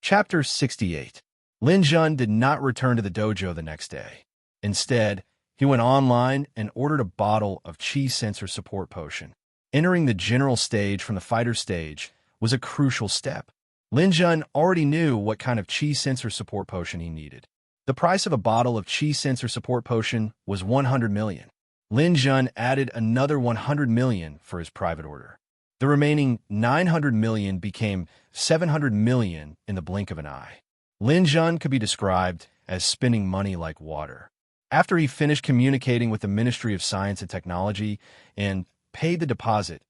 Chapter 68. Lin Jun did not return to the dojo the next day. Instead, he went online and ordered a bottle of chi sensor support potion. Entering the general stage from the fighter stage was a crucial step. Lin Jun already knew what kind of chi sensor support potion he needed. The price of a bottle of chi sensor support potion was 100 million. Lin Jun added another 100 million for his private order. The remaining 900 million became 700 million in the blink of an eye. Lin Jun could be described as spending money like water. After he finished communicating with the Ministry of Science and Technology and paid the deposit,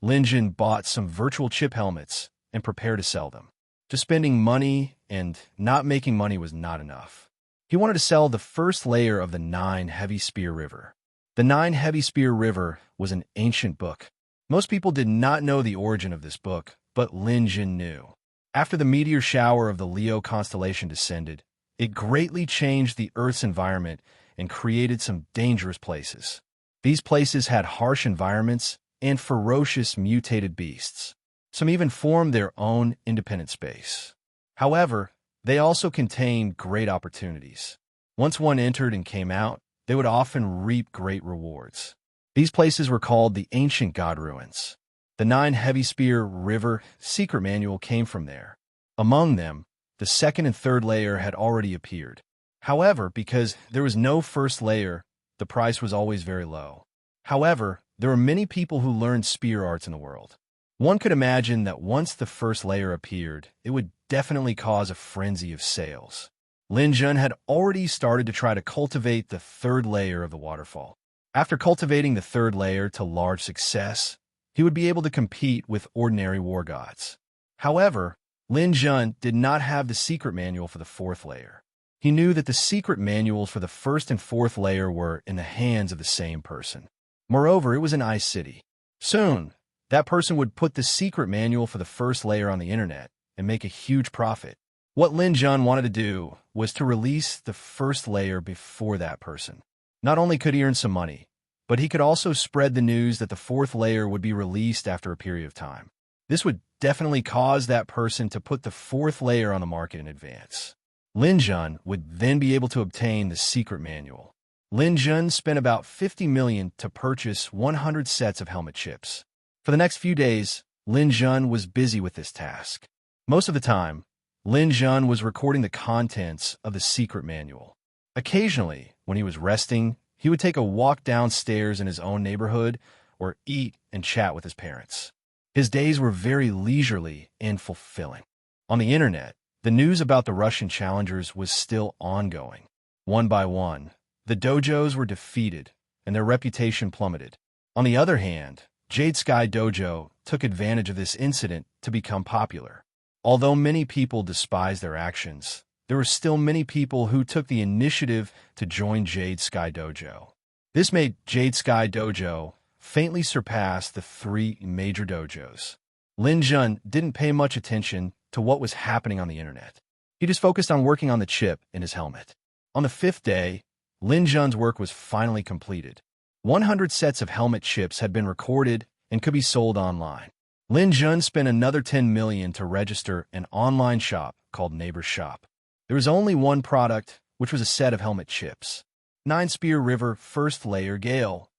Lin Jun bought some virtual chip helmets and prepared to sell them. Just spending money and not making money was not enough. He wanted to sell the first layer of the 9 Heavy Spear River. The 9 Heavy Spear River was an ancient book. Most people did not know the origin of this book, but Lin Jun knew. After the meteor shower of the Leo constellation descended, it greatly changed the Earth's environment and created some dangerous places. These places had harsh environments and ferocious mutated beasts. Some even formed their own independent space. However, they also contained great opportunities. Once one entered and came out, they would often reap great rewards. These places were called the ancient god ruins. The 9 Heavy Spear River secret manual came from there. Among them, the second and third layer had already appeared. However, because there was no first layer, the price was always very low. However, there were many people who learned spear arts in the world. One could imagine that once the first layer appeared, it would definitely cause a frenzy of sales. Lin Jun had already started to try to cultivate the third layer of the waterfall. After cultivating the third layer to large success, he would be able to compete with ordinary war gods. However, Lin Jun did not have the secret manual for the fourth layer. He knew that the secret manuals for the first and fourth layer were in the hands of the same person. Moreover, it was an ice city. Soon, that person would put the secret manual for the first layer on the internet and make a huge profit. What Lin Jun wanted to do was to release the first layer before that person. Not only could he earn some money, but he could also spread the news that the fourth layer would be released after a period of time. This would definitely cause that person to put the fourth layer on the market in advance. Lin Jun would then be able to obtain the secret manual. Lin Jun spent about 50 million to purchase 100 sets of helmet chips. For the next few days, Lin Jun was busy with this task. Most of the time, Lin Jun was recording the contents of the secret manual. Occasionally, when he was resting, he would take a walk downstairs in his own neighborhood or eat and chat with his parents. His days were very leisurely and fulfilling. On the internet, the news about the Russian challengers was still ongoing. One by one, the dojos were defeated and their reputation plummeted. On the other hand, Jade Sky Dojo took advantage of this incident to become popular. Although many people despised their actions, there were still many people who took the initiative to join Jade Sky Dojo. This made Jade Sky Dojo faintly surpass the 3 major dojos. Lin Jun didn't pay much attention to what was happening on the internet. He just focused on working on the chip in his helmet. On the 5th day, Lin Jun's work was finally completed. 100 sets of helmet chips had been recorded and could be sold online. Lin Jun spent another 10 million to register an online shop called Neighbor's Shop. There was only one product, which was a set of helmet chips. 9 Spear River First Layer Gale.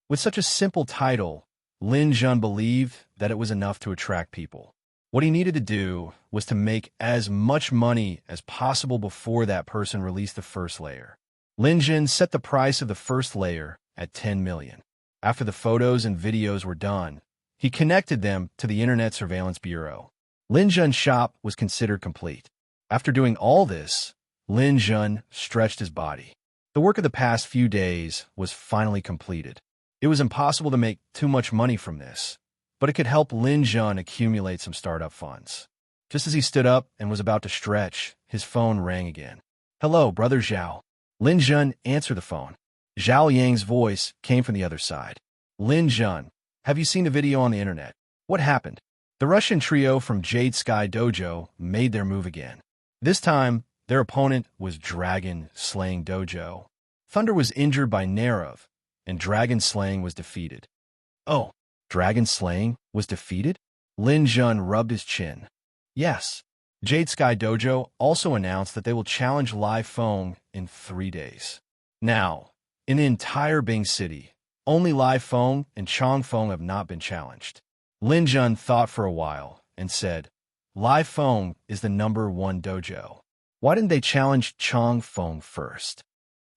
With such a simple title, Lin Jun believed that it was enough to attract people. What he needed to do was to make as much money as possible before that person released the first layer. Lin Jun set the price of the first layer at 10 million. After the photos and videos were done, he connected them to the Internet Surveillance Bureau. Lin Jun's shop was considered complete. After doing all this, Lin Jun stretched his body. The work of the past few days was finally completed. It was impossible to make too much money from this, but it could help Lin Jun accumulate some startup funds. Just as he stood up and was about to stretch, his phone rang again. "Hello, Brother Zhao." Lin Jun answered the phone. Zhao Yang's voice came from the other side. "Lin Jun, have you seen the video on the internet? What happened?" The Russian trio from Jade Sky Dojo made their move again. This time, their opponent was Dragon Slaying Dojo. Thunder was injured by Nerov, and Dragon Slaying was defeated. "Oh, Dragon Slaying was defeated?" Lin Jun rubbed his chin. "Yes. Jade Sky Dojo also announced that they will challenge Lai Feng in 3 days. Now, in the entire Bing City, only Lai Feng and Chong Feng have not been challenged. Lin Jun thought for a while and said, Lai Feng is the #1 dojo. Why didn't they challenge Chong Feng first?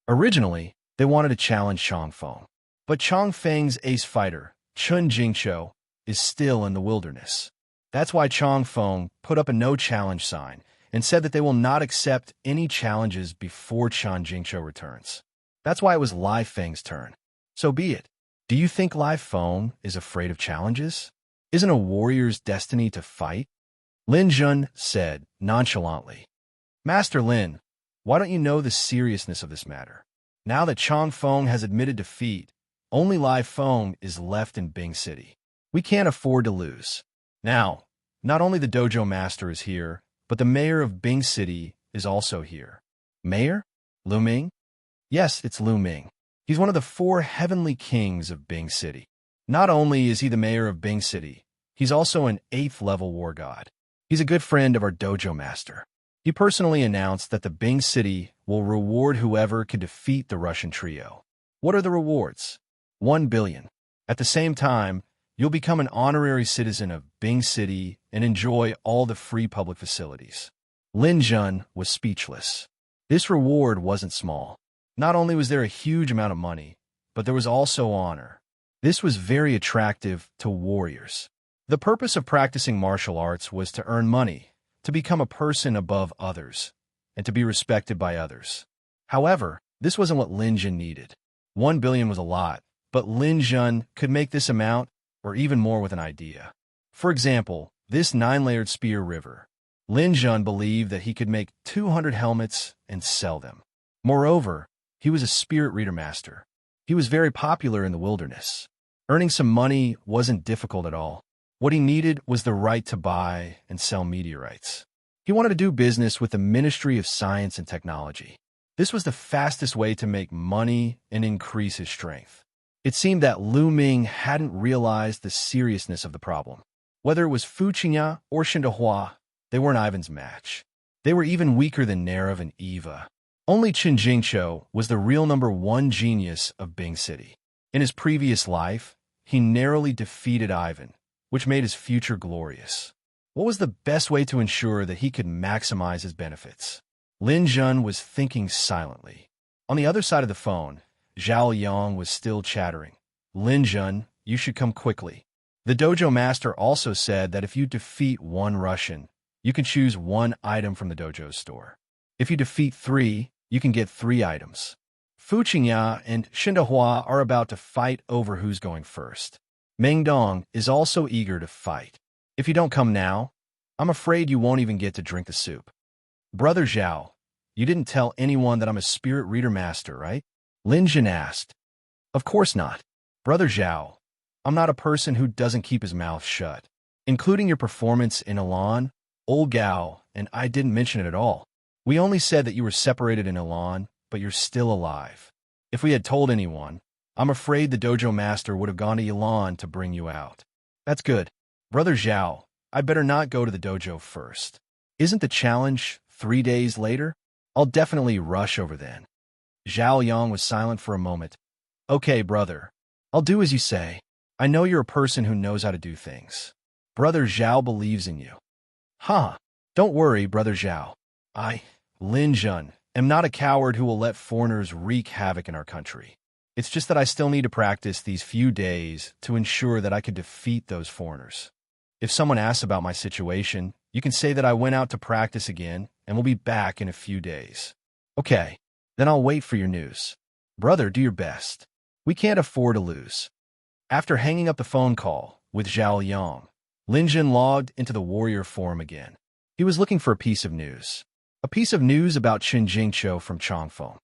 Originally, they wanted to challenge Chong Feng, but Chong Feng's ace fighter, Chun Jingqiu, is still in the wilderness. That's why Chong Feng put up a no-challenge sign and said that they will not accept any challenges before Chun Jingqiu returns. That's why it was Lai Feng's turn. So be it. Do you think Lai Feng is afraid of challenges? Isn't a warrior's destiny to fight? Lin Jun said nonchalantly. Master Lin, why don't you know the seriousness of this matter? Now that Chong Feng has admitted defeat, only Lai Feng is left in Bing City. We can't afford to lose. Now, not only the dojo master is here, but the mayor of Bing City is also here. Mayor? Lu Ming? Yes, it's Lu Ming. He's one of the 4 heavenly kings of Bing City. Not only is he the mayor of Bing City, he's also an 8th-level war god. He's a good friend of our dojo master. He personally announced that the Bing City will reward whoever can defeat the Russian trio. What are the rewards? 1 billion. At the same time, you'll become an honorary citizen of Bing City and enjoy all the free public facilities. Lin Jun was speechless. This reward wasn't small. Not only was there a huge amount of money, but there was also honor. This was very attractive to warriors. The purpose of practicing martial arts was to earn money, to become a person above others, and to be respected by others. However, this wasn't what Lin Jun needed. 1 billion was a lot, but Lin Jun could make this amount or even more with an idea. For example, this 9-layered spear river. Lin Jun believed that he could make 200 helmets and sell them. Moreover, he was a spirit reader master. He was very popular in the wilderness. Earning some money wasn't difficult at all. What he needed was the right to buy and sell meteorites. He wanted to do business with the Ministry of Science and Technology. This was the fastest way to make money and increase his strength. It seemed that Lu Ming hadn't realized the seriousness of the problem. Whether it was Fu Qingya or Shindahua, they weren't Ivan's match. They were even weaker than Nerav and Eva. Only Chun Jingqiu was the real #1 genius of Bing City. In his previous life, he narrowly defeated Ivan, which made his future glorious. What was the best way to ensure that he could maximize his benefits? Lin Jun was thinking silently. On the other side of the phone, Zhao Yang was still chattering. Lin Jun, you should come quickly. The dojo master also said that if you defeat 1 Russian, you can choose 1 item from the dojo store. If you defeat 3, you can get 3 items. Fu Qingya and Shindahua are about to fight over who's going first. Meng Dong is also eager to fight. If you don't come now, I'm afraid you won't even get to drink the soup. Brother Zhao, you didn't tell anyone that I'm a spirit reader master, right? Lin Jun asked. Of course not. Brother Zhao, I'm not a person who doesn't keep his mouth shut. Including your performance in Elan, Old Gao, and I didn't mention it at all. We only said that you were separated in Elan, but you're still alive. If we had told anyone, I'm afraid the dojo master would have gone to Elan to bring you out. That's good. Brother Zhao, I better not go to the dojo first. Isn't the challenge 3 days later? I'll definitely rush over then. Zhao Yang was silent for a moment. Okay, brother. I'll do as you say. I know you're a person who knows how to do things. Brother Zhao believes in you. Huh. Don't worry, Brother Zhao. Lin Jun, am not a coward who will let foreigners wreak havoc in our country. It's just that I still need to practice these few days to ensure that I could defeat those foreigners. If someone asks about my situation, you can say that I went out to practice again and will be back in a few days. Okay, then I'll wait for your news. Brother, do your best. We can't afford to lose. After hanging up the phone call with Zhao Yang, Lin Jun logged into the warrior forum again. He was looking for a piece of news. A piece of news about Chun Jingqiu from Chongfeng.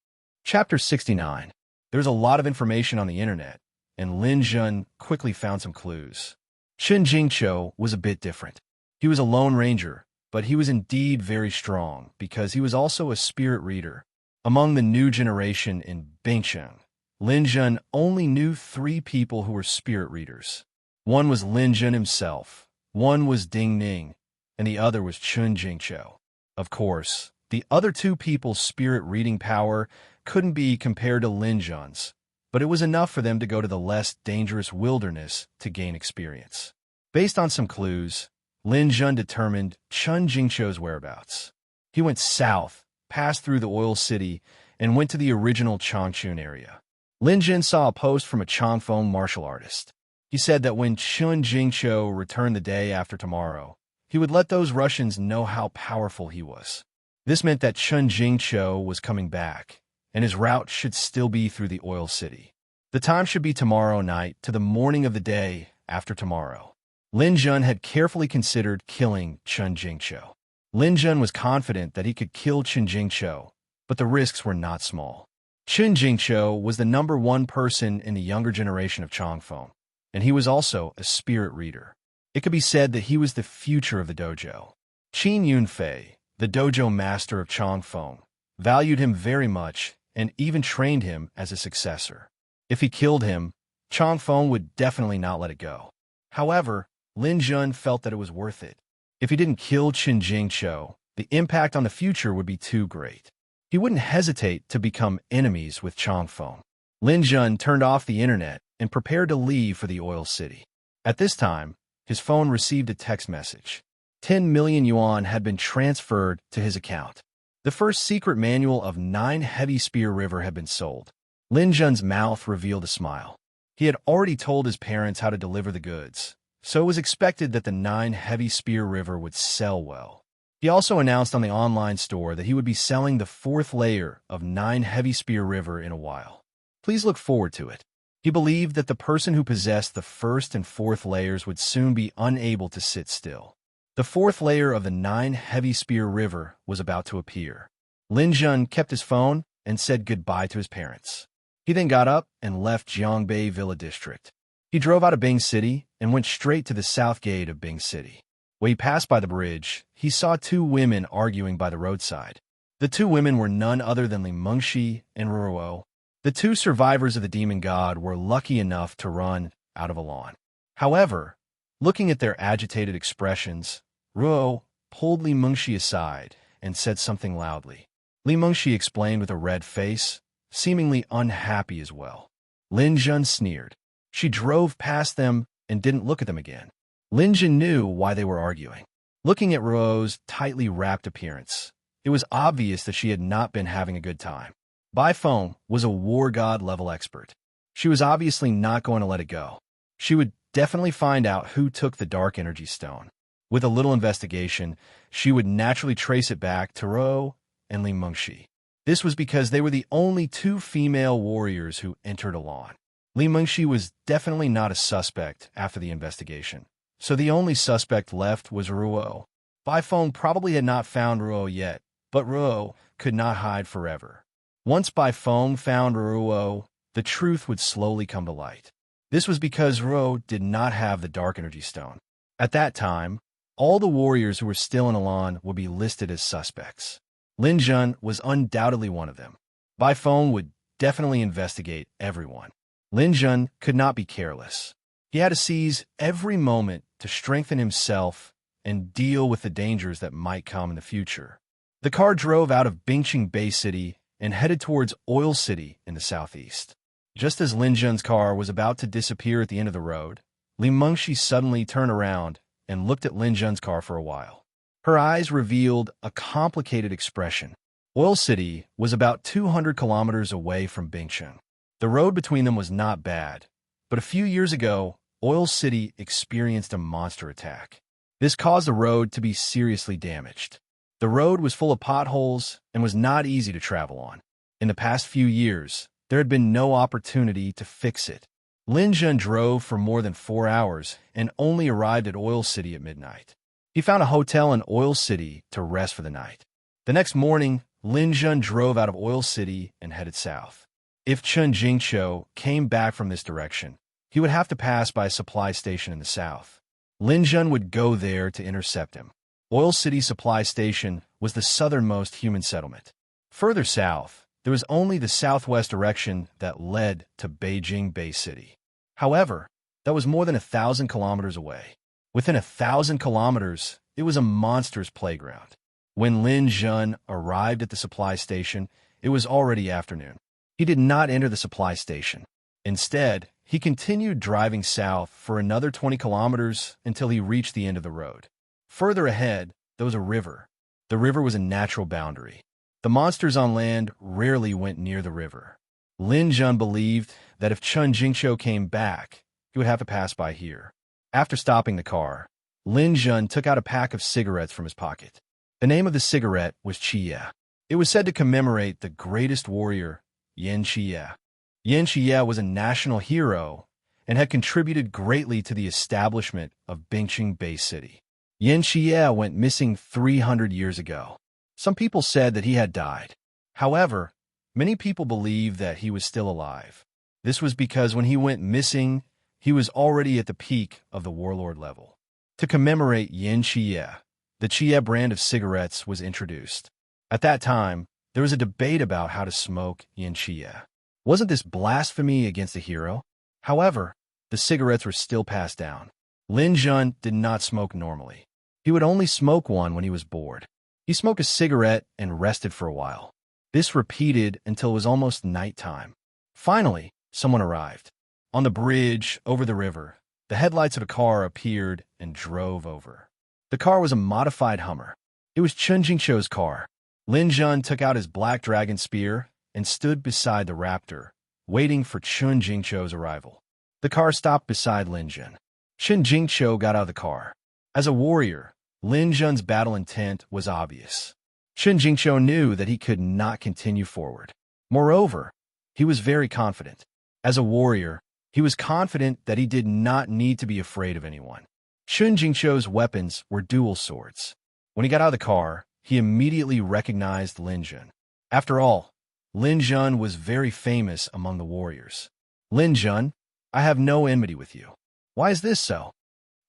Chapter 69. There's a lot of information on the internet, and Lin Jun quickly found some clues. Chun Jingqiu was a bit different. He was a lone ranger, but he was indeed very strong because he was also a spirit reader. Among the new generation in Bingcheng, Lin Jun only knew 3 people who were spirit readers. One was Lin Jun himself, one was Ding Ning, and the other was Chun Jingqiu. Of course, the other two people's spirit reading power couldn't be compared to Lin Jun's, but it was enough for them to go to the less dangerous wilderness to gain experience. Based on some clues, Lin Jun determined Chun Jingshou's whereabouts. He went south, passed through the oil city, and went to the original Changchun area. Lin Jun saw a post from a Changfeng martial artist. He said that when Chun Jingshou returned the day after tomorrow, he would let those Russians know how powerful he was. This meant that Chun Jingshou was coming back, and his route should still be through the oil city. The time should be tomorrow night to the morning of the day after tomorrow. Lin Jun had carefully considered killing Chun Jingshou. Lin Jun was confident that he could kill Chun Jingshou, but the risks were not small. Chun Jingshou was the #1 person in the younger generation of Changfeng, and he was also a spirit reader. It could be said that he was the future of the dojo. Qin Yunfei, the dojo master of Changfeng, valued him very much and even trained him as a successor. If he killed him, Changfeng would definitely not let it go. However, Lin Jun felt that it was worth it. If he didn't kill Chun Jingshou, the impact on the future would be too great. He wouldn't hesitate to become enemies with Changfeng. Lin Jun turned off the internet and prepared to leave for the oil city. At this time, his phone received a text message. 10 million yuan had been transferred to his account. The first secret manual of 9 Heavy Spear River had been sold. Lin Jun's mouth revealed a smile. He had already told his parents how to deliver the goods, so it was expected that the 9 Heavy Spear River would sell well. He also announced on the online store that he would be selling the 4th layer of 9 Heavy Spear River in a while. Please look forward to it. He believed that the person who possessed the 1st and 4th layers would soon be unable to sit still. The 4th layer of the 9 Heavy Spear River was about to appear. Lin Jun kept his phone and said goodbye to his parents. He then got up and left Jiangbei Villa District. He drove out of Bing City and went straight to the south gate of Bing City. When he passed by the bridge, he saw 2 women arguing by the roadside. The 2 women were none other than Li Mengxi and Ruo. The 2 survivors of the demon god were lucky enough to run out of a lawn. However, looking at their agitated expressions, Ruo pulled Li Mengxi aside and said something loudly. Li Mengxi explained with a red face, seemingly unhappy as well. Lin Jun sneered. She drove past them and didn't look at them again. Lin Jun knew why they were arguing. Looking at Ruo's tightly wrapped appearance, it was obvious that she had not been having a good time. Bai Feng was a war god level expert. She was obviously not going to let it go. She would definitely find out who took the dark energy stone. With a little investigation, she would naturally trace it back to Ruo and Li Mengxi. This was because they were the only 2 female warriors who entered a lawn. Li Mengxi was definitely not a suspect after the investigation, so the only suspect left was Ruo. Bai Feng probably had not found Ruo yet, but Ruo could not hide forever. Once Bai Feng found Ruo, the truth would slowly come to light. This was because Ruo did not have the dark energy stone. At that time, all the warriors who were still in Elan would be listed as suspects. Lin Jun was undoubtedly one of them. Bai Feng would definitely investigate everyone. Lin Jun could not be careless. He had to seize every moment to strengthen himself and deal with the dangers that might come in the future. The car drove out of Bingqing Bay City and headed towards Oil City in the southeast. Just as Lin Jun's car was about to disappear at the end of the road, Li Mengxi suddenly turned around and looked at Lin Jun's car for a while. Her eyes revealed a complicated expression. Oil City was about 200 kilometers away from Bingqing. The road between them was not bad, but a few years ago, Oil City experienced a monster attack. This caused the road to be seriously damaged. The road was full of potholes and was not easy to travel on. In the past few years, there had been no opportunity to fix it. Lin Jun drove for more than 4 hours and only arrived at Oil City at midnight. He found a hotel in Oil City to rest for the night. The next morning, Lin Jun drove out of Oil City and headed south. If Chun Jingshou came back from this direction, he would have to pass by a supply station in the south. Lin Jun would go there to intercept him. Oil City Supply Station was the southernmost human settlement. Further south, there was only the southwest direction that led to Beijing Bay City. However, that was more than 1,000 kilometers away. Within 1,000 kilometers, it was a monster's playground. When Lin Jun arrived at the supply station, it was already afternoon. He did not enter the supply station. Instead, he continued driving south for another 20 kilometers until he reached the end of the road. Further ahead, there was a river. The river was a natural boundary. The monsters on land rarely went near the river. Lin Jun believed that if Chun Jingqiu came back, he would have to pass by here. After stopping the car, Lin Jun took out a pack of cigarettes from his pocket. The name of the cigarette was Qie. It was said to commemorate the greatest warrior, Yan Qie. Yan Qie was a national hero and had contributed greatly to the establishment of Bingqing Bay City. Yan Qie went missing 300 years ago. Some people said that he had died. However, many people believe that he was still alive. This was because when he went missing, he was already at the peak of the warlord level. To commemorate Yan Qie, the Qie brand of cigarettes was introduced. At that time, there was a debate about how to smoke Yan Qie. Wasn't this blasphemy against a hero? However, the cigarettes were still passed down. Lin Jun did not smoke normally. He would only smoke one when he was bored. He smoked a cigarette and rested for a while. This repeated until it was almost nighttime. Finally, someone arrived. On the bridge over the river, the headlights of a car appeared and drove over. The car was a modified Hummer. It was Chun Jingqiu's car. Lin Jun took out his black dragon spear and stood beside the raptor, waiting for Chun Jingqiu's arrival. The car stopped beside Lin Jun. Chun Jingqiu got out of the car. As a warrior, Lin Jun's battle intent was obvious. Chun Jingqiu knew that he could not continue forward. Moreover, he was very confident. As a warrior, he was confident that he did not need to be afraid of anyone. Chun Jingqiu's weapons were dual swords. When he got out of the car, he immediately recognized Lin Jun. After all, Lin Jun was very famous among the warriors. Lin Jun, I have no enmity with you. Why is this so?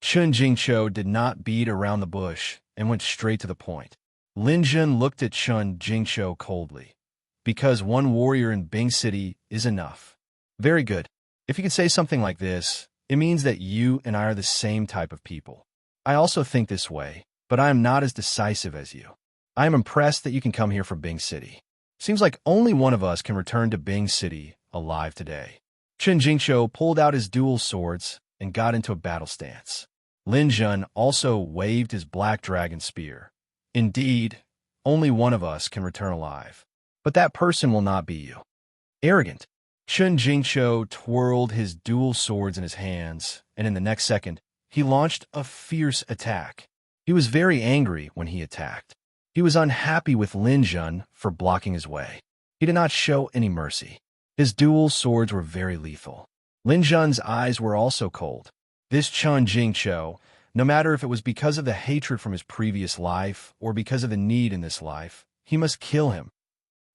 Chun Jingqiu did not beat around the bush and went straight to the point. Lin Jun looked at Chun Jingqiu coldly. Because one warrior in Bing City is enough. Very good. If you can say something like this, it means that you and I are the same type of people. I also think this way, but I am not as decisive as you. I am impressed that you can come here from Bing City. Seems like only one of us can return to Bing City alive today. Chun Jingqiu pulled out his dual swords and got into a battle stance. Lin Jun also waved his black dragon spear. Indeed, only one of us can return alive. But that person will not be you. Arrogant. Chun Jingqiu twirled his dual swords in his hands, and in the next second, he launched a fierce attack. He was very angry when he attacked. He was unhappy with Lin Jun for blocking his way. He did not show any mercy. His dual swords were very lethal. Lin Jun's eyes were also cold. This Chun Jingqiu, no matter if it was because of the hatred from his previous life or because of the need in this life, he must kill him.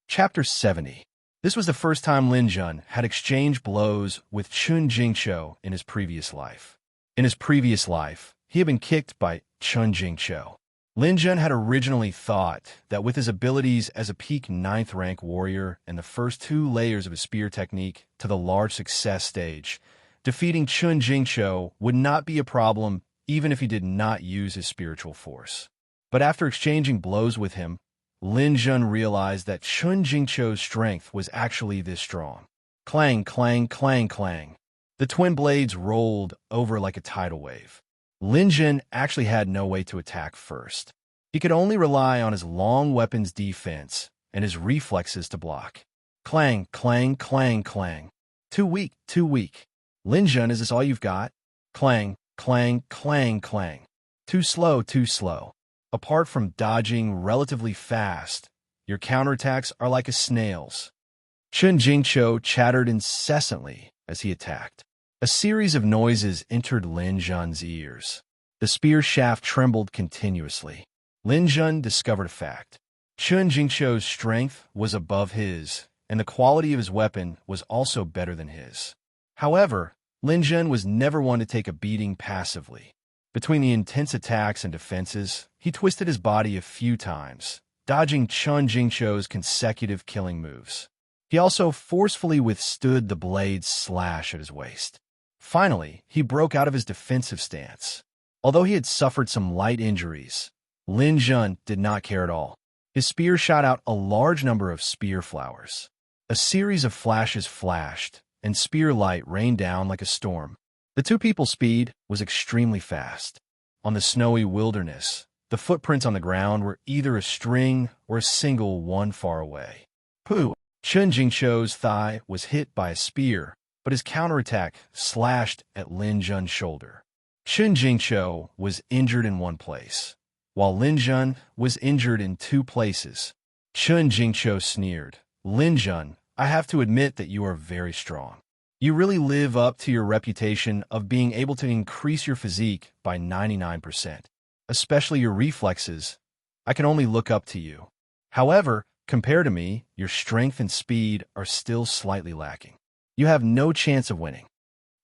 Chapter 70. This was the first time Lin Jun had exchanged blows with Chun Jingqiu in his previous life. In his previous life, he had been kicked by Chun Jingqiu. Lin Jun had originally thought that with his abilities as a peak 9th rank warrior and the first 2 layers of his spear technique to the large success stage, defeating Chun Jingqiu would not be a problem even if he did not use his spiritual force. But after exchanging blows with him, Lin Jun realized that Chun Jingqiu's strength was actually this strong. Clang, clang, clang, clang. The twin blades rolled over like a tidal wave. Lin Jun actually had no way to attack first. He could only rely on his long weapons defense and his reflexes to block. Clang, clang, clang, clang. Too weak, too weak. Lin Jun, is this all you've got? Clang, clang, clang, clang. Too slow, too slow. Apart from dodging relatively fast, your counterattacks are like a snail's. Chun Jingqiu chattered incessantly as he attacked. A series of noises entered Lin Jun's ears. The spear shaft trembled continuously. Lin Jun discovered a fact. Chun Jingqiu's strength was above his, and the quality of his weapon was also better than his. However, Lin Jun was never one to take a beating passively. Between the intense attacks and defenses, he twisted his body a few times, dodging Chun Jingqiu's consecutive killing moves. He also forcefully withstood the blade's slash at his waist. Finally, he broke out of his defensive stance. Although he had suffered some light injuries, Lin Jun did not care at all. His spear shot out a large number of spear flowers. A series of flashes flashed, and spear light rained down like a storm. The two people's speed was extremely fast. On the snowy wilderness, the footprints on the ground were either a string or a single one far away. Pooh! Chen Jingqiu's thigh was hit by a spear, but his counterattack slashed at Lin Jun's shoulder. Chen Jingqiu was injured in one place, while Lin Jun was injured in two places. Chen Jingqiu sneered, "Lin Jun, I have to admit that you are very strong. You really live up to your reputation of being able to increase your physique by 99%. Especially your reflexes. I can only look up to you. However, compared to me, your strength and speed are still slightly lacking. You have no chance of winning."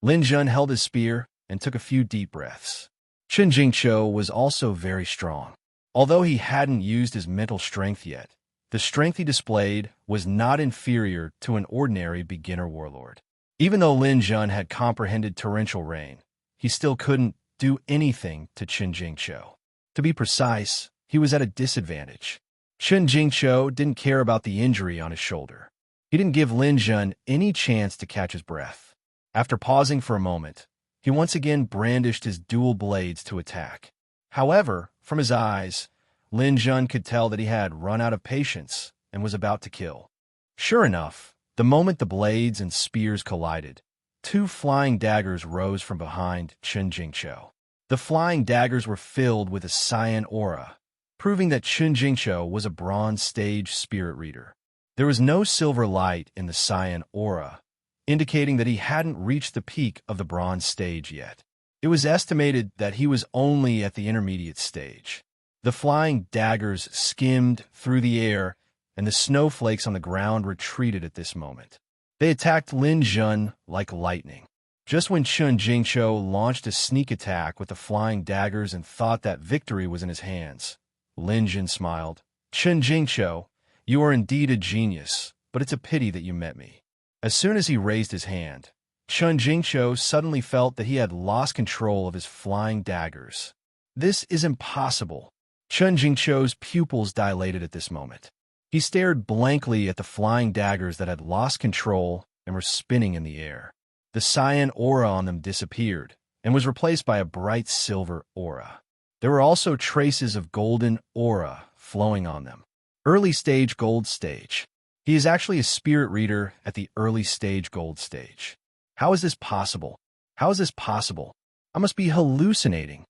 Lin Jun held his spear and took a few deep breaths. Chen Jingqiu was also very strong. Although he hadn't used his mental strength yet, the strength he displayed was not inferior to an ordinary beginner warlord. Even though Lin Jun had comprehended torrential rain, he still couldn't do anything to Chen Jingqiu. To be precise, he was at a disadvantage. Chen Jingqiu didn't care about the injury on his shoulder. He didn't give Lin Jun any chance to catch his breath. After pausing for a moment, he once again brandished his dual blades to attack. However, from his eyes, Lin Jun could tell that he had run out of patience and was about to kill. Sure enough, the moment the blades and spears collided, two flying daggers rose from behind Chen Jingqiu. The flying daggers were filled with a cyan aura, proving that Chen Jingqiu was a bronze stage spirit reader. There was no silver light in the cyan aura, indicating that he hadn't reached the peak of the bronze stage yet. It was estimated that he was only at the intermediate stage. The flying daggers skimmed through the air, and the snowflakes on the ground retreated at this moment. They attacked Lin Jun like lightning. Just when Chen Jingqiu launched a sneak attack with the flying daggers and thought that victory was in his hands, Lin Jun smiled. "Chen Jingqiu, you are indeed a genius, but it's a pity that you met me." As soon as he raised his hand, Chen Jingqiu suddenly felt that he had lost control of his flying daggers. "This is impossible." Chen Jingqiu's pupils dilated at this moment. He stared blankly at the flying daggers that had lost control and were spinning in the air. The cyan aura on them disappeared and was replaced by a bright silver aura. There were also traces of golden aura flowing on them. Early stage gold stage. He is actually a spirit reader at the early stage gold stage. How is this possible? How is this possible? I must be hallucinating.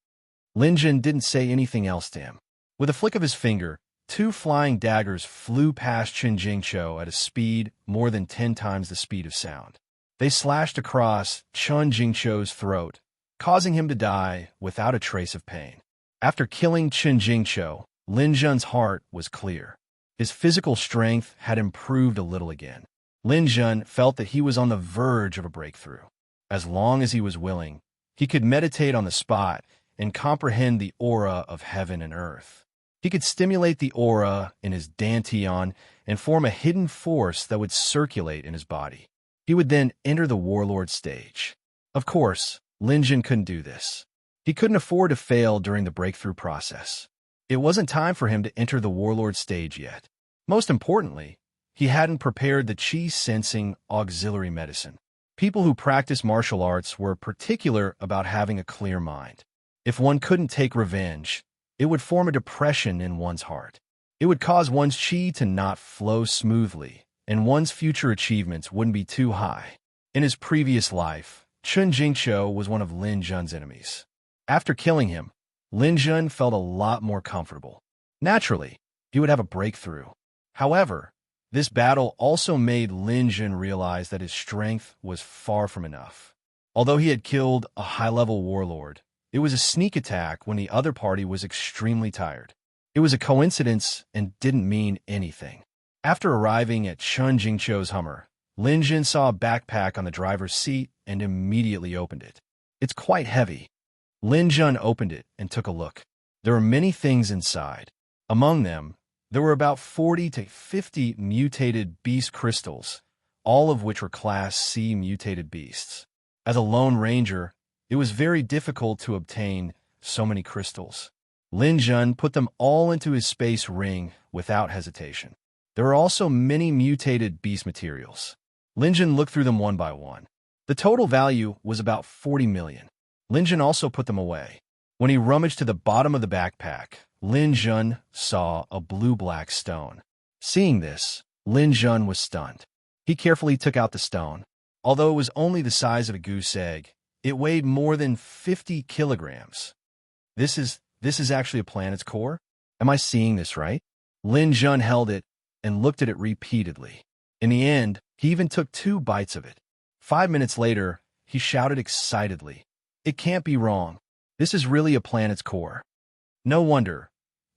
Lin Jun didn't say anything else to him. With a flick of his finger, two flying daggers flew past Chen Jingqiu at a speed more than 10 times the speed of sound. They slashed across Chen Jingqiu's throat, causing him to die without a trace of pain. After killing Chen Jingqiu, Lin Jun's heart was clear. His physical strength had improved a little again. Lin Jun felt that he was on the verge of a breakthrough. As long as he was willing, he could meditate on the spot and comprehend the aura of heaven and earth. He could stimulate the aura in his dantian and form a hidden force that would circulate in his body. He would then enter the warlord stage. Of course, Lin Jun couldn't do this. He couldn't afford to fail during the breakthrough process. It wasn't time for him to enter the warlord stage yet. Most importantly, he hadn't prepared the qi-sensing auxiliary medicine. People who practice martial arts were particular about having a clear mind. If one couldn't take revenge, it would form a depression in one's heart. It would cause one's qi to not flow smoothly, and one's future achievements wouldn't be too high. In his previous life, Chen Jingqiu was one of Lin Jun's enemies. After killing him, Lin Jun felt a lot more comfortable. Naturally, he would have a breakthrough. However, this battle also made Lin Jun realize that his strength was far from enough. Although he had killed a high-level warlord, it was a sneak attack when the other party was extremely tired. It was a coincidence and didn't mean anything. After arriving at Chen Jingqiu's Hummer, Lin Jun saw a backpack on the driver's seat and immediately opened it. "It's quite heavy." Lin Jun opened it and took a look. There were many things inside. Among them, there were about 40 to 50 mutated beast crystals, all of which were Class C mutated beasts. As a lone ranger, it was very difficult to obtain so many crystals. Lin Jun put them all into his space ring without hesitation. There were also many mutated beast materials. Lin Jun looked through them one by one. The total value was about 40 million. Lin Jun also put them away. When he rummaged to the bottom of the backpack, Lin Jun saw a blue-black stone. Seeing this, Lin Jun was stunned. He carefully took out the stone. Although it was only the size of a goose egg, it weighed more than 50 kilograms. This is actually a planet's core? Am I seeing this right? Lin Jun held it and looked at it repeatedly. In the end, he even took 2 bites of it. 5 minutes later, he shouted excitedly, "It can't be wrong. This is really a planet's core." No wonder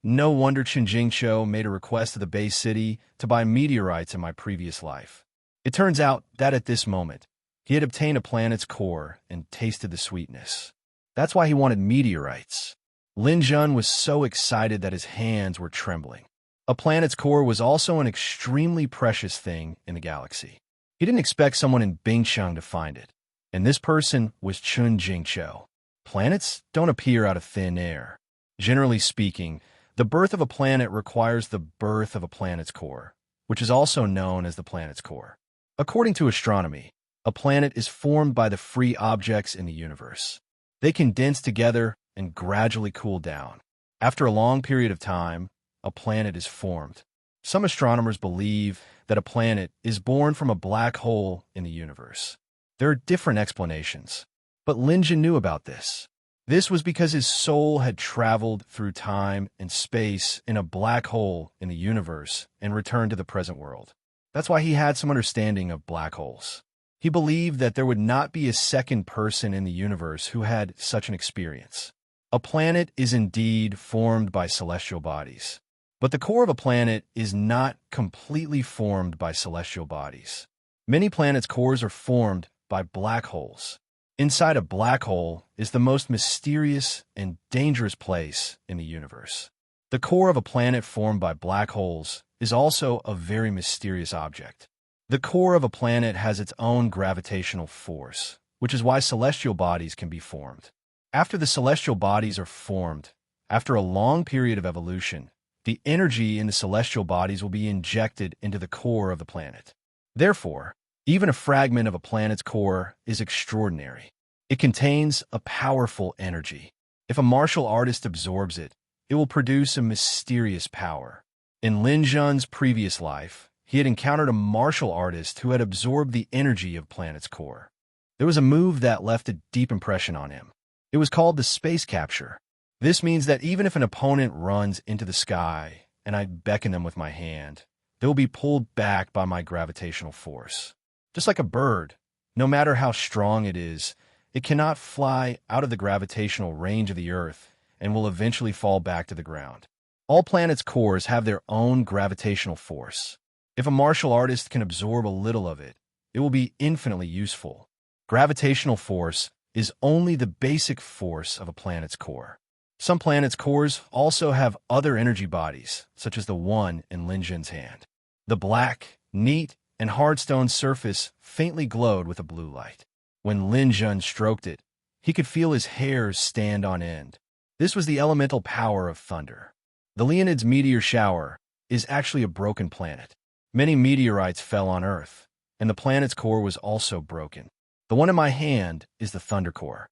Chen Jingqiu made a request to the base city to buy meteorites in my previous life. It turns out that at this moment, he had obtained a planet's core and tasted the sweetness. That's why he wanted meteorites. Lin Jun was so excited that his hands were trembling. A planet's core was also an extremely precious thing in the galaxy. He didn't expect someone in Bingcheng to find it, and this person was Chen Jingqiu. Planets don't appear out of thin air. Generally speaking, the birth of a planet requires the birth of a planet's core, which is also known as the planet's core. According to astronomy, a planet is formed by the free objects in the universe. They condense together and gradually cool down. After a long period of time, a planet is formed. Some astronomers believe that a planet is born from a black hole in the universe. There are different explanations, but Lin Jun knew about this. This was because his soul had traveled through time and space in a black hole in the universe and returned to the present world. That's why he had some understanding of black holes. He believed that there would not be a second person in the universe who had such an experience. A planet is indeed formed by celestial bodies, but the core of a planet is not completely formed by celestial bodies. Many planets' cores are formed by black holes. Inside a black hole is the most mysterious and dangerous place in the universe. The core of a planet formed by black holes is also a very mysterious object. The core of a planet has its own gravitational force, which is why celestial bodies can be formed. After the celestial bodies are formed, after a long period of evolution, the energy in the celestial bodies will be injected into the core of the planet. Therefore, even a fragment of a planet's core is extraordinary. It contains a powerful energy. If a martial artist absorbs it, it will produce a mysterious power. In Lin Jun's previous life, he had encountered a martial artist who had absorbed the energy of planet's core. There was a move that left a deep impression on him. It was called the space capture. This means that even if an opponent runs into the sky and I beckon them with my hand, they will be pulled back by my gravitational force. Just like a bird, no matter how strong it is, it cannot fly out of the gravitational range of the Earth and will eventually fall back to the ground. All planets' cores have their own gravitational force. If a martial artist can absorb a little of it, it will be infinitely useful. Gravitational force is only the basic force of a planet's core. Some planets' cores also have other energy bodies, such as the one in Lin Jun's hand. The black, neat, and hard stone surface faintly glowed with a blue light. When Lin Jun stroked it, he could feel his hairs stand on end. This was the elemental power of thunder. The Leonid's meteor shower is actually a broken planet. Many meteorites fell on Earth, and the planet's core was also broken. The one in my hand is the thunder core.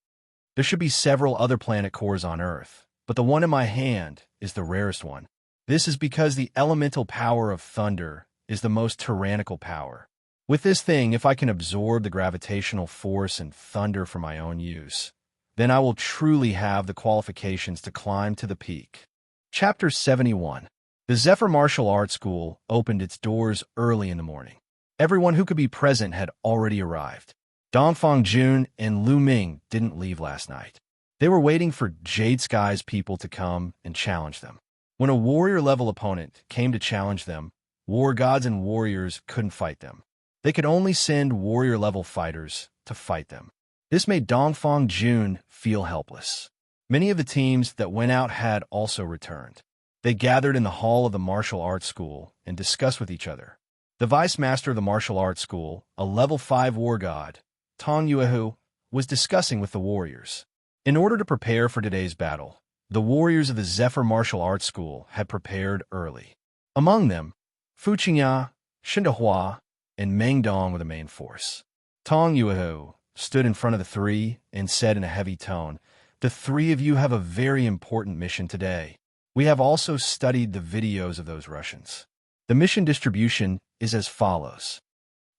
There should be several other planet cores on Earth, but the one in my hand is the rarest one. This is because the elemental power of thunder is the most tyrannical power. With this thing, if I can absorb the gravitational force and thunder for my own use, then I will truly have the qualifications to climb to the peak. Chapter 71. The Zephyr Martial Arts School opened its doors early in the morning. Everyone who could be present had already arrived. Dongfang Jun and Lu Ming didn't leave last night. They were waiting for Jade Sky's people to come and challenge them. When a warrior-level opponent came to challenge them, war gods and warriors couldn't fight them. They could only send warrior-level fighters to fight them. This made Dongfang Jun feel helpless. Many of the teams that went out had also returned. They gathered in the hall of the martial arts school and discussed with each other. The vice master of the martial arts school, a level 5 war god, Tong Yuehu, was discussing with the warriors. In order to prepare for today's battle, The warriors of the Zephyr Martial Arts School had prepared early. Among them, Fu Qingya, Xindahua, and Meng Dong were the main force. Tong Yuehu stood in front of the three and said in a heavy tone, "The three of you have a very important mission today. We have also studied the videos of those Russians. The mission distribution is as follows."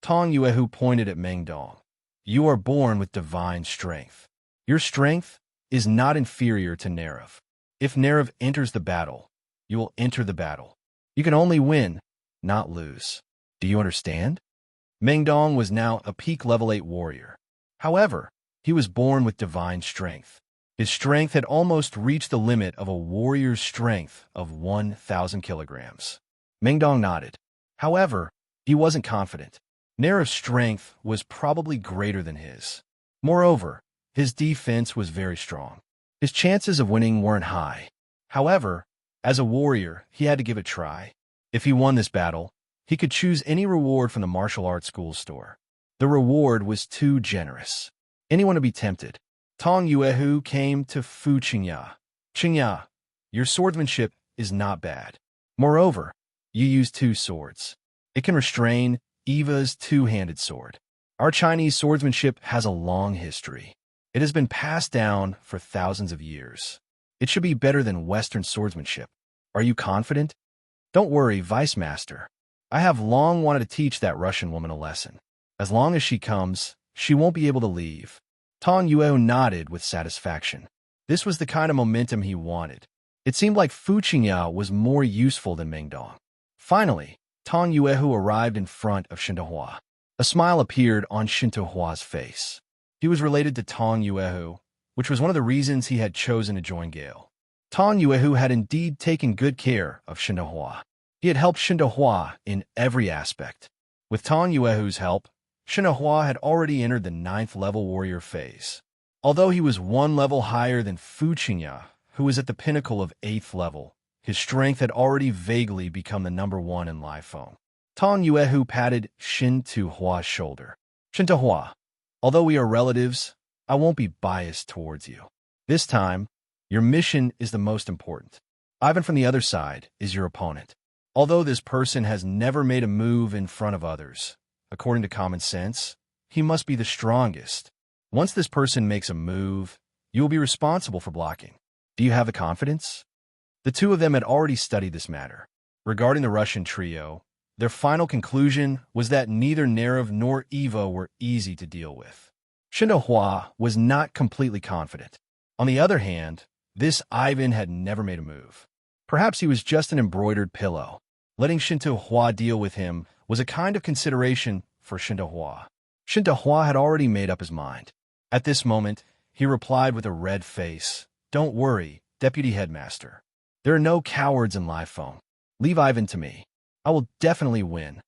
Tong Yuehu pointed at Meng Dong. "You are born with divine strength. Your strength is not inferior to Nerev. If Nerev enters the battle, you will enter the battle. You can only win, not lose. Do you understand?" Meng Dong was now a peak level 8 warrior. However, he was born with divine strength. His strength had almost reached the limit of a warrior's strength of 1,000 kilograms. Meng Dong nodded. However, he wasn't confident. Nerev's strength was probably greater than his. Moreover, his defense was very strong. His chances of winning weren't high. However, as a warrior, he had to give it a try. If he won this battle, he could choose any reward from the martial arts school store. The reward was too generous. Anyone would be tempted. Tong Yuehu came to Fu Qingya. "Qingya, your swordsmanship is not bad. Moreover, you use 2 swords. It can restrain Eva's 2-handed sword. Our Chinese swordsmanship has a long history. It has been passed down for thousands of years. It should be better than Western swordsmanship. Are you confident?" "Don't worry, Vice Master. I have long wanted to teach that Russian woman a lesson. As long as she comes, she won't be able to leave." Tong Yuehu nodded with satisfaction. This was the kind of momentum he wanted. It seemed like Fu Qingya was more useful than Meng Dong. Finally, Tong Yuehu arrived in front of Xindahua. A smile appeared on Xindahua's face. He was related to Tong Yuehu, which was one of the reasons he had chosen to join Gale. Tong Yuehu had indeed taken good care of Xindahua. He had helped Xindahua in every aspect. With Tong Yuehu's help, Xindahua had already entered the 9th level warrior phase. Although he was 1 level higher than Fu Qingya, who was at the pinnacle of 8th level, his strength had already vaguely become the number 1 in life form. Tong Yuehu patted Xindahua's shoulder. "Xindahua, although we are relatives, I won't be biased towards you. This time, your mission is the most important. Ivan from the other side is your opponent. Although this person has never made a move in front of others, according to common sense, he must be the strongest. Once this person makes a move, you will be responsible for blocking. Do you have the confidence?" The two of them had already studied this matter. Regarding the Russian trio, their final conclusion was that neither Nerev nor Eva were easy to deal with. Xindahua was not completely confident. On the other hand, this Ivan had never made a move. Perhaps he was just an embroidered pillow. Letting Xindahua deal with him was a kind of consideration for Xindahua. Xindahua had already made up his mind. At this moment, he replied with a red face, "Don't worry, Deputy Headmaster. There are no cowards in live phone. Leave Ivan to me. I will definitely win."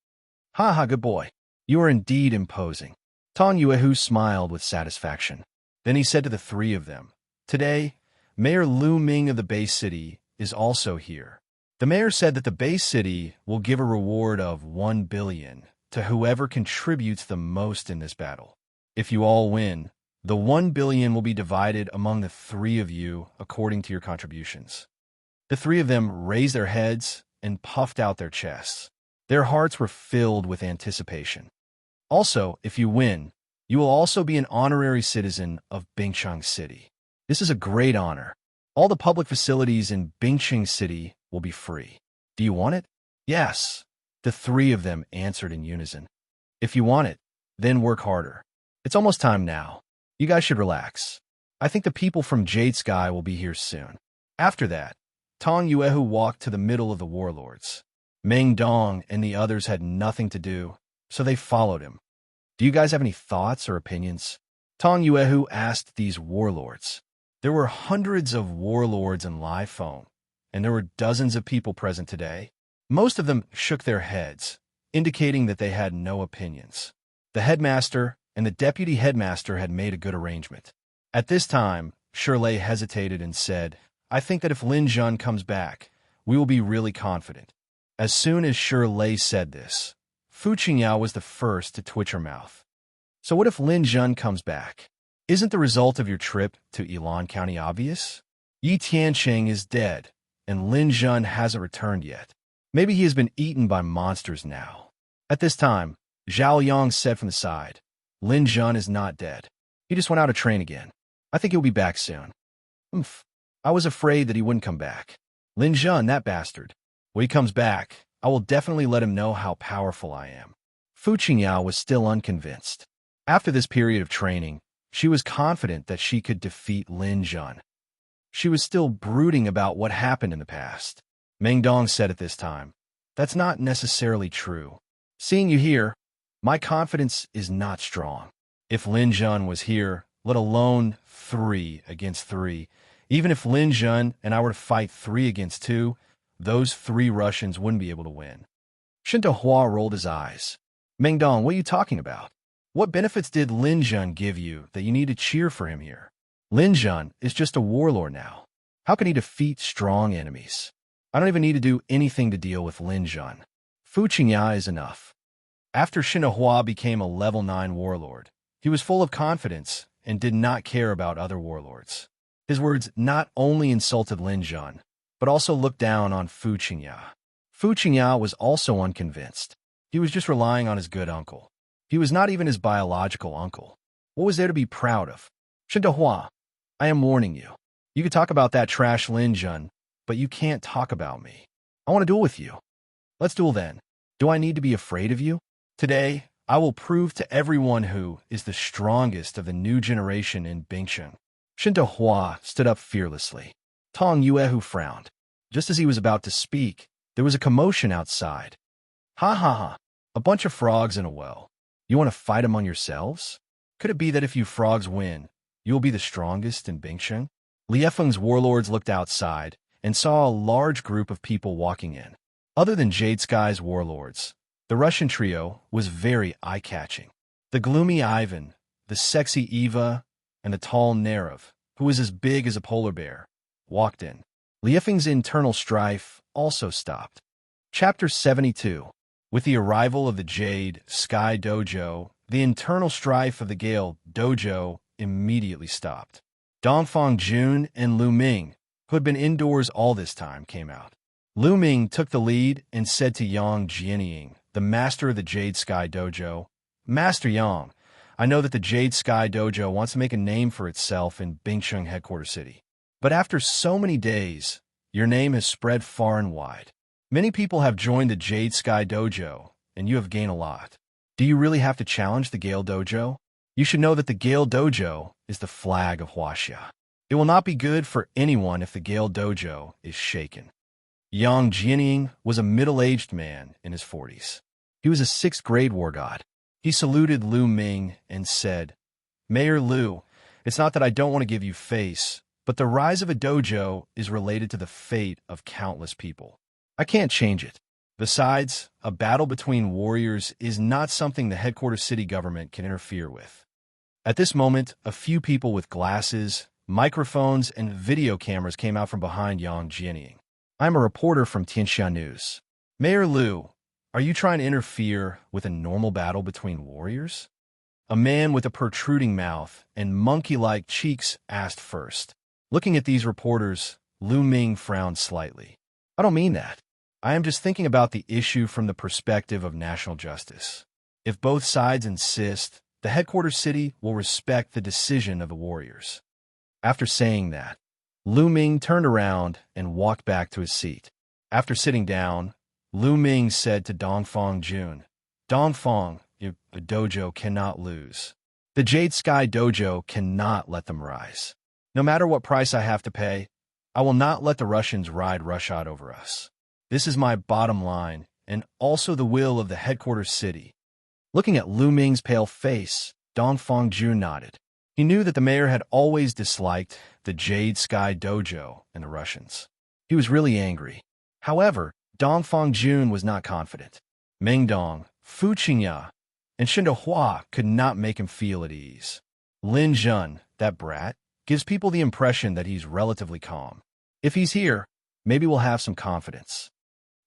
"Ha ha, good boy. You are indeed imposing." Tong Yuehu smiled with satisfaction. Then he said to the three of them, "Today, Mayor Lu Ming of the Bay City is also here. The mayor said that the Bay City will give a reward of 1 billion to whoever contributes the most in this battle. If you all win, the 1 billion will be divided among the three of you according to your contributions." The three of them raised their heads and puffed out their chests. Their hearts were filled with anticipation. "Also, if you win, you will also be an honorary citizen of Bingcheng City. This is a great honor. All the public facilities in Bingcheng City will be free. Do you want it?" "Yes," the three of them answered in unison. "If you want it, then work harder. It's almost time now. You guys should relax. I think the people from Jade Sky will be here soon." After that, Tong Yuehu walked to the middle of the warlords. Meng Dong and the others had nothing to do, so they followed him. "Do you guys have any thoughts or opinions?" Tong Yuehu asked these warlords. There were hundreds of warlords in live phone, and there were dozens of people present today. Most of them shook their heads, indicating that they had no opinions. The headmaster and the deputy headmaster had made a good arrangement. At this time, Shirley hesitated and said, "I think that if Lin Jun comes back, we will be really confident." As soon as Shirley said this, Fu Qingya was the first to twitch her mouth. "So what if Lin Jun comes back? Isn't the result of your trip to Elan County obvious?" Yi Tianqing is dead, and Lin Zhun hasn't returned yet. Maybe he has been eaten by monsters now. At this time, Zhao Yang said from the side, Lin Zhun is not dead. He just went out to train again. I think he'll be back soon. Oomph. I was afraid that he wouldn't come back. Lin Zhun, that bastard. When he comes back, I will definitely let him know how powerful I am. Fu Qingyao was still unconvinced. After this period of training, she was confident that she could defeat Lin Zhun. She was still brooding about what happened in the past. Meng Dong said at this time, that's not necessarily true. Seeing you here, my confidence is not strong. If Lin Zhun was here, let alone 3 against 3, even if Lin Zhun and I were to fight 3 against 2, those 3 Russians wouldn't be able to win. Shinto Hua rolled his eyes. Meng Dong, what are you talking about? What benefits did Lin Zhun give you that you need to cheer for him here? Lin Zhun is just a warlord now. How can he defeat strong enemies? I don't even need to do anything to deal with Lin Zhun. Fu Qingyao is enough. After Shinto Hua became a level 9 warlord, he was full of confidence and did not care about other warlords. His words not only insulted Lin Zhun, but also looked down on Fu Qingyao. Fu Qingyao was also unconvinced. He was just relying on his good uncle. He was not even his biological uncle. What was there to be proud of? Shinto Hua, I am warning you. You could talk about that trash Lin Zhun, but you can't talk about me. I want to duel with you. Let's duel then. Do I need to be afraid of you? Today, I will prove to everyone who is the strongest of the new generation in Bingsheng. Shinto Hua stood up fearlessly. Tong Yuehu frowned. Just as he was about to speak, there was a commotion outside. Ha ha ha, a bunch of frogs in a well. You want to fight among yourselves? Could it be that if you frogs win, you will be the strongest in Bingsheng? Liefeng's warlords looked outside and saw a large group of people walking in. Other than Jade Sky's warlords, the Russian trio was very eye-catching. The gloomy Ivan, the sexy Eva, and the tall Nerev, who was as big as a polar bear, walked in. Liefeng's internal strife also stopped. Chapter 72. With the arrival of the Jade Sky Dojo, the internal strife of the Gale Dojo immediately stopped. Dongfang Jun and Lu Ming, who had been indoors all this time, came out. Lu Ming took the lead and said to Yang Jianying, the master of the Jade Sky Dojo, Master Yang, I know that the Jade Sky Dojo wants to make a name for itself in Bingsheng headquarters city. But after so many days, your name has spread far and wide. Many people have joined the Jade Sky Dojo, and you have gained a lot. Do you really have to challenge the Gale Dojo? You should know that the Gale Dojo is the flag of Huaxia. It will not be good for anyone if the Gale Dojo is shaken. Yang Jianying was a middle-aged man in his 40s. He was a 6th grade war god. He saluted Lu Ming and said, Mayor Lu, it's not that I don't want to give you face, but the rise of a dojo is related to the fate of countless people. I can't change it. Besides, a battle between warriors is not something the headquarters city government can interfere with. At this moment, a few people with glasses, microphones, and video cameras came out from behind Yang Jianying. I'm a reporter from Tianxia News. Mayor Lu, are you trying to interfere with a normal battle between warriors? A man with a protruding mouth and monkey-like cheeks asked first. Looking at these reporters, Lu Ming frowned slightly. I don't mean that. I am just thinking about the issue from the perspective of national justice. If both sides insist, the headquarters city will respect the decision of the warriors. After saying that, Lu Ming turned around and walked back to his seat. After sitting down, Lu Ming said to Dongfang Jun, Dongfang, the dojo cannot lose. The Jade Sky Dojo cannot let them rise. No matter what price I have to pay, I will not let the Russians ride roughshod over us. This is my bottom line, and also the will of the headquarters city. Looking at Lu Ming's pale face, Dongfang Jun nodded. He knew that the mayor had always disliked the Jade Sky Dojo and the Russians. He was really angry. However, Dongfang Jun was not confident. Meng Dong, Fu Qingyao, and Shinto Hua could not make him feel at ease. Lin Zhun, that brat, gives people the impression that he's relatively calm. If he's here, maybe we'll have some confidence.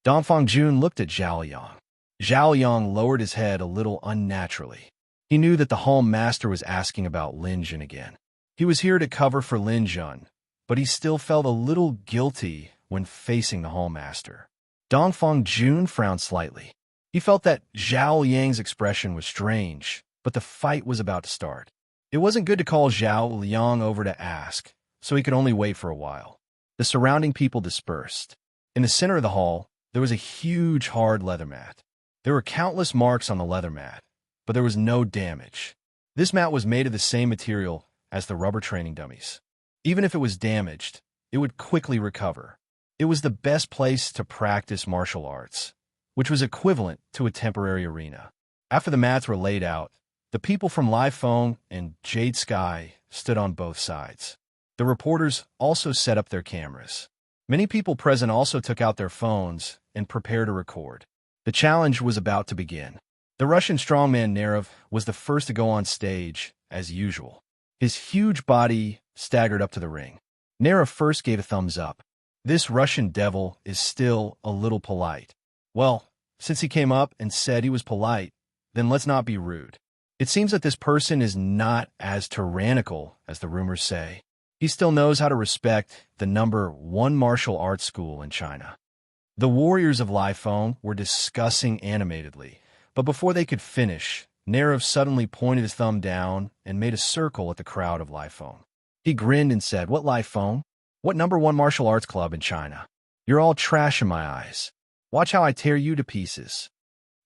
Dongfang Jun looked at Zhao Yang. Zhao Yang lowered his head a little unnaturally. He knew that the Hall Master was asking about Lin Zhun again. He was here to cover for Lin Zhun, but he still felt a little guilty when facing the hallmaster. Dongfang Jun frowned slightly. He felt that Zhao Yang's expression was strange, but the fight was about to start. It wasn't good to call Zhao Liang over to ask, so he could only wait for a while. The surrounding people dispersed. In the center of the hall, there was a huge hard leather mat. There were countless marks on the leather mat, but there was no damage. This mat was made of the same material as the rubber training dummies. Even if it was damaged, it would quickly recover. It was the best place to practice martial arts, which was equivalent to a temporary arena. After the mats were laid out, the people from Live Phone and Jade Sky stood on both sides. The reporters also set up their cameras. Many people present also took out their phones and prepared to record. The challenge was about to begin. The Russian strongman Nerov was the first to go on stage, as usual. His huge body staggered up to the ring. Nerov first gave a thumbs up. This Russian devil is still a little polite. Well, since he came up and said he was polite, then let's not be rude. It seems that this person is not as tyrannical as the rumors say. He still knows how to respect the #1 martial arts school in China. The warriors of Live Phone were discussing animatedly, but before they could finish, Nerov suddenly pointed his thumb down and made a circle at the crowd of Live Phone. He grinned and said, "What Live Phone? What #1 martial arts club in China? You're all trash in my eyes. Watch how I tear you to pieces.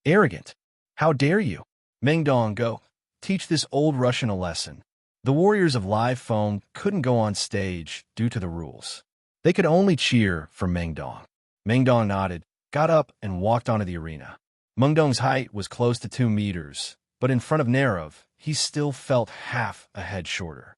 Arrogant. How dare you? Meng Dong, go. Teach this old Russian a lesson." The warriors of Live Phone couldn't go on stage due to the rules. They could only cheer for Meng Dong. Meng Dong nodded, got up, and walked onto the arena. Meng Dong's height was close to 2 meters, but in front of Nerov, he still felt half a head shorter.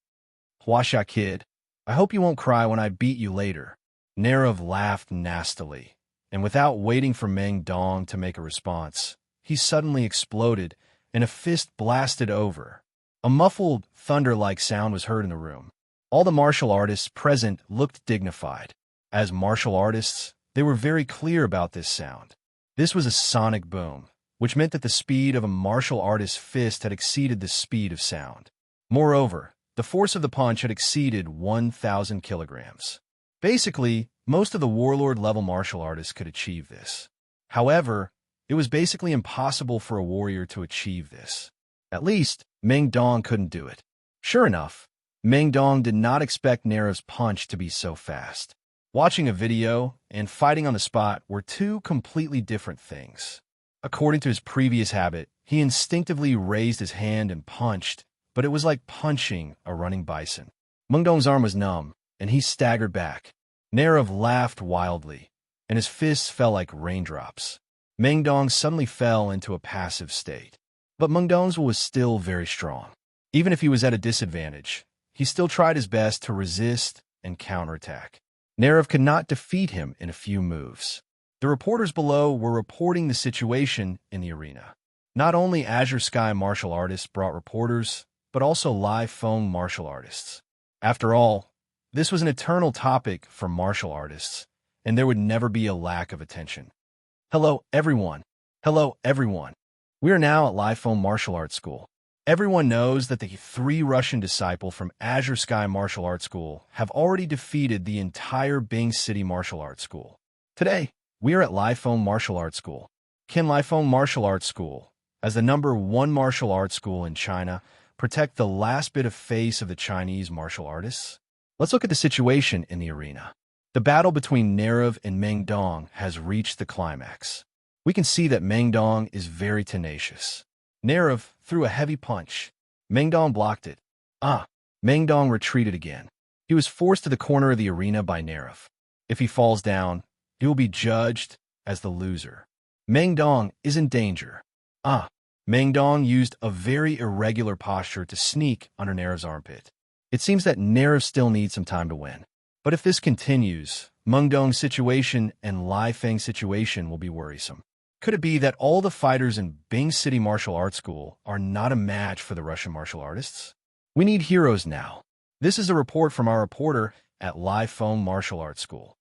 "Huasha kid, I hope you won't cry when I beat you later." Nerov laughed nastily, and without waiting for Meng Dong to make a response, he suddenly exploded, and a fist blasted over. A muffled, thunder-like sound was heard in the room. All the martial artists present looked dignified. As martial artists, they were very clear about this sound. This was a sonic boom, which meant that the speed of a martial artist's fist had exceeded the speed of sound. Moreover, the force of the punch had exceeded 1,000 kilograms. Basically, most of the warlord-level martial artists could achieve this. However, it was basically impossible for a warrior to achieve this. At least, Meng Dong couldn't do it. Sure enough, Meng Dong did not expect Nerov's punch to be so fast. Watching a video and fighting on the spot were two completely different things. According to his previous habit, he instinctively raised his hand and punched, but it was like punching a running bison. Meng Dong's arm was numb, and he staggered back. Nerov laughed wildly, and his fists fell like raindrops. Meng Dong suddenly fell into a passive state. But Meng Dong was still very strong. Even if he was at a disadvantage, he still tried his best to resist and counterattack. Nerov could not defeat him in a few moves. The reporters below were reporting the situation in the arena. Not only Azure Sky martial artists brought reporters, but also Live Phone martial artists. After all, this was an eternal topic for martial artists, and there would never be a lack of attention. Hello, everyone. Hello, everyone. We are now at Live Phone Martial Arts School. Everyone knows that the 3 Russian disciples from Azure Sky Martial Arts School have already defeated the entire Bing City Martial Arts School. Today, we are at Live Phone Martial Arts School. Can Live Phone Martial Arts School, as the #1 martial arts school in China, protect the last bit of face of the Chinese martial artists? Let's look at the situation in the arena. The battle between Nerov and Meng Dong has reached the climax. We can see that Meng Dong is very tenacious. Nerov threw a heavy punch. Meng Dong blocked it. Meng Dong retreated again. He was forced to the corner of the arena by Nerov. If he falls down, he will be judged as the loser. Meng Dong is in danger. Meng Dong used a very irregular posture to sneak under Nerov's armpit. It seems that Nerov still needs some time to win. But if this continues, Meng Dong's situation and Lai Feng's situation will be worrisome. Could it be that all the fighters in Bing City Martial Arts School are not a match for the Russian martial artists? We need heroes now. This is a report from our reporter at Live Phone Martial Arts School.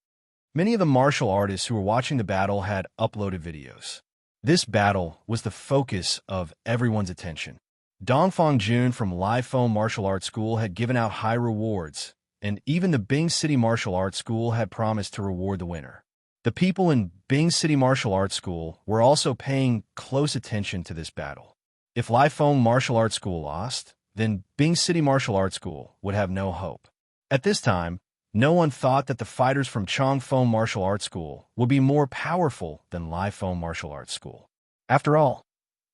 Many of the martial artists who were watching the battle had uploaded videos. This battle was the focus of everyone's attention. Dongfang Jun from Live Phone Martial Arts School had given out high rewards, and even the Bing City Martial Arts School had promised to reward the winner. The people in Bing City Martial Arts School were also paying close attention to this battle. If Lai Feng Martial Arts School lost, then Bing City Martial Arts School would have no hope. At this time, no one thought that the fighters from Chongfeng Martial Arts School would be more powerful than Lai Feng Martial Arts School. After all,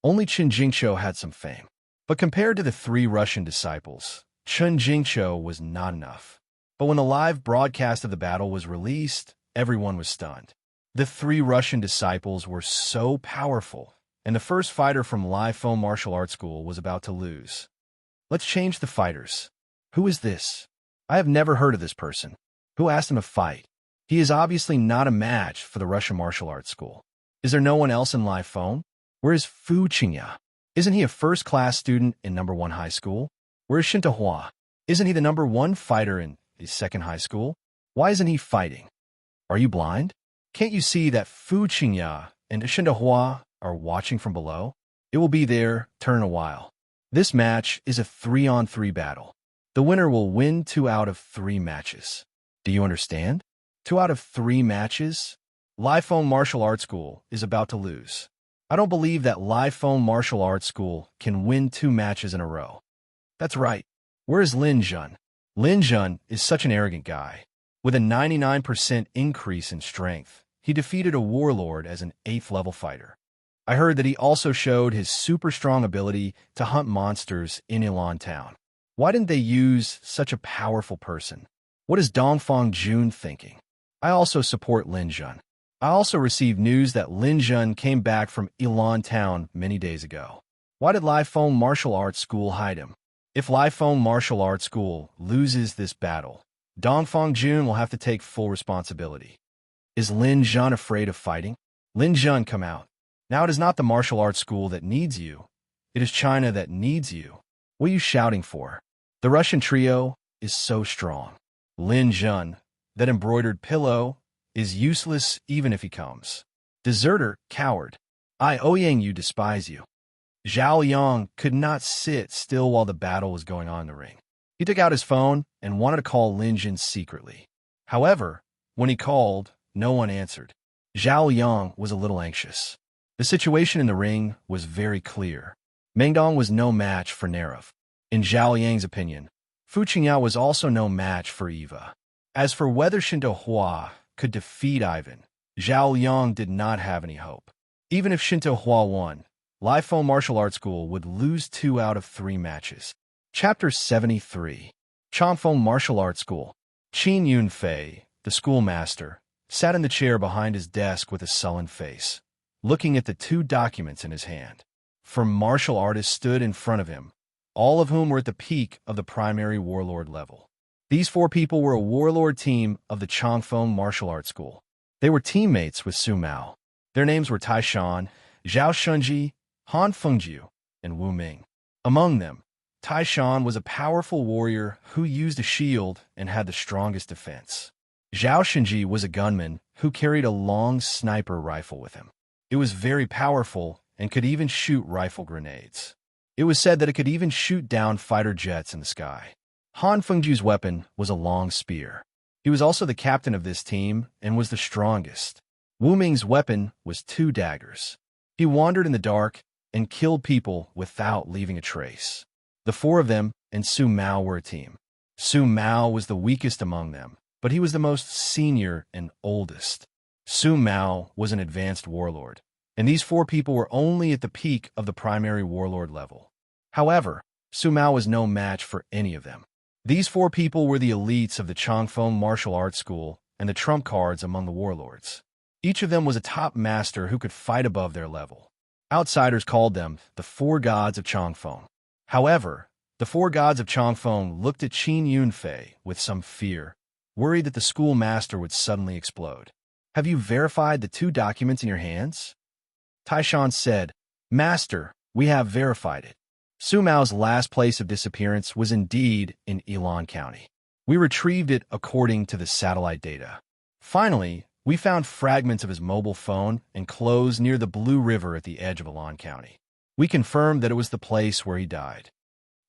only Chen Jingqiu had some fame. But compared to the 3 Russian disciples, Chen Jingqiu was not enough. But when the live broadcast of the battle was released, everyone was stunned. The 3 Russian disciples were so powerful, and the first fighter from Lai Feng Martial Arts School was about to lose. Let's change the fighters. Who is this? I have never heard of this person. Who asked him to fight? He is obviously not a match for the Russian Martial Arts School. Is there no one else in Lai Feng? Where is Fu Qingya? Isn't he a first-class student in number 1 high school? Where is Shinta Hua? Isn't he the number 1 fighter in his 2nd high school? Why isn't he fighting? Are you blind? Can't you see that Fu Qingya and Shinta Hua are watching from below? It will be their turn in a while. This match is a 3-on-3 battle. The winner will win 2 out of 3 matches. Do you understand? 2 out of 3 matches? Lai Feng Martial Arts School is about to lose. I don't believe that Lai Feng Martial Arts School can win 2 matches in a row. That's right. Where is Lin Jun? Lin Jun is such an arrogant guy. With a 99% increase in strength, he defeated a warlord as an 8th level fighter. I heard that he also showed his super strong ability to hunt monsters in Ilan Town. Why didn't they use such a powerful person? What is Dongfang Jun thinking? I also support Lin Jun. I also received news that Lin Jun came back from Ilan Town many days ago. Why did Lai Feng Martial Arts School hide him? If Lai Feng Martial Arts School loses this battle, Dongfang Jun will have to take full responsibility. Is Lin Jun afraid of fighting? Lin Jun, come out. Now it is not the martial arts school that needs you. It is China that needs you. What are you shouting for? The Russian trio is so strong. Lin Jun, that embroidered pillow, is useless even if he comes. Deserter, coward. I, Ouyang, you despise you. Zhao Yang could not sit still while the battle was going on in the ring. He took out his phone and wanted to call Lin Jun secretly. However, when he called, no one answered. Zhao Yang was a little anxious. The situation in the ring was very clear. Meng Dong was no match for Nerov. In Zhao Yang's opinion, Fu Qingyao was also no match for Eva. As for whether Shinta Hua could defeat Ivan, Zhao Yang did not have any hope. Even if Shinta Hua won, Lai Feng Martial Arts School would lose 2 out of 3 matches. Chapter 73. Chongfeng Martial Arts School. Qin Yunfei, the schoolmaster, sat in the chair behind his desk with a sullen face, looking at the 2 documents in his hand. 4 martial artists stood in front of him, all of whom were at the peak of the primary warlord level. These 4 people were a warlord team of the Chongfeng Martial Arts School. They were teammates with Su Mao. Their names were Tai Shan, Zhao Shunji, Han Fengjiu, and Wu Ming. Among them, Tai Shan was a powerful warrior who used a shield and had the strongest defense. Zhao Shunji was a gunman who carried a long sniper rifle with him. It was very powerful and could even shoot rifle grenades. It was said that it could even shoot down fighter jets in the sky. Han Fengjiu's weapon was a long spear. He was also the captain of this team and was the strongest. Wu Ming's weapon was 2 daggers. He wandered in the dark and killed people without leaving a trace. The 4 of them and Su Mao were a team. Su Mao was the weakest among them, but he was the most senior and oldest. Su Mao was an advanced warlord, and these 4 people were only at the peak of the primary warlord level. However, Su Mao was no match for any of them. These 4 people were the elites of the Chongfeng Martial Arts School and the trump cards among the warlords. Each of them was a top master who could fight above their level. Outsiders called them the 4 gods of Chongfeng. However, the 4 gods of Chongfeng looked at Qin Yunfei with some fear, worried that the schoolmaster would suddenly explode. Have you verified the 2 documents in your hands? Tai Shan said, Master, we have verified it. Su Mao's last place of disappearance was indeed in Ilan County. We retrieved it according to the satellite data. Finally, we found fragments of his mobile phone and clothes near the Blue River at the edge of Ilan County. We confirmed that it was the place where he died.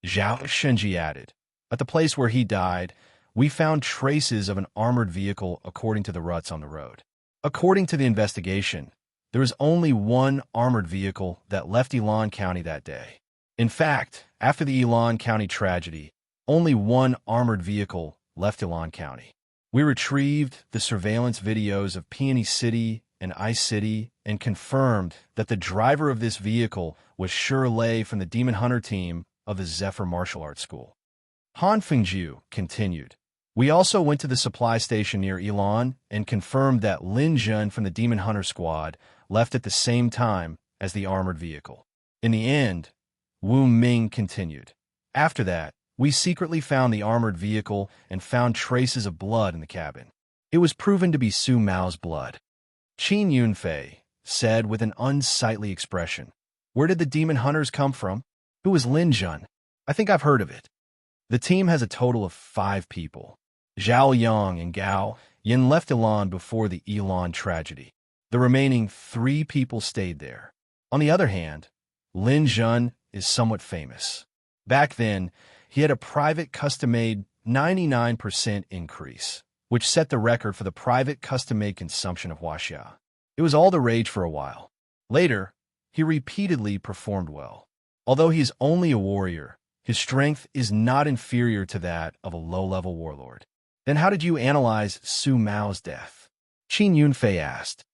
Zhao Shunji added, at the place where he died, we found traces of an armored vehicle according to the ruts on the road. According to the investigation, there was only one armored vehicle that left Elon County that day. In fact, after the Elon County tragedy, only one armored vehicle left Elon County. We retrieved the surveillance videos of Peony City and Ice City and confirmed that the driver of this vehicle was Shirley from the Demon Hunter team of the Zephyr Martial Arts School. Han Fengjiu continued. We also went to the supply station near Elon and confirmed that Lin Jun from the Demon Hunter squad left at the same time as the armored vehicle. In the end, Wu Ming continued. After that, we secretly found the armored vehicle and found traces of blood in the cabin. It was proven to be Su Mao's blood. Qin Yunfei said with an unsightly expression, "Where did the Demon Hunters come from? Who was Lin Jun? I think I've heard of it." The team has a total of 5 people. Zhao Yang and Gao Yin left Elon before the Elon tragedy. The remaining 3 people stayed there. On the other hand, Lin Jun is somewhat famous. Back then, he had a private custom-made 99% increase, which set the record for the private custom-made consumption of huaxia. It was all the rage for a while. Later, he repeatedly performed well. Although he is only a warrior, his strength is not inferior to that of a low-level warlord. Then how did you analyze Su Mao's death? Qin Yunfei asked.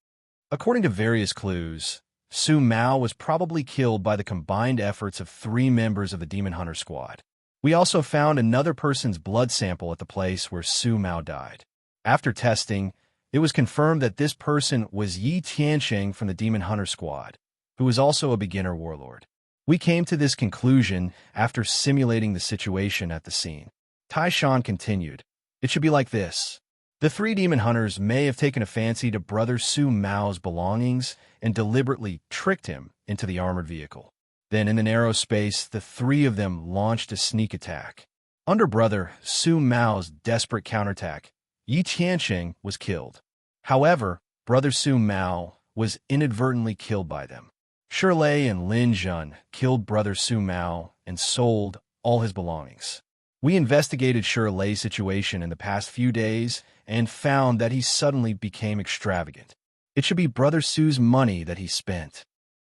According to various clues, Su Mao was probably killed by the combined efforts of 3 members of the Demon Hunter squad. We also found another person's blood sample at the place where Su Mao died. After testing, it was confirmed that this person was Yi Tiansheng from the Demon Hunter squad, who was also a beginner warlord. We came to this conclusion after simulating the situation at the scene. Tai Shan continued. It should be like this. The 3 demon hunters may have taken a fancy to Brother Su Mao's belongings and deliberately tricked him into the armored vehicle. Then, in the narrow space, the 3 of them launched a sneak attack. Under Brother Su Mao's desperate counterattack, Yi Tiansheng was killed. However, Brother Su Mao was inadvertently killed by them. Shirley and Lin Jun killed Brother Su Mao and sold all his belongings. We investigated Shirley's situation in the past few days and found that he suddenly became extravagant. It should be Brother Su's money that he spent.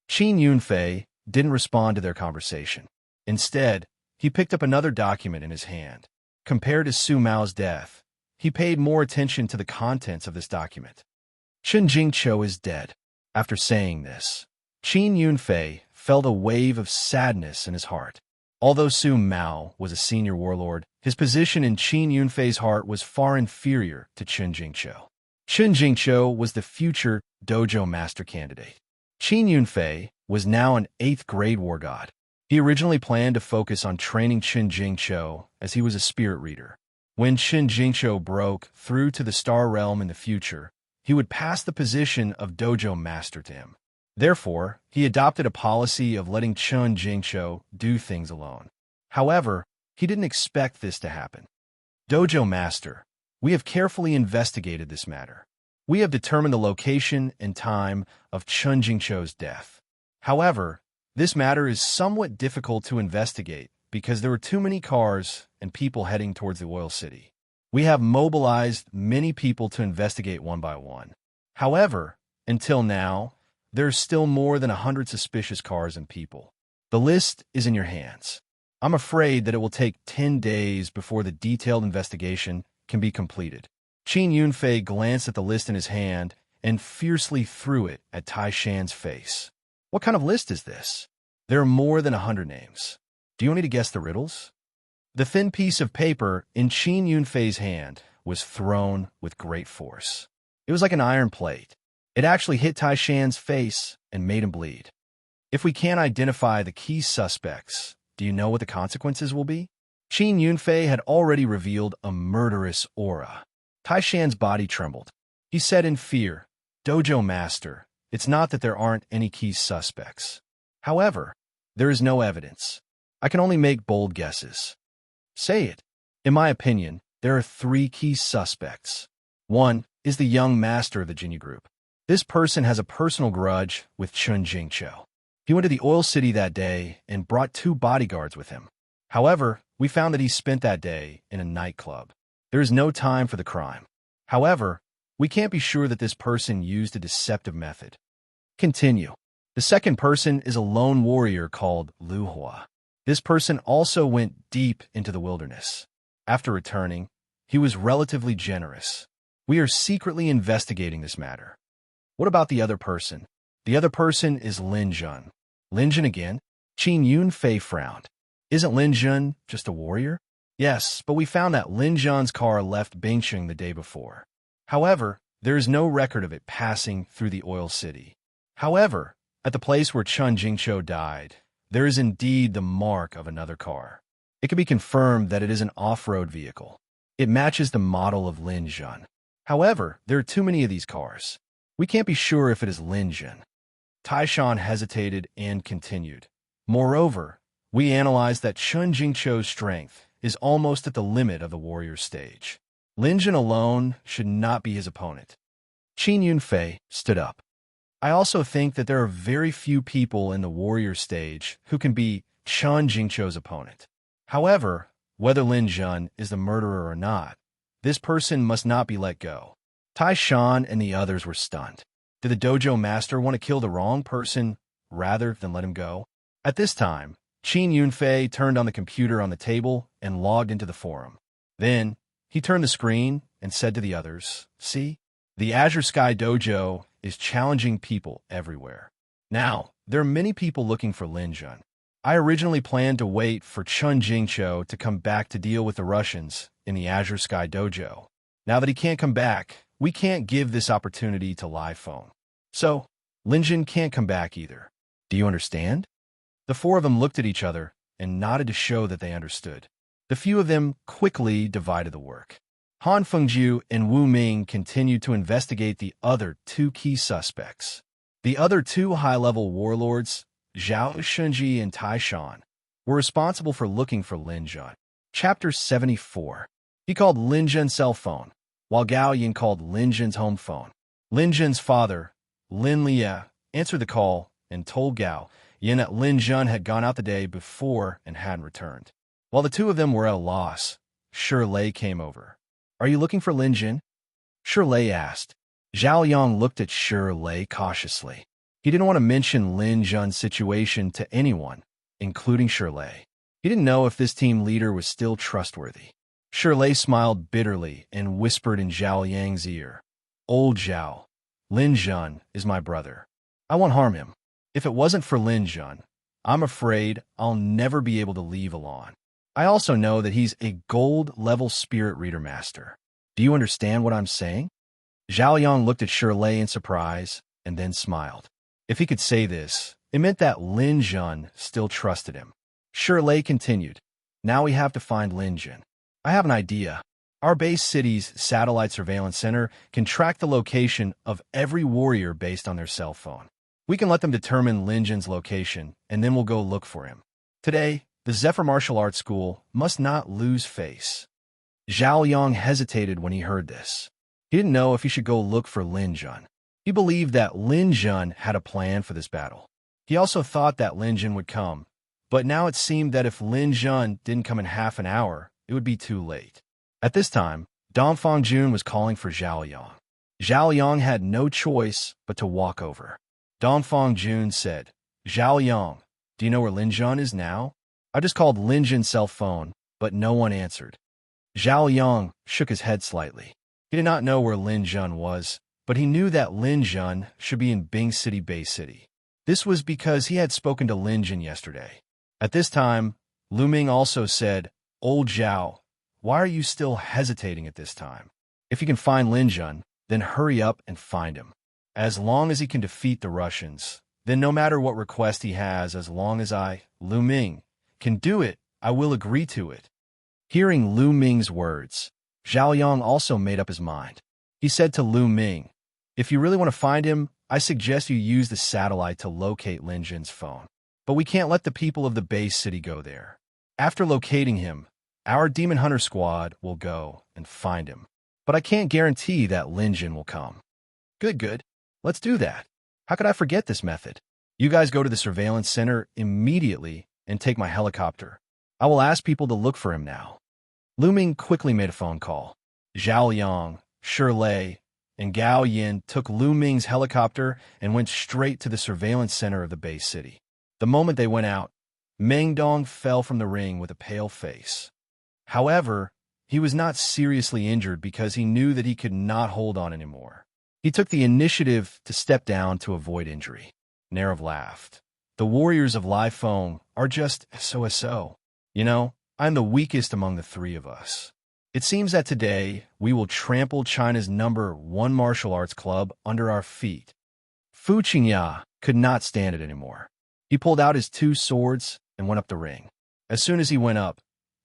Qin Yunfei didn't respond to their conversation. Instead, he picked up another document in his hand. Compared to Su Mao's death, he paid more attention to the contents of this document. Chen Jingqiu is dead. After saying this, Qin Yunfei felt a wave of sadness in his heart. Although Su Mao was a senior warlord, his position in Qin Yunfei's heart was far inferior to Chen Jingqiu. Chen Jingqiu was the future dojo master candidate. Qin Yunfei was now an 8th grade war god. He originally planned to focus on training Chen Jingqiu as he was a spirit reader. When Chen Jingqiu broke through to the star realm in the future, he would pass the position of dojo master to him. Therefore, he adopted a policy of letting Chen Jingqiu do things alone. However, he didn't expect this to happen. Dojo Master, we have carefully investigated this matter. We have determined the location and time of Chen Jingqiu's death. However, this matter is somewhat difficult to investigate because there were too many cars and people heading towards the oil city. We have mobilized many people to investigate one by one. However, until now, there are still more than 100 suspicious cars and people. The list is in your hands. I'm afraid that it will take 10 days before the detailed investigation can be completed. Qin Yunfei glanced at the list in his hand and fiercely threw it at Tai Shan's face. What kind of list is this? There are more than 100 names. Do you want me to guess the riddles? The thin piece of paper in Qin Yunfei's hand was thrown with great force. It was like an iron plate. It actually hit Tai Shan's face and made him bleed. If we can't identify the key suspects, do you know what the consequences will be? Qin Yunfei had already revealed a murderous aura. Tai Shan's body trembled. He said in fear, "Dojo Master, it's not that there aren't any key suspects. However, there is no evidence. I can only make bold guesses." "Say it." "In my opinion, there are 3 key suspects. 1 is the young master of the Jinyu group. This person has a personal grudge with Chen Jingqiu. He went to the oil city that day and brought 2 bodyguards with him. However, we found that he spent that day in a nightclub. There is no time for the crime. However, we can't be sure that this person used a deceptive method. Continue. The second person is a lone warrior called Lu Hua. This person also went deep into the wilderness. After returning, he was relatively generous. We are secretly investigating this matter. What about the other person? The other person is Lin Jun. Lin Jun again? Qin Yun Fei frowned. Isn't Lin Jun just a warrior? Yes, but we found that Lin Jun's car left Bingcheng the day before. However, there is no record of it passing through the oil city. However, at the place where Chun Jingqiu died, there is indeed the mark of another car. It can be confirmed that it is an off-road vehicle. It matches the model of Lin Jun. However, there are too many of these cars. We can't be sure if it is Lin Jun. Taishan hesitated and continued. Moreover, we analyzed that Chun Jingqiu's strength is almost at the limit of the warrior stage. Lin Jun alone should not be his opponent. Qin Yunfei stood up. I also think that there are very few people in the warrior stage who can be Chun Jingqiu's opponent. However, whether Lin Jun is the murderer or not, this person must not be let go. Taishan and the others were stunned. Did the dojo master want to kill the wrong person rather than let him go? At this time, Qin Yunfei turned on the computer on the table and logged into the forum. Then, he turned the screen and said to the others, "See? The Azure Sky Dojo is challenging people everywhere. Now, there are many people looking for Lin Jun. I originally planned to wait for Chun Jingqiu to come back to deal with the Russians in the Azure Sky Dojo. Now that he can't come back, we can't give this opportunity to live phone. So, Lin Jun can't come back either. Do you understand?" The four of them looked at each other and nodded to show that they understood. The few of them quickly divided the work. Han Fengjiu and Wu Ming continued to investigate the other two key suspects. The other two high-level warlords, Zhao Shunji and Taishan, were responsible for looking for Lin Jun. Chapter 74. He called Lin Jun's cell phone, while Gao Yin called Lin Jun's home phone. Lin Jun's father, Lin Lia, answered the call and told Gao Yin that Lin Jun had gone out the day before and hadn't returned. While the two of them were at a loss, Shirley came over. "Are you looking for Lin Jun?" Shirley asked. Zhao Yang looked at Shirley cautiously. He didn't want to mention Lin Jun's situation to anyone, including Shirley. He didn't know if this team leader was still trustworthy. Shirley smiled bitterly and whispered in Zhao Yang's ear, "Old Zhao, Lin Jun is my brother. I won't harm him. If it wasn't for Lin Jun, I'm afraid I'll never be able to leave Alon. I also know that he's a gold-level spirit reader master. Do you understand what I'm saying?" Zhao Yang looked at Shirley in surprise and then smiled. If he could say this, it meant that Lin Jun still trusted him. Shirley continued, "Now we have to find Lin Jun. I have an idea. Our base city's satellite surveillance center can track the location of every warrior based on their cell phone. We can let them determine Lin Jun's location, and then we'll go look for him. Today, the Zephyr Martial Arts School must not lose face." Zhao Yang hesitated when he heard this. He didn't know if he should go look for Lin Jun. He believed that Lin Jun had a plan for this battle. He also thought that Lin Jun would come, but now it seemed that if Lin Jun didn't come in half an hour, it would be too late. At this time, Dongfang Jun was calling for Zhao Yang. Zhao Yang had no choice but to walk over. Dongfang Jun said, "Zhao Yang, do you know where Lin Jun is now? I just called Lin Jun's cell phone, but no one answered." Zhao Yang shook his head slightly. He did not know where Lin Jun was, but he knew that Lin Jun should be in Bing City Bay City. This was because he had spoken to Lin Jun yesterday. At this time, Lu Ming also said, "Old Zhao, why are you still hesitating at this time? If you can find Lin Jun, then hurry up and find him. As long as he can defeat the Russians, then no matter what request he has, as long as I, Lu Ming, can do it, I will agree to it." Hearing Lu Ming's words, Zhao Yang also made up his mind. He said to Lu Ming, "If you really want to find him, I suggest you use the satellite to locate Lin Jun's phone. But we can't let the people of the base city go there. After locating him, our Demon Hunter squad will go and find him. But I can't guarantee that Lin Jun will come." Good. Let's do that. How could I forget this method? You guys go to the surveillance center immediately and take my helicopter. I will ask people to look for him now. Lu Ming quickly made a phone call. Zhao Yang, Shirley, and Gao Yin took Lu Ming's helicopter and went straight to the surveillance center of the base city. The moment they went out, Meng Dong fell from the ring with a pale face. However, he was not seriously injured because he knew that he could not hold on anymore. He took the initiative to step down to avoid injury. Narav laughed. The warriors of Lai Feng are just so. You know, I'm the weakest among the three of us. It seems that today we will trample China's #1 martial arts club under our feet. Fu Qingya could not stand it anymore. He pulled out his 2 swords and went up the ring. As soon as he went up,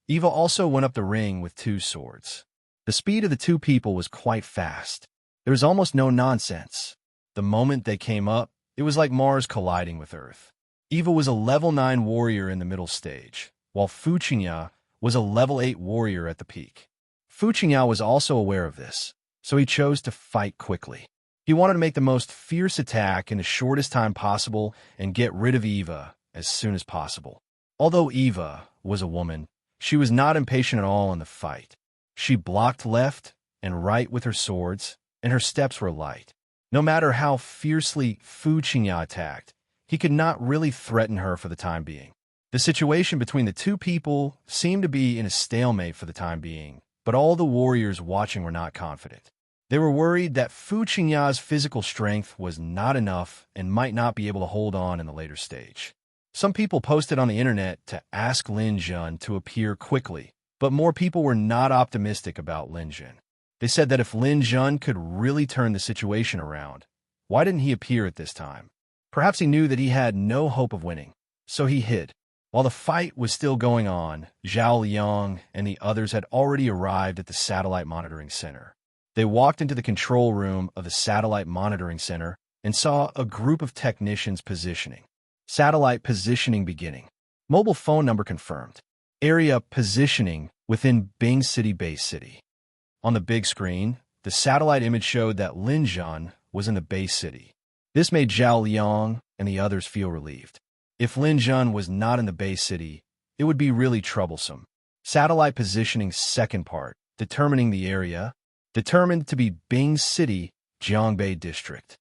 Eva also went up the ring with 2 swords. The speed of the 2 people was quite fast. There was almost no nonsense. The moment they came up, it was like Mars colliding with Earth. Eva was a level 9 warrior in the middle stage, while Fu Qingya was a level 8 warrior at the peak. Fu Qingya was also aware of this, so he chose to fight quickly. He wanted to make the most fierce attack in the shortest time possible and get rid of Eva as soon as possible. Although Eva was a woman, she was not impatient at all in the fight. She blocked left and right with her swords, and her steps were light. No matter how fiercely Fu Qingya attacked, he could not really threaten her for the time being. The situation between the 2 people seemed to be in a stalemate for the time being, but all the warriors watching were not confident. They were worried that Fu Qingya's physical strength was not enough and might not be able to hold on in the later stage. Some people posted on the internet to ask Lin Jun to appear quickly, but more people were not optimistic about Lin Jun. They said that if Lin Jun could really turn the situation around, why didn't he appear at this time? Perhaps he knew that he had no hope of winning, so he hid. While the fight was still going on, Zhao Liang and the others had already arrived at the satellite monitoring center. They walked into the control room of the satellite monitoring center and saw a group of technicians positioning. Satellite positioning beginning. Mobile phone number confirmed. Area positioning within Bing City base city. On the big screen, the satellite image showed that Lin Jun was in the base city. This made Zhao Liang and the others feel relieved. If Lin Jun was not in the base city, it would be really troublesome. Satellite positioning second part, determining the area, determined to be Bing City, Jiangbei District.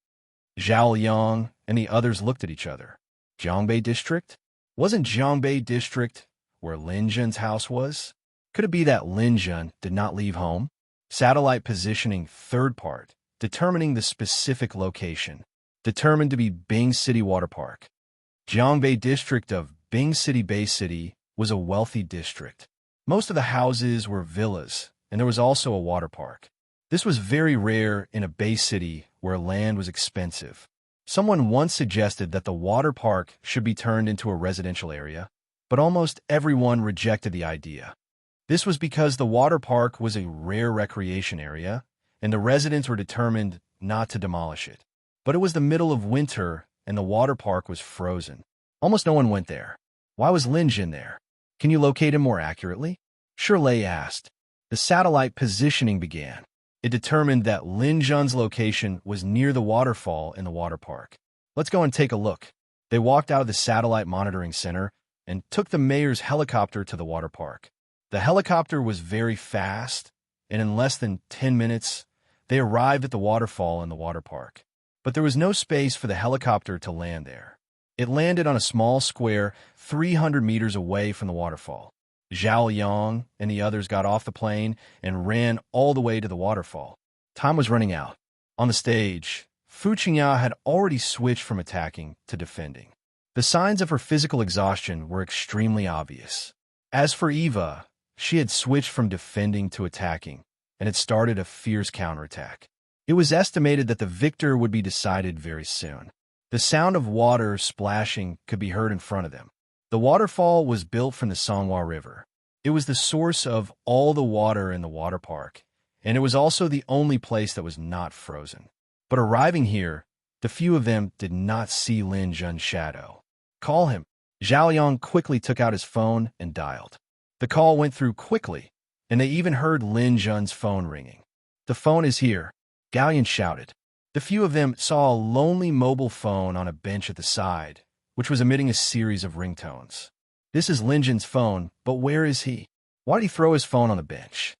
Zhao Liang and the others looked at each other. Jiangbei District? Wasn't Jiangbei District where Lin Jun's house was? Could it be that Lin Jun did not leave home? Satellite positioning third part, determining the specific location, determined to be Bing City Water Park. Jiangbei District of Bing City Base City was a wealthy district. Most of the houses were villas, and there was also a water park. This was very rare in a base city where land was expensive. Someone once suggested that the water park should be turned into a residential area, but almost everyone rejected the idea. This was because the water park was a rare recreation area, and the residents were determined not to demolish it. But it was the middle of winter, and the water park was frozen. Almost no one went there. Why was Lin Jun there? Can you locate him more accurately? Shirley asked. The satellite positioning began. It determined that Lin Jun's location was near the waterfall in the water park. Let's go and take a look. They walked out of the satellite monitoring center and took the mayor's helicopter to the water park. The helicopter was very fast, and in less than 10 minutes, they arrived at the waterfall in the water park. But there was no space for the helicopter to land there. It landed on a small square 300 meters away from the waterfall. Zhao Yang and the others got off the plane and ran all the way to the waterfall. Time was running out. On the stage, Fu Qingya had already switched from attacking to defending. The signs of her physical exhaustion were extremely obvious. As for Eva, she had switched from defending to attacking and had started a fierce counterattack. It was estimated that the victor would be decided very soon. The sound of water splashing could be heard in front of them. The waterfall was built from the Songhua River. It was the source of all the water in the water park, and it was also the only place that was not frozen. But arriving here, the few of them did not see Lin Jun's shadow. Call him. Zhao Yang quickly took out his phone and dialed. The call went through quickly, and they even heard Lin Jun's phone ringing. The phone is here, Gao Yin shouted. The few of them saw a lonely mobile phone on a bench at the side, which was emitting a series of ringtones. This is Lin Jun's phone, but where is he? Why did he throw his phone on the bench?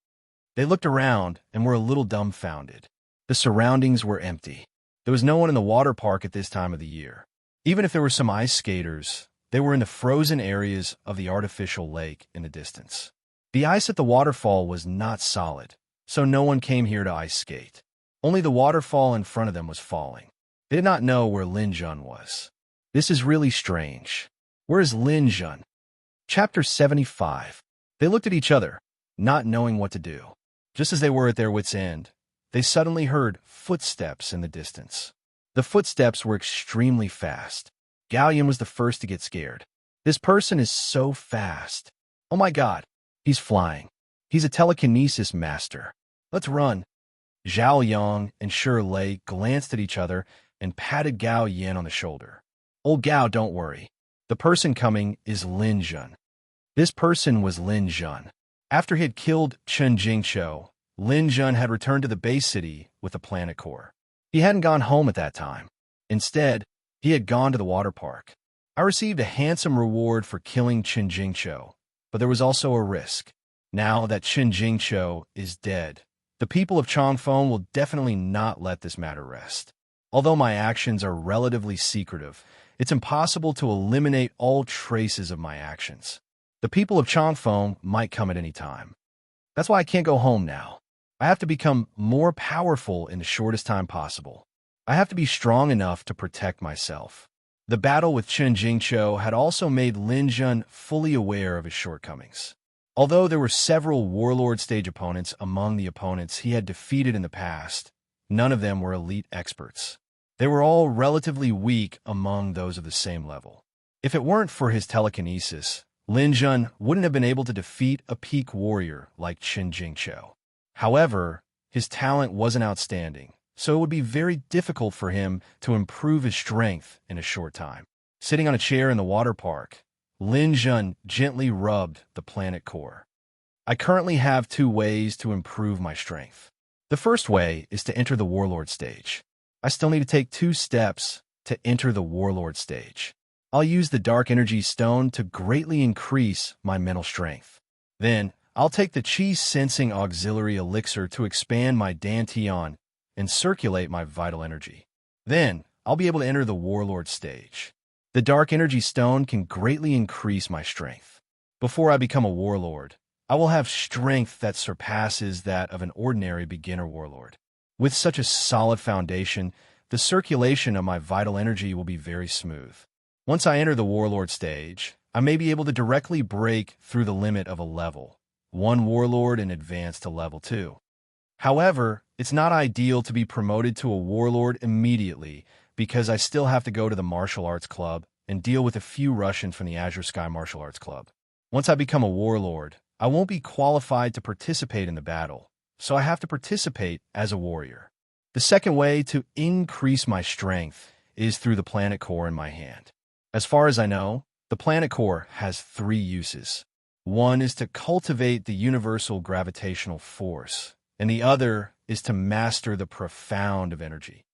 They looked around and were a little dumbfounded. The surroundings were empty. There was no one in the water park at this time of the year. Even if there were some ice skaters, they were in the frozen areas of the artificial lake in the distance. The ice at the waterfall was not solid, so no one came here to ice skate. Only the waterfall in front of them was falling. They did not know where Lin Jun was. This is really strange. Where is Lin Jun? Chapter 75. They looked at each other, not knowing what to do. Just as they were at their wits' end, they suddenly heard footsteps in the distance. The footsteps were extremely fast. Gallion was the first to get scared. This person is so fast. Oh my God, he's flying. He's a telekinesis master. Let's run. Zhao Yang and Shi Lei glanced at each other and patted Gao Yin on the shoulder. Old Gao, don't worry. The person coming is Lin Jun. This person was Lin Jun. After he had killed Chen Jingqiu, Lin Jun had returned to the base city with the planet core. He hadn't gone home at that time. Instead, he had gone to the water park. I received a handsome reward for killing Chen Jingqiu, but there was also a risk. Now that Chen Jingqiu is dead, the people of Changfeng will definitely not let this matter rest. Although my actions are relatively secretive, it's impossible to eliminate all traces of my actions. The people of Changfeng might come at any time. That's why I can't go home now. I have to become more powerful in the shortest time possible. I have to be strong enough to protect myself. The battle with Chen Jingqiu had also made Lin Jun fully aware of his shortcomings. Although there were several warlord stage opponents among the opponents he had defeated in the past, none of them were elite experts. They were all relatively weak among those of the same level. If it weren't for his telekinesis, Lin Jun wouldn't have been able to defeat a peak warrior like Chen Jingqiu. However, his talent wasn't outstanding, so it would be very difficult for him to improve his strength in a short time. Sitting on a chair in the water park, Lin Jun gently rubbed the planet core. I currently have 2 ways to improve my strength. The first way is to enter the warlord stage. I still need to take 2 steps to enter the warlord stage. I'll use the dark energy stone to greatly increase my mental strength. Then, I'll take the Qi sensing auxiliary elixir to expand my Dantian and circulate my vital energy. Then, I'll be able to enter the warlord stage. The dark energy stone can greatly increase my strength. Before I become a warlord, I will have strength that surpasses that of an ordinary beginner warlord. With such a solid foundation, the circulation of my vital energy will be very smooth. Once I enter the warlord stage, I may be able to directly break through the limit of a level, 1 warlord and advance to level 2. However, it's not ideal to be promoted to a warlord immediately because I still have to go to the martial arts club and deal with a few Russians from the Azure Sky Martial Arts Club. Once I become a warlord, I won't be qualified to participate in the battle, so I have to participate as a warrior. The second way to increase my strength is through the planet core in my hand. As far as I know, the planet core has 3 uses. One is to cultivate the universal gravitational force, and the other is to master the profound of energy.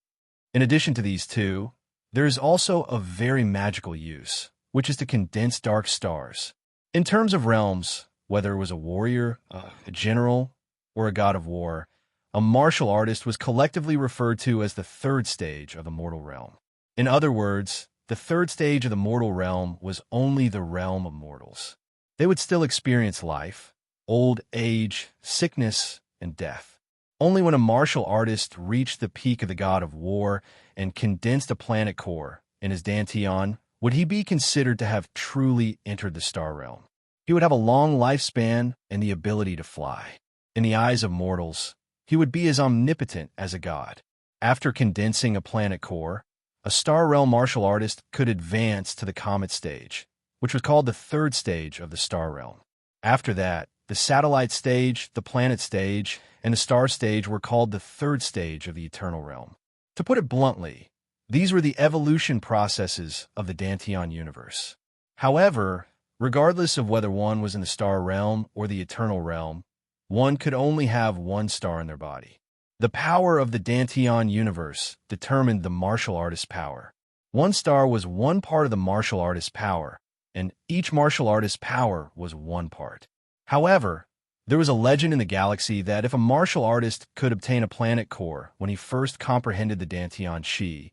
In addition to these 2, there is also a very magical use, which is to condense dark stars. In terms of realms, whether it was a warrior, a general, or a god of war, a martial artist was collectively referred to as the 3rd stage of the mortal realm. In other words, the 3rd stage of the mortal realm was only the realm of mortals. They would still experience life, old age, sickness, and death. Only when a martial artist reached the peak of the god of war and condensed a planet core in his Dantian would he be considered to have truly entered the star realm. He would have a long lifespan and the ability to fly. In the eyes of mortals, he would be as omnipotent as a god. After condensing a planet core, a star realm martial artist could advance to the comet stage, which was called the 3rd stage of the star realm. After that, the satellite stage, the planet stage, and the star stage were called the 3rd stage of the eternal realm. To put it bluntly, these were the evolution processes of the Dantian universe. However, regardless of whether one was in the star realm or the eternal realm, one could only have 1 star in their body. The power of the Dantian universe determined the martial artist's power. 1 star was 1 part of the martial artist's power, and each martial artist's power was 1 part. However, There was a legend in the galaxy that if a martial artist could obtain a planet core when he first comprehended the Dantian Chi,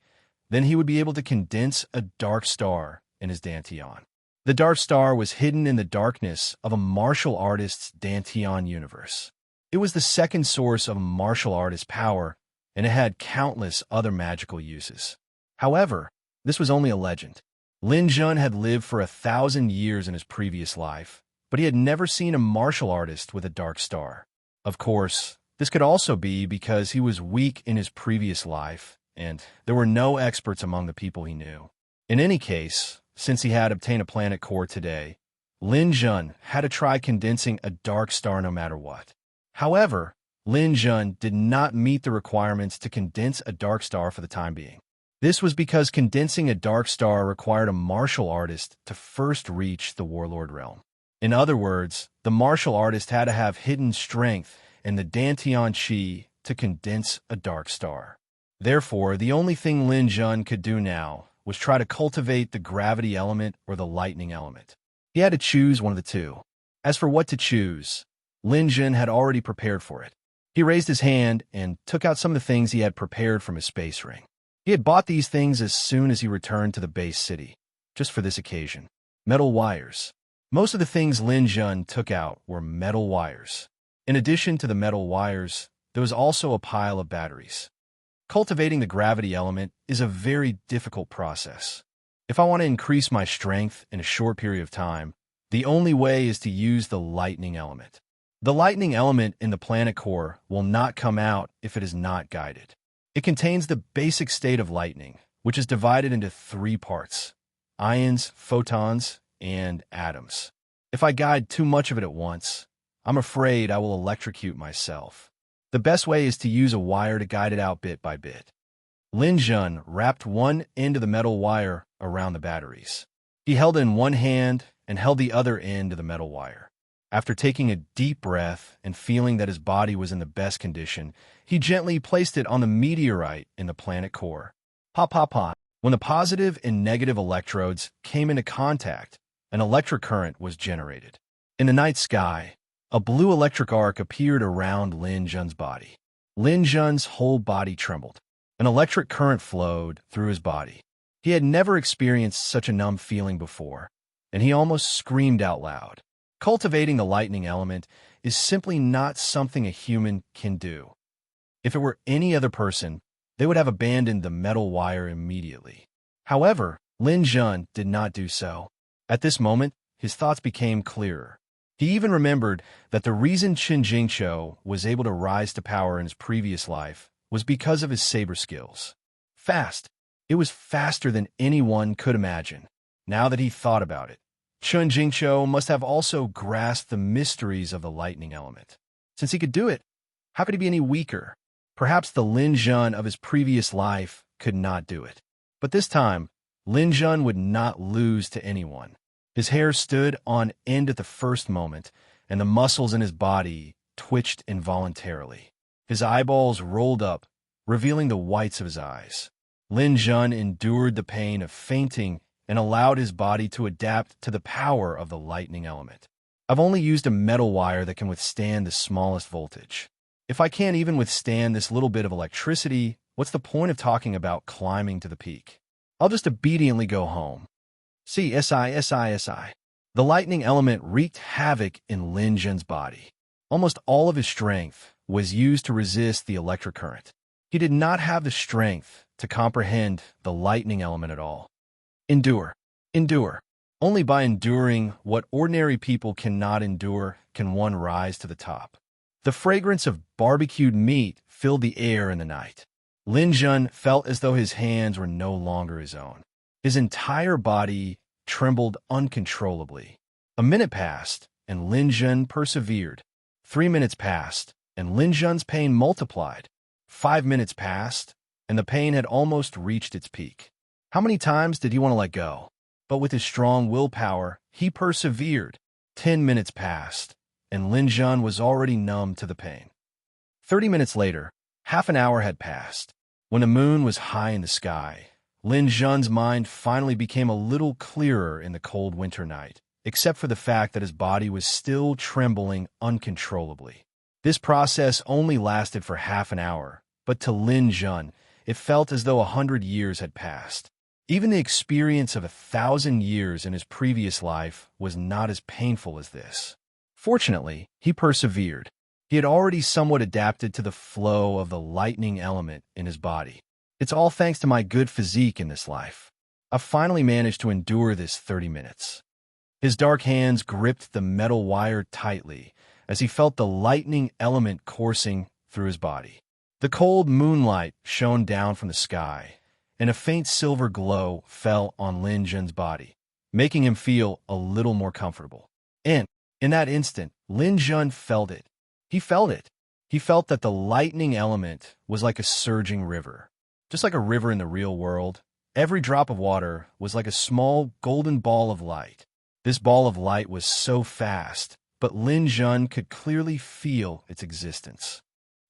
then he would be able to condense a dark star in his Dantian. The dark star was hidden in the darkness of a martial artist's Dantian universe. It was the second source of a martial artist's power, and it had countless other magical uses. However, this was only a legend. Lin Jun had lived for 1,000 years in his previous life, but he had never seen a martial artist with a dark star. Of course, this could also be because he was weak in his previous life, and there were no experts among the people he knew. In any case, since he had obtained a planet core today, Lin Jun had to try condensing a dark star no matter what. However, Lin Jun did not meet the requirements to condense a dark star for the time being. This was because condensing a dark star required a martial artist to first reach the Warlord realm. In other words, the martial artist had to have hidden strength in the Dantian Chi to condense a dark star. Therefore, the only thing Lin Jun could do now was try to cultivate the gravity element or the lightning element. He had to choose one of the two. As for what to choose, Lin Jun had already prepared for it. He raised his hand and took out some of the things he had prepared from his space ring. He had bought these things as soon as he returned to the base city, just for this occasion. Metal wires. Most of the things Lin Jun took out were metal wires. In addition to the metal wires, there was also a pile of batteries. Cultivating the gravity element is a very difficult process. If I want to increase my strength in a short period of time, the only way is to use the lightning element. The lightning element in the planet core will not come out if it is not guided. It contains the basic state of lightning, which is divided into 3 parts: ions, photons, and atoms. If I guide too much of it at once, I'm afraid I will electrocute myself. The best way is to use a wire to guide it out bit by bit. Lin Jun wrapped one end of the metal wire around the batteries. He held it in one hand and held the other end of the metal wire. After taking a deep breath and feeling that his body was in the best condition, he gently placed it on the meteorite in the planet core. Pop, pop, pop. When the positive and negative electrodes came into contact, an electric current was generated. In the night sky, a blue electric arc appeared around Lin Jun's body. Lin Jun's whole body trembled. An electric current flowed through his body. He had never experienced such a numb feeling before, and he almost screamed out loud. Cultivating the lightning element is simply not something a human can do. If it were any other person, they would have abandoned the metal wire immediately. However, Lin Jun did not do so. At this moment, his thoughts became clearer. He even remembered that the reason Qin Jingqiu was able to rise to power in his previous life was because of his saber skills. Fast. It was faster than anyone could imagine. Now that he thought about it, Qin Jingqiu must have also grasped the mysteries of the lightning element. Since he could do it, how could he be any weaker? Perhaps the Lin Jun of his previous life could not do it. But this time, Lin Jun would not lose to anyone. His hair stood on end at the first moment, and the muscles in his body twitched involuntarily. His eyeballs rolled up, revealing the whites of his eyes. Lin Jun endured the pain of fainting and allowed his body to adapt to the power of the lightning element. I've only used a metal wire that can withstand the smallest voltage. If I can't even withstand this little bit of electricity, what's the point of talking about climbing to the peak? I'll just obediently go home. See, Si. The lightning element wreaked havoc in Lin Jun's body. Almost all of his strength was used to resist the electric current. He did not have the strength to comprehend the lightning element at all. Endure. Only by enduring what ordinary people cannot endure can one rise to the top. The fragrance of barbecued meat filled the air in the night. Lin Jun felt as though his hands were no longer his own. His entire body trembled uncontrollably. A minute passed, and Lin Jun persevered. 3 minutes passed, and Lin Jun's pain multiplied. 5 minutes passed, and the pain had almost reached its peak. How many times did he want to let go? But with his strong willpower, he persevered. 10 minutes passed, and Lin Jun was already numb to the pain. 30 minutes later, half an hour had passed. When the moon was high in the sky, Lin Jun's mind finally became a little clearer in the cold winter night, except for the fact that his body was still trembling uncontrollably. This process only lasted for half an hour, but to Lin Jun, it felt as though 100 years had passed. Even the experience of 1,000 years in his previous life was not as painful as this. Fortunately, he persevered. He had already somewhat adapted to the flow of the lightning element in his body. It's all thanks to my good physique in this life. I finally managed to endure this 30 minutes. His dark hands gripped the metal wire tightly as he felt the lightning element coursing through his body. The cold moonlight shone down from the sky, and a faint silver glow fell on Lin Jun's body, making him feel a little more comfortable. And in that instant, Lin Jun felt it. He felt it. He felt that the lightning element was like a surging river. Just like a river in the real world, every drop of water was like a small golden ball of light. This ball of light was so fast, but Lin Jun could clearly feel its existence.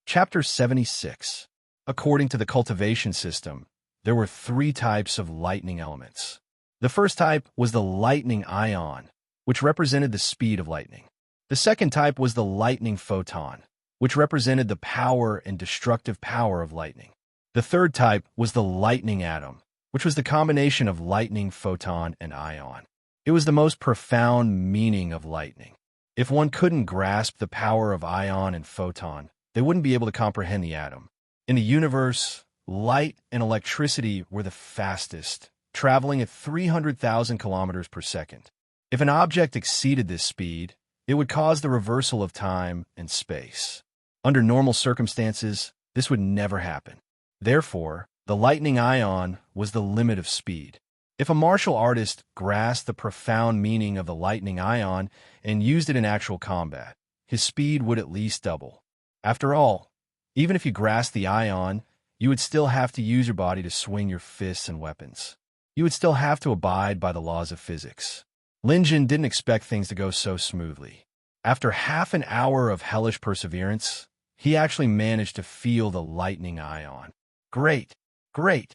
Chapter 76. According to the cultivation system, there were 3 types of lightning elements. The first type was the lightning ion, which represented the speed of lightning. The second type was the lightning photon, which represented the power and destructive power of lightning. The third type was the lightning atom, which was the combination of lightning, photon, and ion. It was the most profound meaning of lightning. If one couldn't grasp the power of ion and photon, they wouldn't be able to comprehend the atom. In the universe, light and electricity were the fastest, traveling at 300,000 kilometers per second. If an object exceeded this speed, it would cause the reversal of time and space. Under normal circumstances, this would never happen. Therefore, the lightning ion was the limit of speed. If a martial artist grasped the profound meaning of the lightning ion and used it in actual combat, his speed would at least double. After all, even if you grasped the ion, you would still have to use your body to swing your fists and weapons. You would still have to abide by the laws of physics. Lin Jun didn't expect things to go so smoothly. After half an hour of hellish perseverance, he actually managed to feel the lightning ion. Great, great.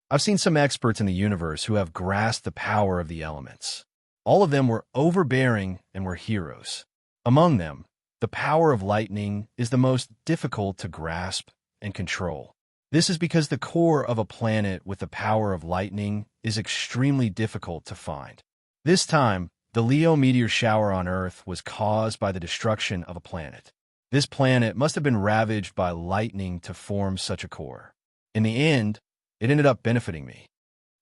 I've seen some experts in the universe who have grasped the power of the elements. All of them were overbearing and were heroes. Among them, the power of lightning is the most difficult to grasp and control. This is because the core of a planet with the power of lightning is extremely difficult to find. This time, the Leo meteor shower on Earth was caused by the destruction of a planet. This planet must have been ravaged by lightning to form such a core. In the end, it ended up benefiting me.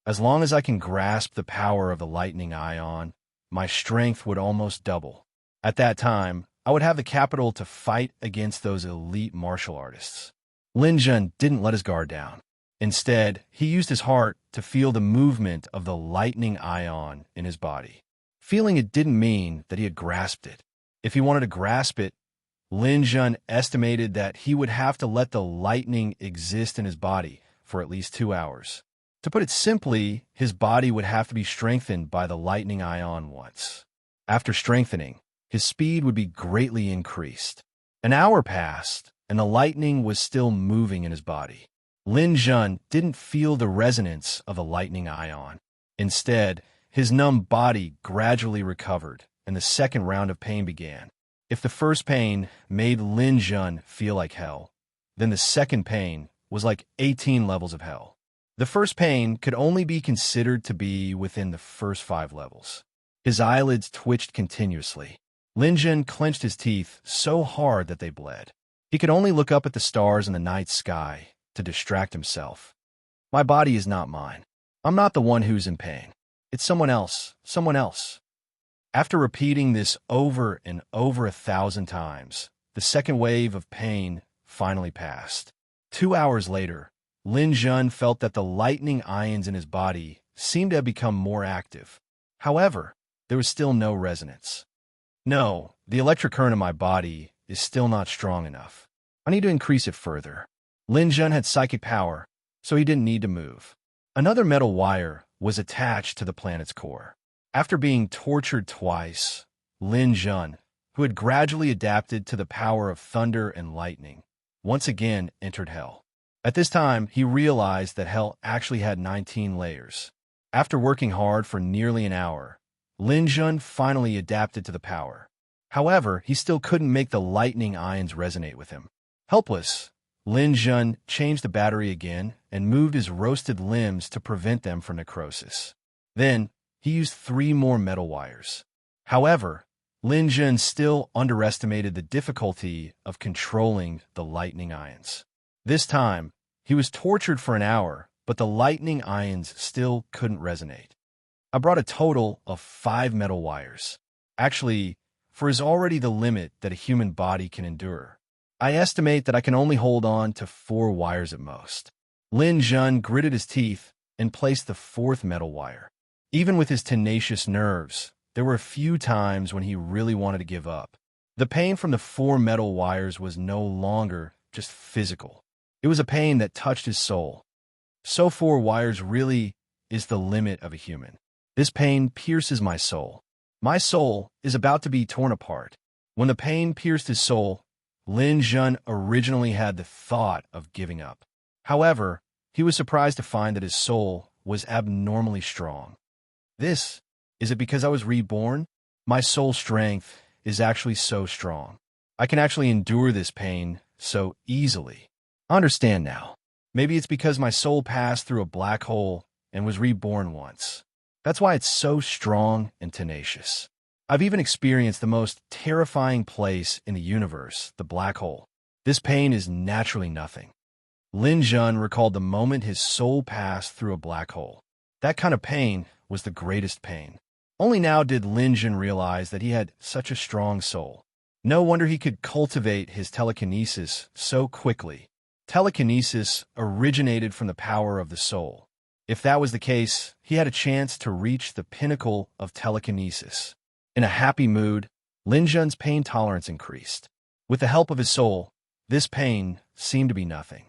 As long as I can grasp the power of the lightning ion, my strength would almost double. At that time, I would have the capital to fight against those elite martial artists. Lin Jun didn't let his guard down. Instead, he used his heart to feel the movement of the lightning ion in his body. Feeling it didn't mean that he had grasped it. If he wanted to grasp it, Lin Jun estimated that he would have to let the lightning exist in his body for at least 2 hours. To put it simply, his body would have to be strengthened by the lightning ion once. After strengthening, his speed would be greatly increased. An hour passed, and the lightning was still moving in his body. Lin Jun didn't feel the resonance of the lightning ion. Instead, his numb body gradually recovered, and the second round of pain began. If the first pain made Lin Jun feel like hell, then the second pain was like 18 levels of hell. The first pain could only be considered to be within the first 5 levels. His eyelids twitched continuously. Lin Jun clenched his teeth so hard that they bled. He could only look up at the stars in the night sky to distract himself. My body is not mine. I'm not the one who's in pain. It's someone else, someone else. After repeating this over and over 1,000 times, the second wave of pain finally passed. 2 hours later, Lin Jun felt that the lightning ions in his body seemed to have become more active. However, there was still no resonance. No, the electric current in my body is still not strong enough. I need to increase it further. Lin Jun had psychic power, so he didn't need to move. Another metal wire was attached to the planet's core. After being tortured twice, Lin Jun, who had gradually adapted to the power of thunder and lightning, once again entered hell. At this time, he realized that hell actually had 19 layers. After working hard for nearly an hour, Lin Jun finally adapted to the power. However, he still couldn't make the lightning ions resonate with him. Helpless, Lin Jun changed the battery again and moved his roasted limbs to prevent them from necrosis. Then, he used 3 more metal wires. However, Lin Jun still underestimated the difficulty of controlling the lightning ions. This time, he was tortured for an hour, but the lightning ions still couldn't resonate. I brought a total of 5 metal wires. Actually, 4 is already the limit that a human body can endure. I estimate that I can only hold on to 4 wires at most. Lin Jun gritted his teeth and placed the 4th metal wire. Even with his tenacious nerves, there were a few times when he really wanted to give up. The pain from the 4 metal wires was no longer just physical. It was a pain that touched his soul. So 4 wires really is the limit of a human. This pain pierces my soul. My soul is about to be torn apart. When the pain pierced his soul, Lin Jun originally had the thought of giving up. However, he was surprised to find that his soul was abnormally strong. Is it because I was reborn? My soul strength is actually so strong. I can actually endure this pain so easily. I understand now. Maybe it's because my soul passed through a black hole and was reborn once. That's why it's so strong and tenacious. I've even experienced the most terrifying place in the universe, the black hole. This pain is naturally nothing. Lin Jun recalled the moment his soul passed through a black hole. That kind of pain was the greatest pain. Only now did Lin Jun realize that he had such a strong soul. No wonder he could cultivate his telekinesis so quickly. Telekinesis originated from the power of the soul. If that was the case, he had a chance to reach the pinnacle of telekinesis. In a happy mood, Lin Jun's pain tolerance increased. With the help of his soul, this pain seemed to be nothing.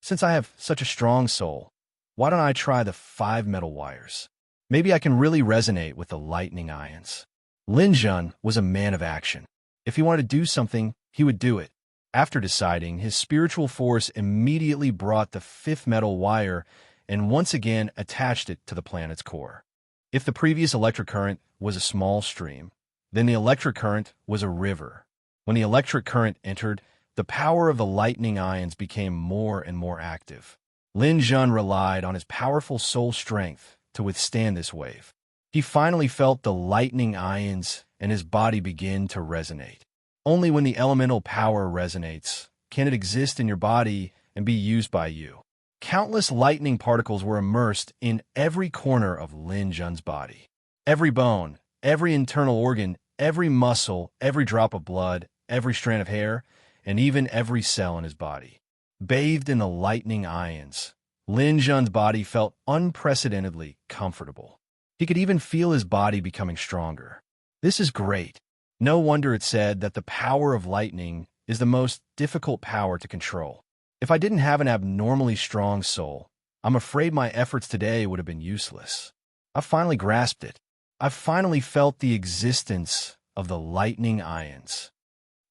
Since I have such a strong soul, why don't I try the 5 metal wires? Maybe I can really resonate with the lightning ions. Lin Jun was a man of action. If he wanted to do something, he would do it. After deciding, his spiritual force immediately brought the 5th metal wire and once again attached it to the planet's core. If the previous electric current was a small stream, then the electric current was a river. When the electric current entered, the power of the lightning ions became more and more active. Lin Jun relied on his powerful soul strength to withstand this wave. He finally felt the lightning ions and his body begin to resonate. Only when the elemental power resonates can it exist in your body and be used by you. Countless lightning particles were immersed in every corner of Lin Jun's body. Every bone, every internal organ, every muscle, every drop of blood, every strand of hair, and even every cell in his body. Bathed in the lightning ions, Lin Jun's body felt unprecedentedly comfortable. He could even feel his body becoming stronger. This is great. No wonder it said that the power of lightning is the most difficult power to control. If I didn't have an abnormally strong soul, I'm afraid my efforts today would have been useless. I finally grasped it. I finally felt the existence of the lightning ions.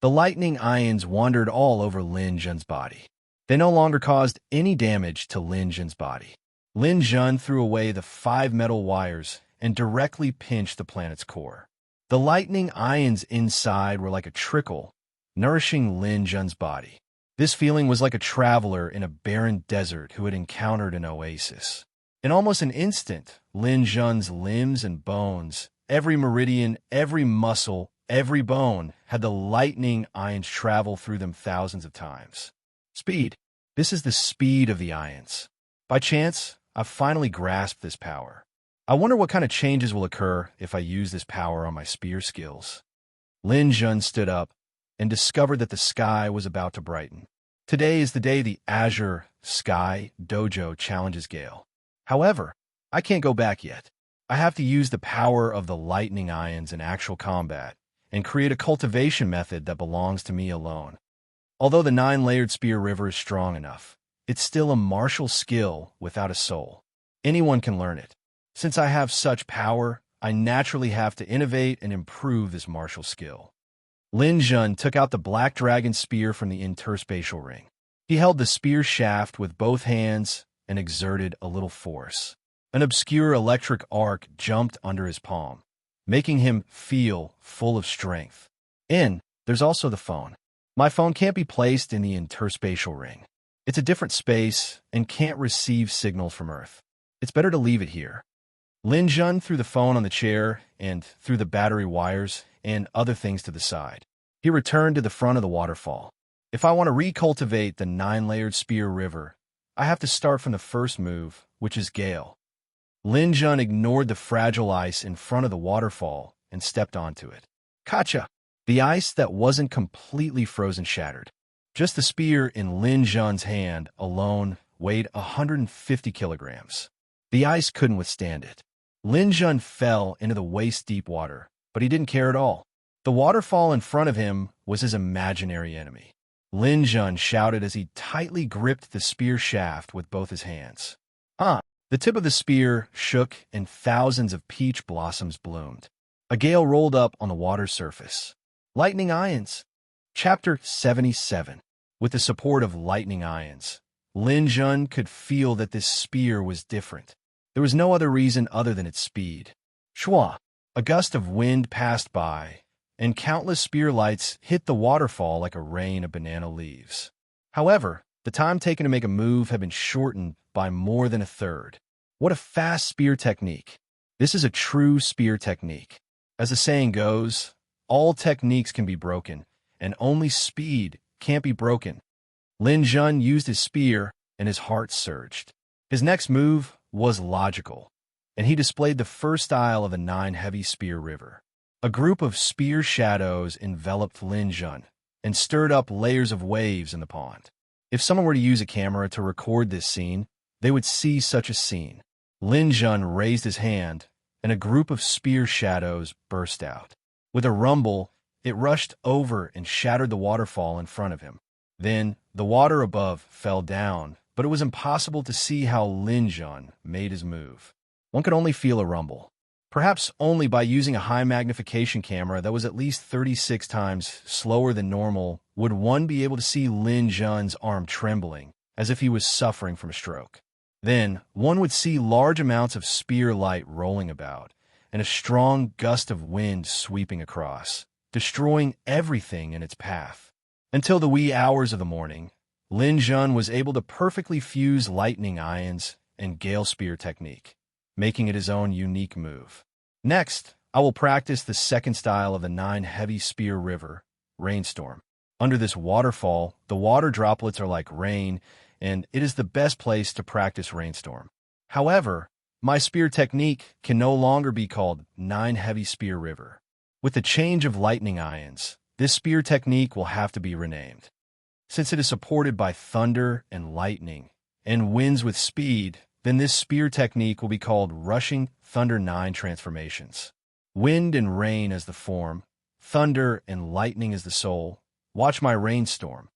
The lightning ions wandered all over Lin Jun's body. They no longer caused any damage to Lin Jun's body. Lin Jun threw away the 5 metal wires and directly pinched the planet's core. The lightning ions inside were like a trickle, nourishing Lin Jun's body. This feeling was like a traveler in a barren desert who had encountered an oasis. In almost an instant, Lin Jun's limbs and bones, every meridian, every muscle, every bone, had the lightning ions travel through them thousands of times. Speed. This is the speed of the ions. By chance, I've finally grasped this power. I wonder what kind of changes will occur if I use this power on my spear skills. Lin Jun stood up and discovered that the sky was about to brighten. Today is the day the Azure Sky Dojo challenges Gale. However, I can't go back yet. I have to use the power of the lightning ions in actual combat and create a cultivation method that belongs to me alone. Although the 9-layered spear river is strong enough, it's still a martial skill without a soul. Anyone can learn it. Since I have such power, I naturally have to innovate and improve this martial skill. Lin Jun took out the black dragon spear from the interspatial ring. He held the spear shaft with both hands and exerted a little force. An obscure electric arc jumped under his palm. making him feel full of strength. There's also the phone. My phone can't be placed in the interspatial ring. It's a different space and can't receive signals from Earth. It's better to leave it here. Lin Jun threw the phone on the chair and threw the battery wires and other things to the side. He returned to the front of the waterfall. If I want to recultivate the 9-layered spear river, I have to start from the first move, which is Gale. Lin Jun ignored the fragile ice in front of the waterfall and stepped onto it. Gotcha! The ice that wasn't completely frozen shattered. Just the spear in Lin Jun's hand alone weighed 150 kilograms. The ice couldn't withstand it. Lin Jun fell into the waist-deep water, but he didn't care at all. The waterfall in front of him was his imaginary enemy. Lin Jun shouted as he tightly gripped the spear shaft with both his hands. The tip of the spear shook and thousands of peach blossoms bloomed. A gale rolled up on the water's surface. Lightning ions. Chapter 77. With the support of lightning ions, Lin Jun could feel that this spear was different. There was no other reason other than its speed. Shwa! A gust of wind passed by, and countless spear lights hit the waterfall like a rain of banana leaves. However, the time taken to make a move had been shortened by more than a third. What a fast spear technique. This is a true spear technique. As the saying goes, all techniques can be broken, and only speed can't be broken. Lin Jun used his spear, and his heart surged. His next move was logical, and he displayed the first style of the 9-heavy spear river. A group of spear shadows enveloped Lin Jun and stirred up layers of waves in the pond. If someone were to use a camera to record this scene, they would see such a scene. Lin Jun raised his hand, and a group of spear shadows burst out. With a rumble, it rushed over and shattered the waterfall in front of him. Then, the water above fell down, but it was impossible to see how Lin Jun made his move. One could only feel a rumble. Perhaps only by using a high-magnification camera that was at least 36 times slower than normal would one be able to see Lin Jun's arm trembling, as if he was suffering from a stroke. Then, one would see large amounts of spear light rolling about, and a strong gust of wind sweeping across, destroying everything in its path. Until the wee hours of the morning, Lin Jun was able to perfectly fuse lightning ions and gale spear technique, making it his own unique move. Next, I will practice the second style of the 9-heavy spear river, rainstorm. Under this waterfall, the water droplets are like rain, and it is the best place to practice rainstorm. However, my spear technique can no longer be called 9-heavy spear river. With the change of lightning ions, this spear technique will have to be renamed. Since it is supported by thunder and lightning, and winds with speed, then this spear technique will be called Rushing Thunder 9 Transformations. Wind and rain as the form, thunder and lightning as the soul. Watch my rainstorm.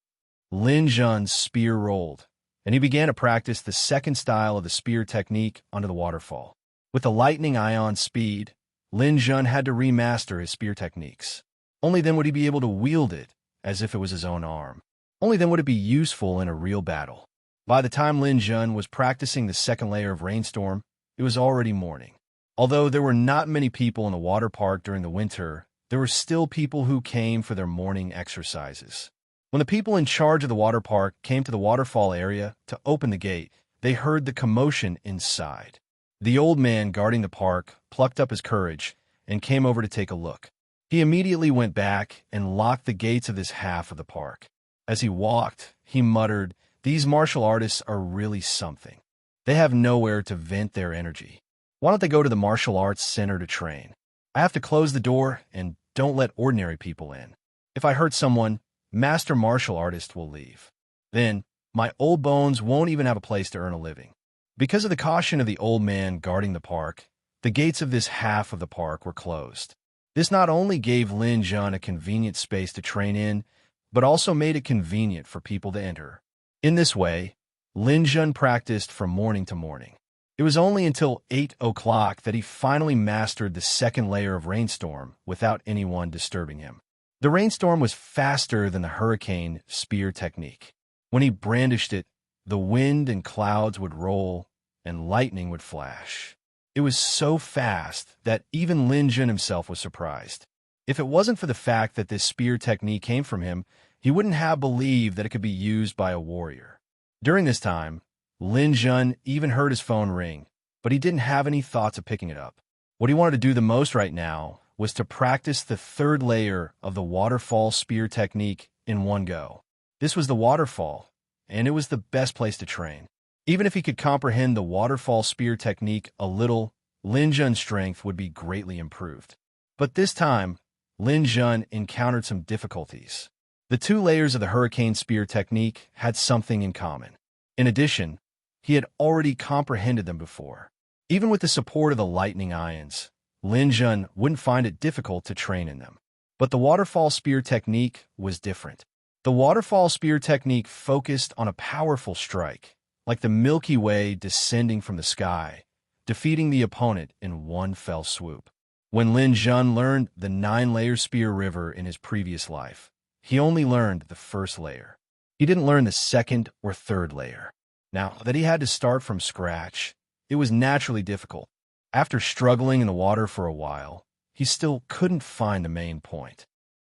Lin Jun's spear rolled, and he began to practice the second style of the spear technique under the waterfall. With the lightning ion speed, Lin Jun had to remaster his spear techniques. Only then would he be able to wield it as if it was his own arm. Only then would it be useful in a real battle. By the time Lin Jun was practicing the second layer of rainstorm, it was already morning. Although there were not many people in the water park during the winter, there were still people who came for their morning exercises. When the people in charge of the water park came to the waterfall area to open the gate, they heard the commotion inside. The old man guarding the park plucked up his courage and came over to take a look. He immediately went back and locked the gates of this half of the park. As he walked, he muttered, "These martial artists are really something. They have nowhere to vent their energy. Why don't they go to the martial arts center to train? I have to close the door and don't let ordinary people in. If I hurt someone, master martial artist will leave. Then, my old bones won't even have a place to earn a living." Because of the caution of the old man guarding the park, the gates of this half of the park were closed. This not only gave Lin Jun a convenient space to train in, but also made it convenient for people to enter. In this way, Lin Jun practiced from morning to morning. It was only until 8 o'clock that he finally mastered the second layer of rainstorm without anyone disturbing him. The rainstorm was faster than the hurricane spear technique. When he brandished it, the wind and clouds would roll and lightning would flash. It was so fast that even Lin Jun himself was surprised. If it wasn't for the fact that this spear technique came from him, he wouldn't have believed that it could be used by a warrior. During this time, Lin Jun even heard his phone ring, but he didn't have any thoughts of picking it up. What he wanted to do the most right now was to practice the third layer of the waterfall spear technique in one go. This was the waterfall, and it was the best place to train. Even if he could comprehend the waterfall spear technique a little, Lin Jun's strength would be greatly improved. But this time, Lin Jun encountered some difficulties. The two layers of the hurricane spear technique had something in common. In addition, he had already comprehended them before. Even with the support of the lightning ions, Lin Jun wouldn't find it difficult to train in them. But the waterfall spear technique was different. The waterfall spear technique focused on a powerful strike, like the Milky Way descending from the sky, defeating the opponent in one fell swoop. When Lin Jun learned the 9-layer spear river in his previous life, he only learned the first layer. He didn't learn the second or third layer. Now that he had to start from scratch, it was naturally difficult. After struggling in the water for a while, he still couldn't find the main point.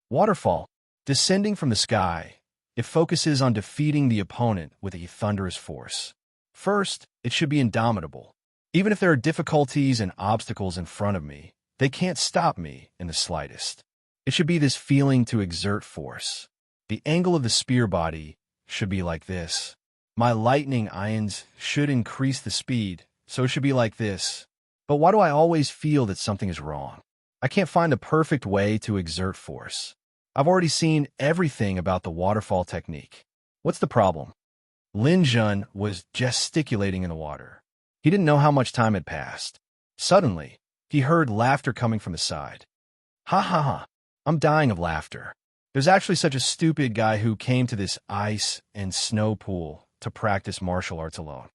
Waterfall, descending from the sky, it focuses on defeating the opponent with a thunderous force. First, it should be indomitable. Even if there are difficulties and obstacles in front of me, they can't stop me in the slightest. It should be this feeling to exert force. The angle of the spear body should be like this. My lightning ions should increase the speed, so it should be like this. But why do I always feel that something is wrong? I can't find the perfect way to exert force. I've already seen everything about the waterfall technique. What's the problem? Lin Jun was gesticulating in the water. He didn't know how much time had passed. Suddenly, he heard laughter coming from the side. Ha ha ha, I'm dying of laughter. There's actually such a stupid guy who came to this ice and snow pool to practice martial arts alone.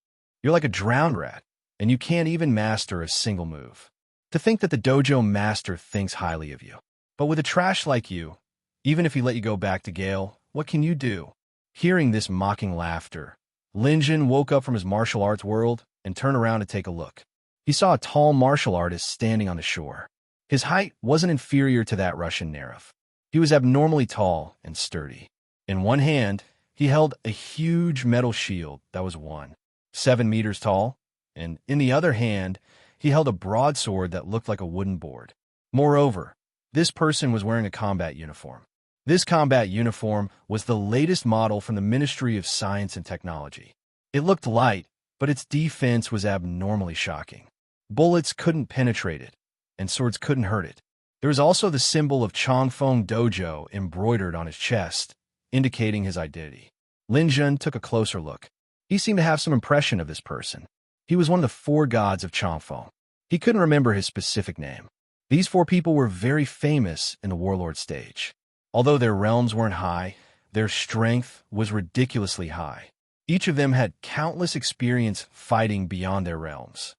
You're like a drowned rat, and you can't even master a single move. To think that the dojo master thinks highly of you. But with a trash like you, even if he let you go back to Gale, what can you do? Hearing this mocking laughter, Lin Jun woke up from his martial arts world and turned around to take a look. He saw a tall martial artist standing on the shore. His height wasn't inferior to that Russian Nerov. He was abnormally tall and sturdy. In one hand, he held a huge metal shield that was 7 meters tall, and in the other hand, he held a broadsword that looked like a wooden board. Moreover, this person was wearing a combat uniform. This combat uniform was the latest model from the Ministry of Science and Technology. It looked light, but its defense was abnormally shocking. Bullets couldn't penetrate it, and swords couldn't hurt it. There was also the symbol of Changfeng Dojo embroidered on his chest, indicating his identity. Lin Jun took a closer look. He seemed to have some impression of this person. He was one of the 4 gods of Changfeng. He couldn't remember his specific name. These 4 people were very famous in the warlord stage. Although their realms weren't high, their strength was ridiculously high. Each of them had countless experience fighting beyond their realms.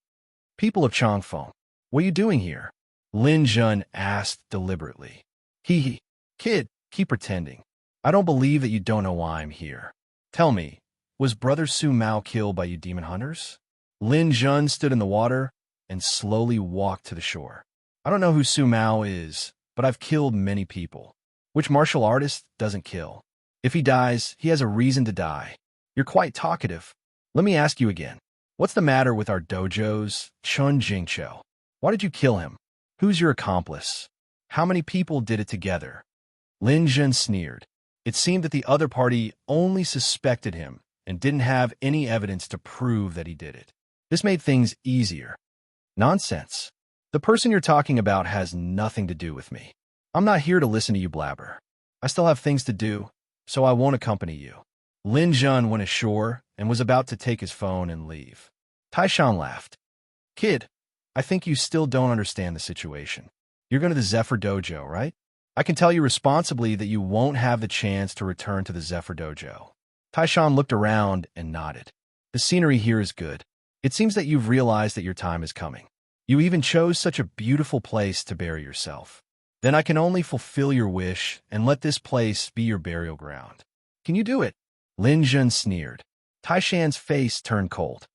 People of Changfeng, what are you doing here? Lin Jun asked deliberately. Kid, keep pretending. I don't believe that you don't know why I'm here. Tell me, was Brother Su Mao killed by you demon hunters? Lin Jun stood in the water and slowly walked to the shore. I don't know who Su Mao is, but I've killed many people. Which martial artist doesn't kill? If he dies, he has a reason to die. You're quite talkative. Let me ask you again. What's the matter with our dojo's Chun Jingqiu? Why did you kill him? Who's your accomplice? How many people did it together? Lin Jun sneered. It seemed that the other party only suspected him and didn't have any evidence to prove that he did it. This made things easier. Nonsense. The person you're talking about has nothing to do with me. I'm not here to listen to you blabber. I still have things to do, so I won't accompany you. Lin Jun went ashore and was about to take his phone and leave. Taishan laughed. Kid, I think you still don't understand the situation. You're going to the Zephyr Dojo, right? I can tell you responsibly that you won't have the chance to return to the Zephyr Dojo. Taishan looked around and nodded. The scenery here is good. It seems that you've realized that your time is coming. You even chose such a beautiful place to bury yourself. Then I can only fulfill your wish and let this place be your burial ground. Can you do it? Lin Jun sneered. Taishan's face turned cold.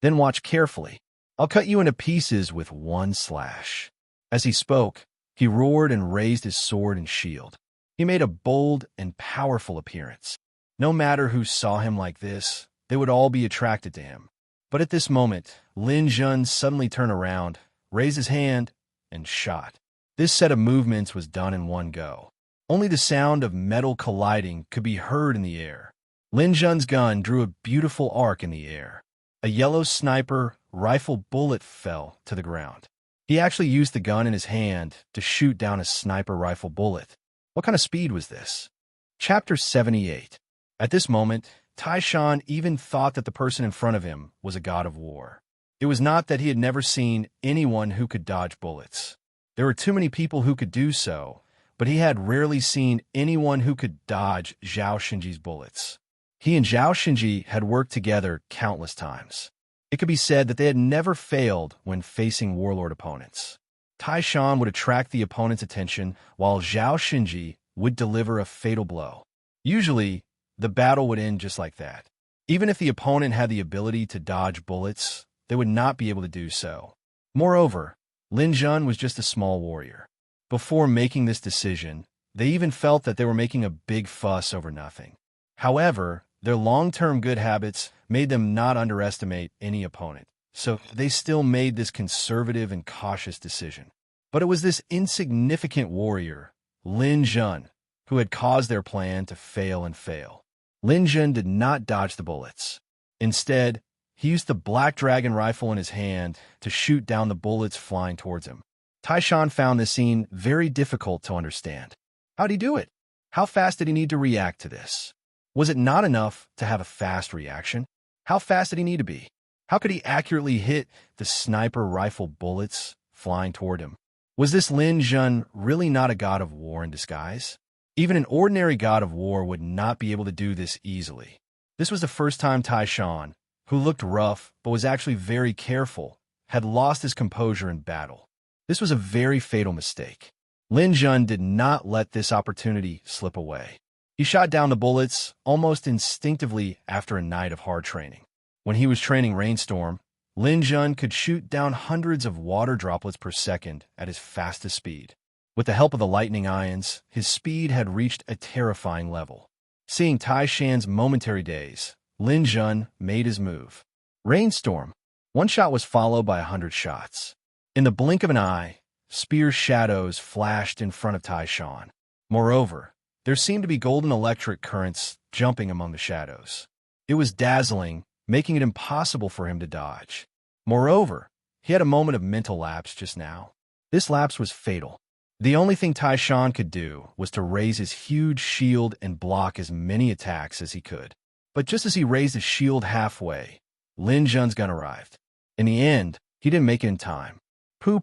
Then watch carefully. I'll cut you into pieces with one slash." As he spoke, he roared and raised his sword and shield. He made a bold and powerful appearance. No matter who saw him like this, they would all be attracted to him. But at this moment, Lin Jun suddenly turned around, raised his hand, and shot. This set of movements was done in one go. Only the sound of metal colliding could be heard in the air. Lin Jun's gun drew a beautiful arc in the air. A yellow sniper rifle bullet fell to the ground. He actually used the gun in his hand to shoot down a sniper rifle bullet. What kind of speed was this? Chapter 78. At this moment, Taishan even thought that the person in front of him was a god of war. It was not that he had never seen anyone who could dodge bullets. There were too many people who could do so, but he had rarely seen anyone who could dodge Zhao Xinji's bullets. He and Zhao Xinji had worked together countless times. It could be said that they had never failed when facing warlord opponents. Taishan would attract the opponent's attention, while Zhao Xinji would deliver a fatal blow. Usually, the battle would end just like that. Even if the opponent had the ability to dodge bullets, they would not be able to do so. Moreover, Lin Jun was just a small warrior. Before making this decision, they even felt that they were making a big fuss over nothing. However, their long-term good habits made them not underestimate any opponent, so they still made this conservative and cautious decision. But it was this insignificant warrior, Lin Jun, who had caused their plan to fail and fail. Lin Jun did not dodge the bullets. Instead, he used the Black Dragon rifle in his hand to shoot down the bullets flying towards him. Taishan found this scene very difficult to understand. How'd he do it? How fast did he need to react to this? Was it not enough to have a fast reaction? How fast did he need to be? How could he accurately hit the sniper rifle bullets flying toward him? Was this Lin Jun really not a god of war in disguise? Even an ordinary god of war would not be able to do this easily. This was the first time Taishan, who looked rough but was actually very careful, had lost his composure in battle. This was a very fatal mistake. Lin Jun did not let this opportunity slip away. He shot down the bullets almost instinctively after a night of hard training. When he was training Rainstorm, Lin Jun could shoot down hundreds of water droplets per second at his fastest speed. With the help of the lightning ions, his speed had reached a terrifying level. Seeing Taishan's momentary daze, Lin Jun made his move. Rainstorm. One shot was followed by 100 shots. In the blink of an eye, spear shadows flashed in front of Taishan. Moreover, there seemed to be golden electric currents jumping among the shadows. It was dazzling, making it impossible for him to dodge. Moreover, he had a moment of mental lapse just now. This lapse was fatal. The only thing Taishan could do was to raise his huge shield and block as many attacks as he could. But just as he raised his shield halfway, Lin Jun's gun arrived. In the end, he didn't make it in time. Pu.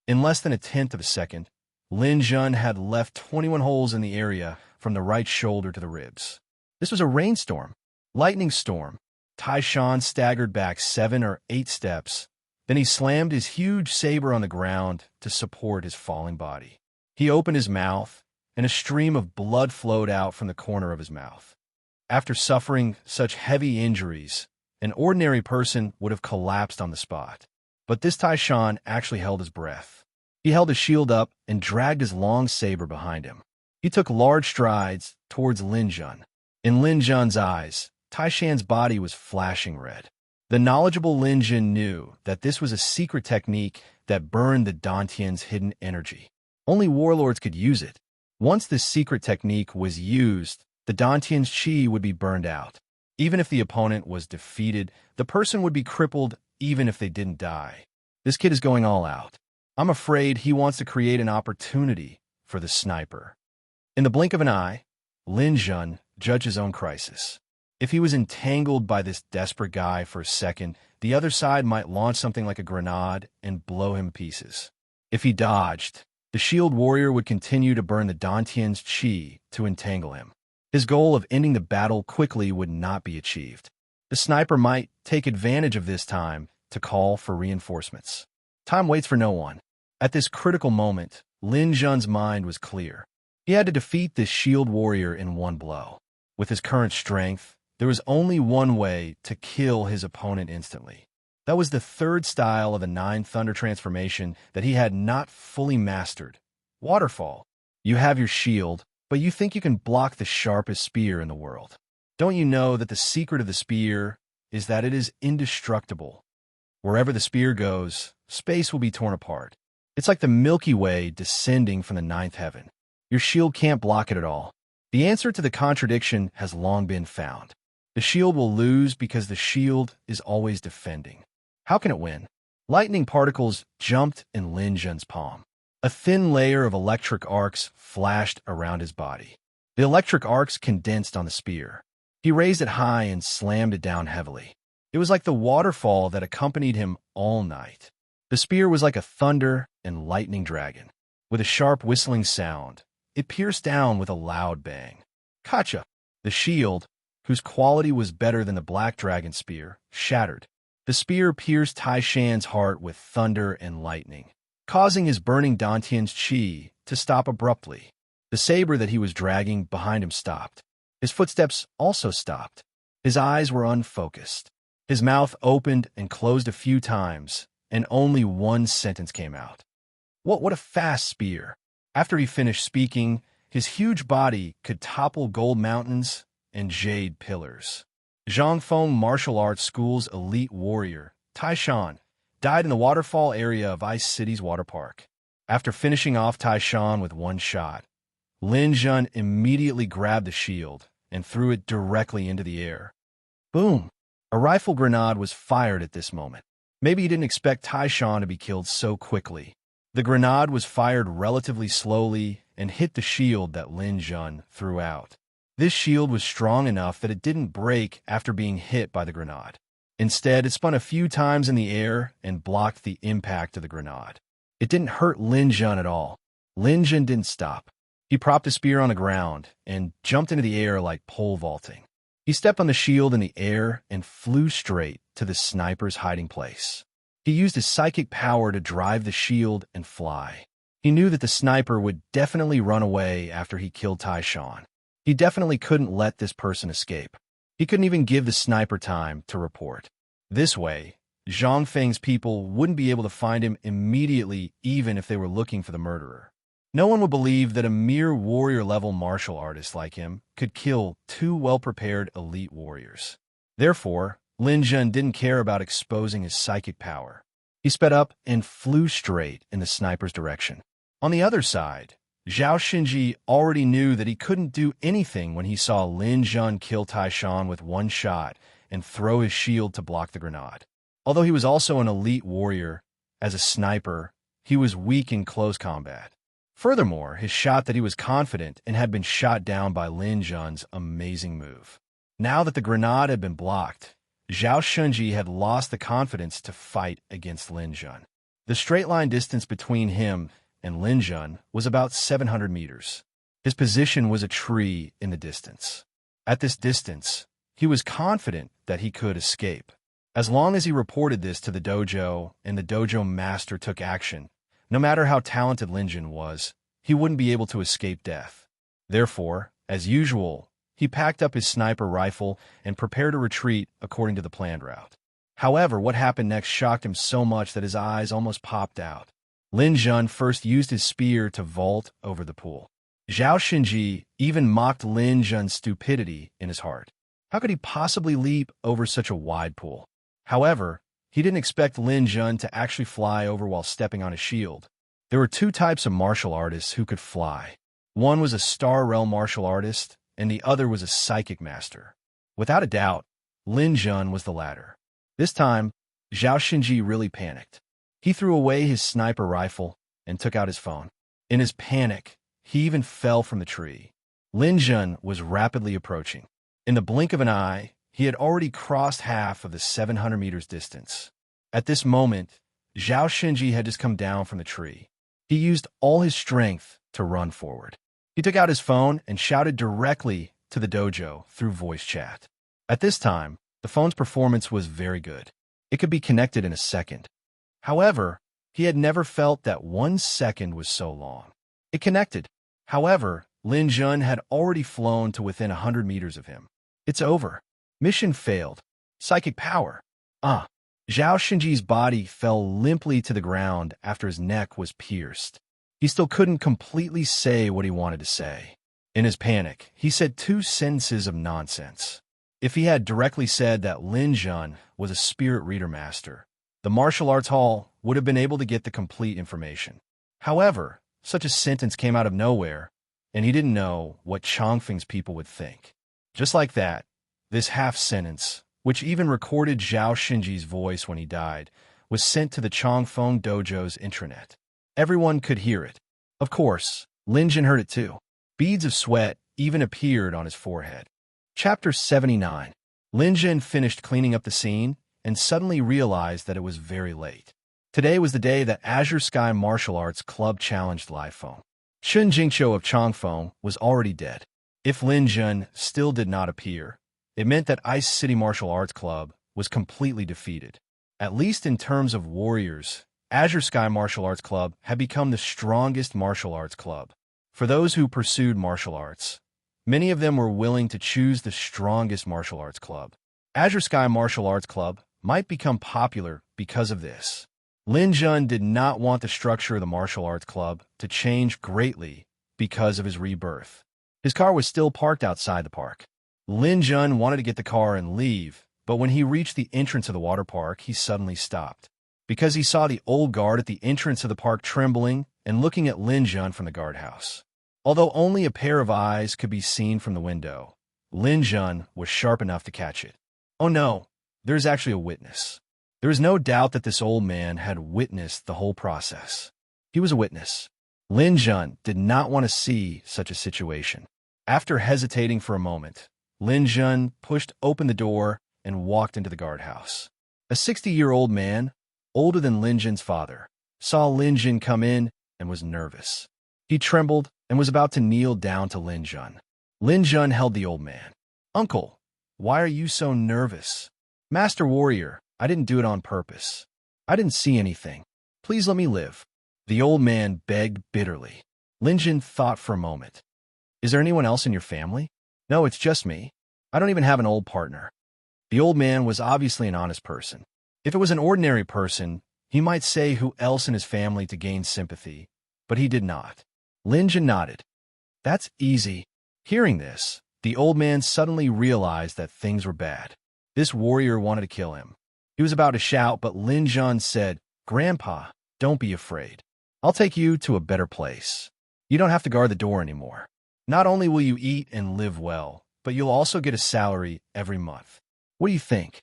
In less than a tenth of a second, Lin Jun had left 21 holes in the area from the right shoulder to the ribs. This was a rainstorm, lightning storm. Taishan staggered back 7 or 8 steps. Then he slammed his huge saber on the ground to support his falling body. He opened his mouth, and a stream of blood flowed out from the corner of his mouth. After suffering such heavy injuries, an ordinary person would have collapsed on the spot. But this Taishan actually held his breath. He held his shield up and dragged his long saber behind him. He took large strides towards Lin Jun. In Lin Jun's eyes, Taishan's body was flashing red. The knowledgeable Lin Jun knew that this was a secret technique that burned the Dantian's hidden energy. Only warlords could use it. Once this secret technique was used, the Dantian's chi would be burned out. Even if the opponent was defeated, the person would be crippled even if they didn't die. This kid is going all out. I'm afraid he wants to create an opportunity for the sniper. In the blink of an eye, Lin Jun judged his own crisis. If he was entangled by this desperate guy for a second, the other side might launch something like a grenade and blow him to pieces. If he dodged, the shield warrior would continue to burn the Dantian's chi to entangle him. His goal of ending the battle quickly would not be achieved. The sniper might take advantage of this time to call for reinforcements. Time waits for no one. At this critical moment, Lin Jun's mind was clear. He had to defeat this shield warrior in one blow. With his current strength, There was only one way to kill his opponent instantly. That was the third style of the 9 Thunder transformation that he had not fully mastered. Waterfall. You have your shield, but you think you can block the sharpest spear in the world. Don't you know that the secret of the spear is that it is indestructible? Wherever the spear goes, space will be torn apart. It's like the Milky Way descending from the 9th heaven. Your shield can't block it at all. The answer to the contradiction has long been found. The shield will lose because the shield is always defending. How can it win? Lightning particles jumped in Lin Jun's palm. A thin layer of electric arcs flashed around his body. The electric arcs condensed on the spear. He raised it high and slammed it down heavily. It was like the waterfall that accompanied him all night. The spear was like a thunder and lightning dragon. With a sharp whistling sound, it pierced down with a loud bang. Kacha! The shield, whose quality was better than the black dragon spear, shattered. The spear pierced Tai Shan's heart with thunder and lightning, causing his burning Dantian's chi to stop abruptly. The saber that he was dragging behind him stopped. His footsteps also stopped. His eyes were unfocused. His mouth opened and closed a few times, and only one sentence came out. What a fast spear! After he finished speaking, his huge body could topple gold mountains and jade pillars. Zhangfeng Martial Arts School's elite warrior, Tai Shan, died in the waterfall area of Ice City's water park. After finishing off Tai Shan with one shot, Lin Jun immediately grabbed the shield and threw it directly into the air. Boom! A rifle grenade was fired at this moment. Maybe he didn't expect Tai Shan to be killed so quickly. The grenade was fired relatively slowly and hit the shield that Lin Jun threw out. This shield was strong enough that it didn't break after being hit by the grenade. Instead, it spun a few times in the air and blocked the impact of the grenade. It didn't hurt Lin Jun at all. Lin Jun didn't stop. He propped his spear on the ground and jumped into the air like pole vaulting. He stepped on the shield in the air and flew straight to the sniper's hiding place. He used his psychic power to drive the shield and fly. He knew that the sniper would definitely run away after he killed Tai Shan. He definitely couldn't let this person escape. He couldn't even give the sniper time to report. This way, Zhang Feng's people wouldn't be able to find him immediately even if they were looking for the murderer. No one would believe that a mere warrior-level martial artist like him could kill 2 well-prepared elite warriors. Therefore, Lin Jun didn't care about exposing his psychic power. He sped up and flew straight in the sniper's direction. On the other side, Zhao Xinji already knew that he couldn't do anything when he saw Lin Jun kill Tai Shan with one shot and throw his shield to block the grenade. Although he was also an elite warrior, as a sniper, he was weak in close combat. Furthermore, his shot that he was confident and had been shot down by Lin Jun's amazing move. Now that the grenade had been blocked, Zhao Xinji had lost the confidence to fight against Lin Jun. The straight-line distance between him and Lin Jun was about 700 meters. His position was a tree in the distance. At this distance, he was confident that he could escape. As long as he reported this to the dojo and the dojo master took action, no matter how talented Lin Jun was, he wouldn't be able to escape death. Therefore, as usual, he packed up his sniper rifle and prepared to retreat according to the planned route. However, what happened next shocked him so much that his eyes almost popped out. Lin Jun first used his spear to vault over the pool. Zhao Xinji even mocked Lin Jun's stupidity in his heart. How could he possibly leap over such a wide pool? However, he didn't expect Lin Jun to actually fly over while stepping on his shield. There were 2 types of martial artists who could fly. One was a Star Realm martial artist, and the other was a psychic master. Without a doubt, Lin Jun was the latter. This time, Zhao Xinji really panicked. He threw away his sniper rifle and took out his phone. In his panic, he even fell from the tree. Lin Jun was rapidly approaching. In the blink of an eye, he had already crossed half of the 700 meters distance. At this moment, Zhao Xinji had just come down from the tree. He used all his strength to run forward. He took out his phone and shouted directly to the dojo through voice chat. At this time, the phone's performance was very good. It could be connected in a second. However, he had never felt that 1 second was so long. It connected. However, Lin Jun had already flown to within 100 meters of him. It's over. Mission failed. Psychic power. Ah. Zhao Xinji's body fell limply to the ground after his neck was pierced. He still couldn't completely say what he wanted to say. In his panic, he said 2 sentences of nonsense. If he had directly said that Lin Jun was a spirit reader master, the martial arts hall would have been able to get the complete information. However, such a sentence came out of nowhere, and he didn't know what Chongfeng's people would think. Just like that, this half-sentence, which even recorded Zhao Xinji's voice when he died, was sent to the Chongfeng dojo's intranet. Everyone could hear it. Of course, Lin Jun heard it too. Beads of sweat even appeared on his forehead. Chapter 79. Lin Jun finished cleaning up the scene and suddenly realized that it was very late. Today was the day that Azure Sky Martial Arts Club challenged Lifeng. Shun Jingqiu of Chongfeng was already dead. If Lin Jun still did not appear, it meant that Ice City Martial Arts Club was completely defeated. At least in terms of warriors, Azure Sky Martial Arts Club had become the strongest martial arts club. For those who pursued martial arts, many of them were willing to choose the strongest martial arts club. Azure Sky Martial Arts Club might become popular because of this. Lin Jun did not want the structure of the martial arts club to change greatly because of his rebirth. His car was still parked outside the park. Lin Jun wanted to get the car and leave, but when he reached the entrance of the water park, he suddenly stopped. Because he saw the old guard at the entrance of the park trembling and looking at Lin Jun from the guardhouse. Although only a pair of eyes could be seen from the window, Lin Jun was sharp enough to catch it. Oh no, there's actually a witness. There is no doubt that this old man had witnessed the whole process. He was a witness. Lin Jun did not want to see such a situation. After hesitating for a moment, Lin Jun pushed open the door and walked into the guardhouse. A 60-year-old man, older than Lin Jun's father, saw Lin Jun come in and was nervous. He trembled and was about to kneel down to Lin Jun. Lin Jun held the old man. "Uncle, why are you so nervous?" "Master Warrior, I didn't do it on purpose. I didn't see anything. Please let me live." The old man begged bitterly. Lin Jun thought for a moment. "Is there anyone else in your family?" "No, it's just me. I don't even have an old partner." The old man was obviously an honest person. If it was an ordinary person, he might say who else in his family to gain sympathy, but he did not. Lin Jun nodded. "That's easy." Hearing this, the old man suddenly realized that things were bad. This warrior wanted to kill him. He was about to shout, but Lin Jun said, "Grandpa, don't be afraid. I'll take you to a better place. You don't have to guard the door anymore. Not only will you eat and live well, but you'll also get a salary every month. What do you think?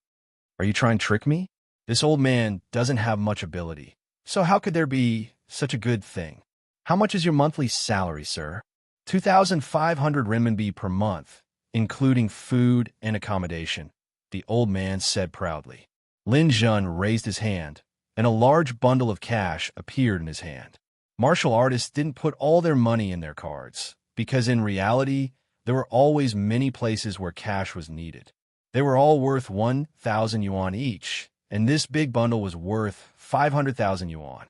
Are you trying to trick me? This old man doesn't have much ability, so how could there be such a good thing? How much is your monthly salary, sir?" 2,500 renminbi per month, including food and accommodation, the old man said proudly. Lin Jun raised his hand, and a large bundle of cash appeared in his hand. Martial artists didn't put all their money in their cards, because in reality, there were always many places where cash was needed. They were all worth 1,000 yuan each, and this big bundle was worth 500,000 yuan.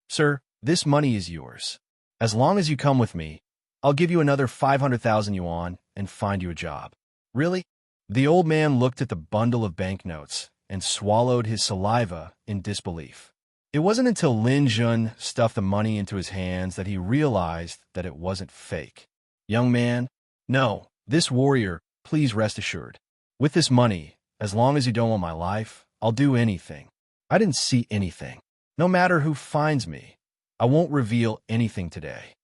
"Sir, this money is yours. As long as you come with me, I'll give you another 500,000 yuan and find you a job." "Really?" The old man looked at the bundle of banknotes and swallowed his saliva in disbelief. It wasn't until Lin Jun stuffed the money into his hands that he realized that it wasn't fake. "Young man, no, this warrior, please rest assured. With this money, as long as you don't want my life, I'll do anything. I didn't see anything. No matter who finds me, I won't reveal anything today."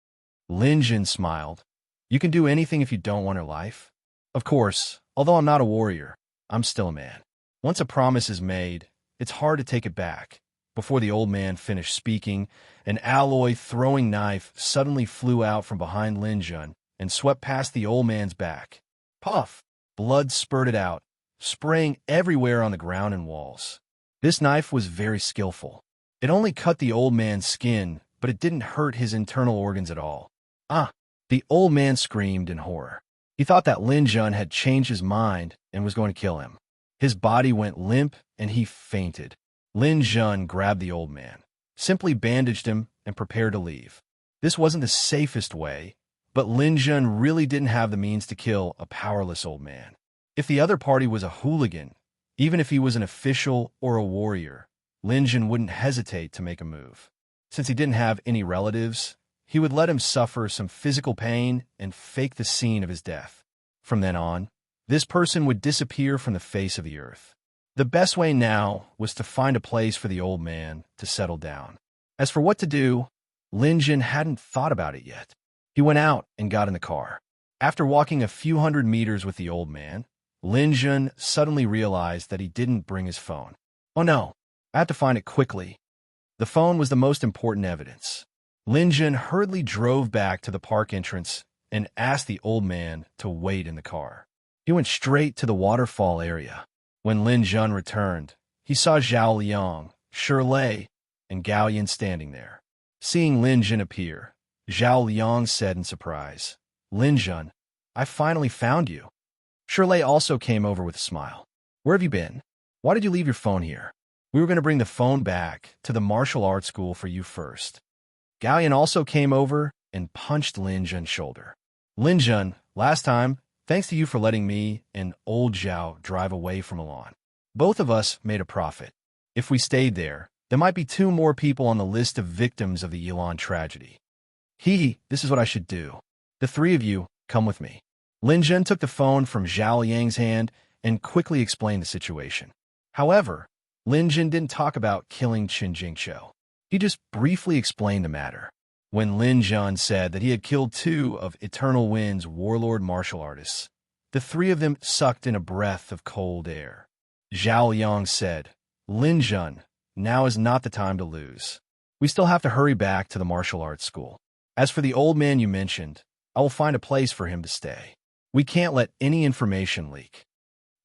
Lin Jun smiled. "You can do anything if you don't want her life?" "Of course, although I'm not a warrior, I'm still a man. Once a promise is made, it's hard to take it back." Before the old man finished speaking, an alloy throwing knife suddenly flew out from behind Lin Jun and swept past the old man's back. Puff! Blood spurted out, spraying everywhere on the ground and walls. This knife was very skillful. It only cut the old man's skin, but it didn't hurt his internal organs at all. "Ah!" The old man screamed in horror. He thought that Lin Jun had changed his mind and was going to kill him. His body went limp and he fainted. Lin Jun grabbed the old man, simply bandaged him, and prepared to leave. This wasn't the safest way, but Lin Jun really didn't have the means to kill a powerless old man. If the other party was a hooligan, even if he was an official or a warrior, Lin Jun wouldn't hesitate to make a move. Since he didn't have any relatives, he would let him suffer some physical pain and fake the scene of his death. From then on, this person would disappear from the face of the earth. The best way now was to find a place for the old man to settle down. As for what to do, Lin Jun hadn't thought about it yet. He went out and got in the car. After walking a few hundred meters with the old man, Lin Jun suddenly realized that he didn't bring his phone. Oh no, I have to find it quickly. The phone was the most important evidence. Lin Jun hurriedly drove back to the park entrance and asked the old man to wait in the car. He went straight to the waterfall area. When Lin Jun returned, he saw Zhao Liang, Shirley, and Gao Yin standing there. Seeing Lin Jun appear, Zhao Liang said in surprise, "Lin Jun, I finally found you." Shirley also came over with a smile. "Where have you been? Why did you leave your phone here? We were going to bring the phone back to the martial arts school for you first." Gao Yin also came over and punched Lin Jun's shoulder. "Lin Jun, last time, thanks to you for letting me and old Zhao drive away from Milan. Both of us made a profit. If we stayed there might be 2 more people on the list of victims of the Yilan tragedy. This is what I should do. The 3 of you, come with me." Lin Jun took the phone from Zhao Liang's hand and quickly explained the situation. However, Lin Jun didn't talk about killing Qin Jingqiu. He just briefly explained the matter. When Lin Jun said that he had killed 2 of Eternal Wind's warlord martial artists, the 3 of them sucked in a breath of cold air. Zhao Liang said, "Lin Jun, now is not the time to lose. We still have to hurry back to the martial arts school. As for the old man you mentioned, I will find a place for him to stay. We can't let any information leak."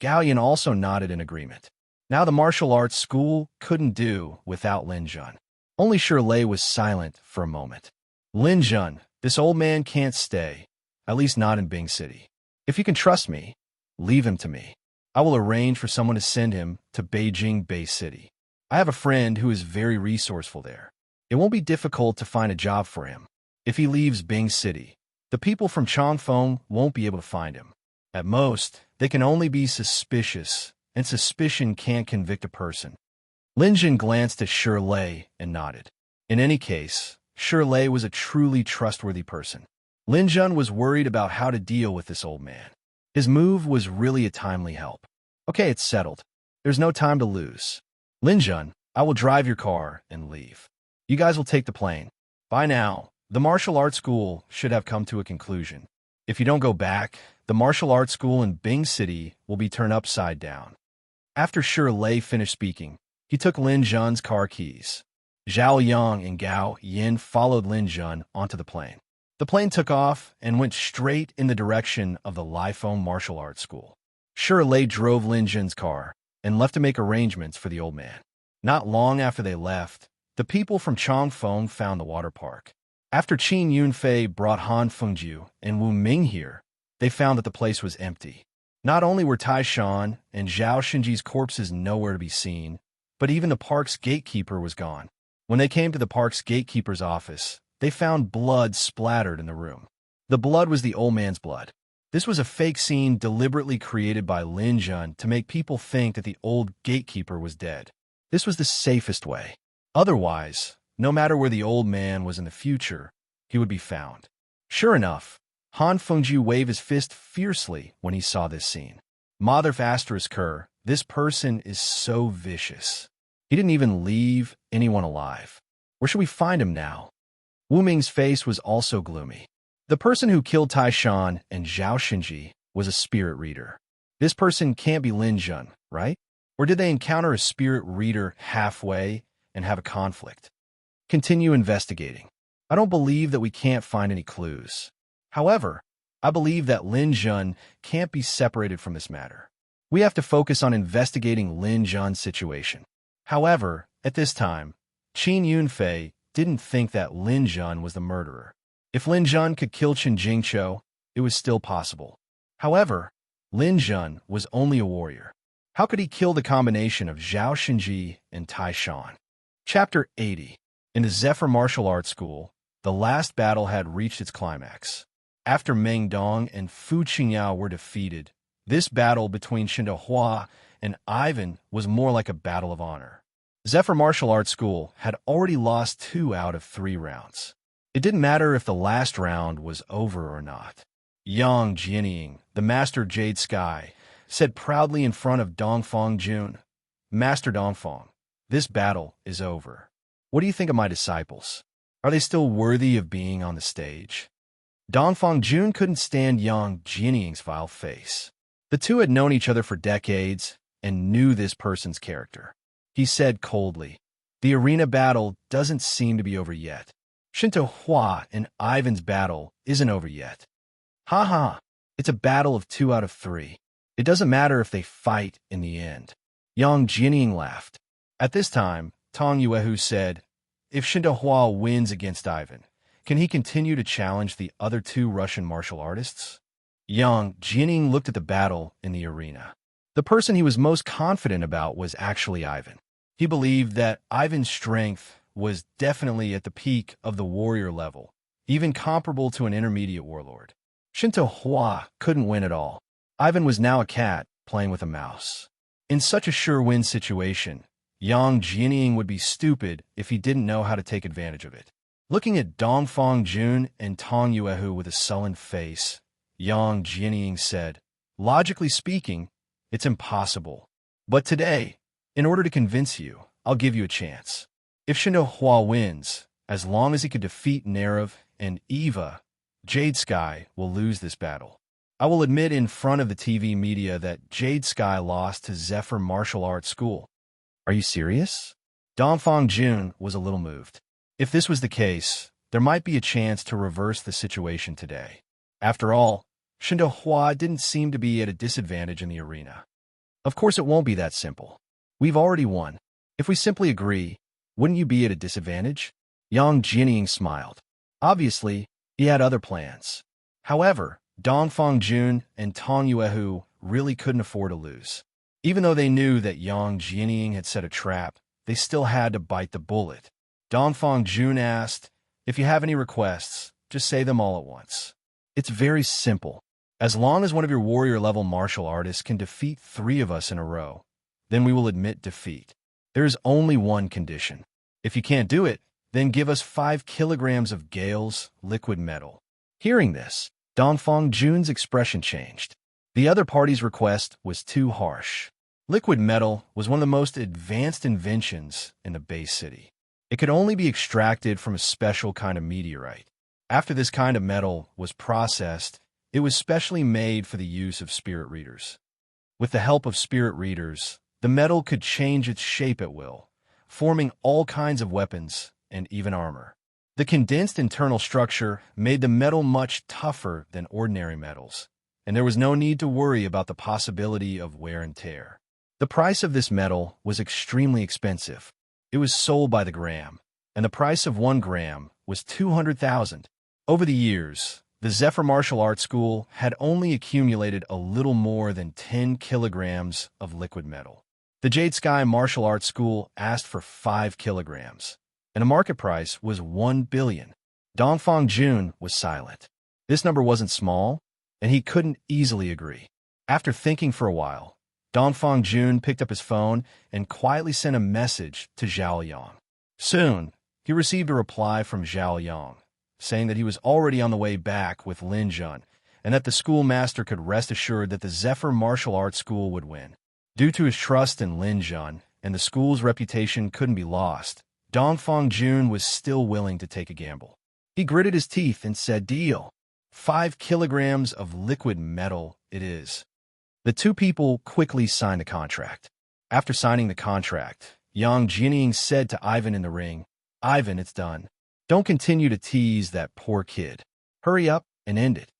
Gao Yin also nodded in agreement. Now the martial arts school couldn't do without Lin Jun. Only Shirley was silent for a moment. "Lin Jun, this old man can't stay, at least not in Bing City. If you can trust me, leave him to me. I will arrange for someone to send him to Beijing Bay City. I have a friend who is very resourceful there. It won't be difficult to find a job for him. If he leaves Bing City, the people from Changfeng won't be able to find him. At most, they can only be suspicious, and suspicion can't convict a person." Lin Jun glanced at Shirley and nodded. In any case, Shirley was a truly trustworthy person. Lin Jun was worried about how to deal with this old man. His move was really a timely help. "Okay, it's settled. There's no time to lose. Lin Jun, I will drive your car and leave. You guys will take the plane. By now, the martial arts school should have come to a conclusion. If you don't go back, the martial arts school in Bing City will be turned upside down." After Shirley finished speaking, he took Lin Jun's car keys. Zhao Yang and Gao Yin followed Lin Jun onto the plane. The plane took off and went straight in the direction of the Lifeng Martial Arts School. Shirley drove Lin Jun's car and left to make arrangements for the old man. Not long after they left, the people from Changfeng found the water park. After Qin Yunfei brought Han Fengjiu and Wu Ming here, they found that the place was empty. Not only were Tai Shan and Zhao Xinji's corpses nowhere to be seen, but even the park's gatekeeper was gone. When they came to the park's gatekeeper's office, they found blood splattered in the room. The blood was the old man's blood. This was a fake scene deliberately created by Lin Jun to make people think that the old gatekeeper was dead. This was the safest way. Otherwise, no matter where the old man was in the future, he would be found. Sure enough, Han Fengjiu waved his fist fiercely when he saw this scene. Mother Asterisk, this person is so vicious. He didn't even leave anyone alive. Where should we find him now? Wu Ming's face was also gloomy. The person who killed Tai Shan and Zhao Xinji was a spirit reader. This person can't be Lin Jun, right? Or did they encounter a spirit reader halfway and have a conflict? Continue investigating. I don't believe that we can't find any clues. However, I believe that Lin Jun can't be separated from this matter. We have to focus on investigating Lin Jun's situation. However, at this time, Qin Yunfei didn't think that Lin Jun was the murderer. If Lin Jun could kill Qin Jingqiu, it was still possible. However, Lin Jun was only a warrior. How could he kill the combination of Zhao Xinji and Tai Shan? Chapter 80. In the Zephyr Martial Arts School, the last battle had reached its climax. After Meng Dong and Fu Qingyao were defeated, This battle between Hua and Ivan was more like a battle of honor. Zephyr Martial Arts School had already lost 2 out of 3 rounds. It didn't matter if the last round was over or not. Yang Jianying, the master Jade Sky, said proudly in front of Dongfang Jun, "Master Dongfang, this battle is over. What do you think of my disciples? Are they still worthy of being on the stage?" Dongfang Jun couldn't stand Yang Jianying's vile face. The two had known each other for decades and knew this person's character. He said coldly, "The arena battle doesn't seem to be over yet. Hua and Ivan's battle isn't over yet. Ha ha, it's a battle of 2 out of 3. It doesn't matter if they fight in the end." Yang Jianying laughed. At this time, Tong Yuehu said, "If Hua wins against Ivan, can he continue to challenge the other 2 Russian martial artists?" Yang Jianying looked at the battle in the arena. The person he was most confident about was actually Ivan. He believed that Ivan's strength was definitely at the peak of the warrior level, even comparable to an intermediate warlord. Hua couldn't win at all. Ivan was now a cat playing with a mouse. In such a sure-win situation, Yang Jianying would be stupid if he didn't know how to take advantage of it. Looking at Dongfang Jun and Tong Yuehu with a sullen face, Yang Jianying said, "Logically speaking, it's impossible. But today, in order to convince you, I'll give you a chance. If Hua wins, as long as he could defeat Nerev and Eva, Jade Sky will lose this battle. I will admit in front of the TV media that Jade Sky lost to Zephyr Martial Arts School." "Are you serious?" Dongfang Jun was a little moved. If this was the case, there might be a chance to reverse the situation today. After all, Hua didn't seem to be at a disadvantage in the arena. "Of course it won't be that simple. We've already won. If we simply agree, wouldn't you be at a disadvantage?" Yang Jianying smiled. Obviously, he had other plans. However, Dongfang Jun and Tong Yuehu really couldn't afford to lose. Even though they knew that Yang Jianying had set a trap, they still had to bite the bullet. Dongfang Jun asked, "If you have any requests, just say them all at once." "It's very simple. As long as one of your warrior-level martial artists can defeat 3 of us in a row, then we will admit defeat. There is only one condition. If you can't do it, then give us 5 kilograms of Gale's liquid metal." Hearing this, Dongfang Jun's expression changed. The other party's request was too harsh. Liquid metal was one of the most advanced inventions in the Bay City. It could only be extracted from a special kind of meteorite. After this kind of metal was processed, it was specially made for the use of spirit readers. With the help of spirit readers, the metal could change its shape at will, forming all kinds of weapons and even armor. The condensed internal structure made the metal much tougher than ordinary metals, and there was no need to worry about the possibility of wear and tear. The price of this metal was extremely expensive. It was sold by the gram, and the price of 1 gram was 200,000. Over the years, the Zephyr Martial Arts School had only accumulated a little more than 10 kilograms of liquid metal. The Jade Sky Martial Arts School asked for 5 kilograms, and the market price was 1 billion. Dongfang Jun was silent. This number wasn't small, and he couldn't easily agree. After thinking for a while, Dongfang Jun picked up his phone and quietly sent a message to Zhao Yang. Soon, he received a reply from Zhao Yang, saying that he was already on the way back with Lin Jun, and that the schoolmaster could rest assured that the Zephyr Martial Arts School would win. Due to his trust in Lin Jun, and the school's reputation couldn't be lost, Dongfang Jun was still willing to take a gamble. He gritted his teeth and said, "Deal. 5 kilograms of liquid metal it is." The 2 people quickly signed the contract. After signing the contract, Yang Jianying said to Ivan in the ring, "Ivan, it's done. Don't continue to tease that poor kid. Hurry up and end it."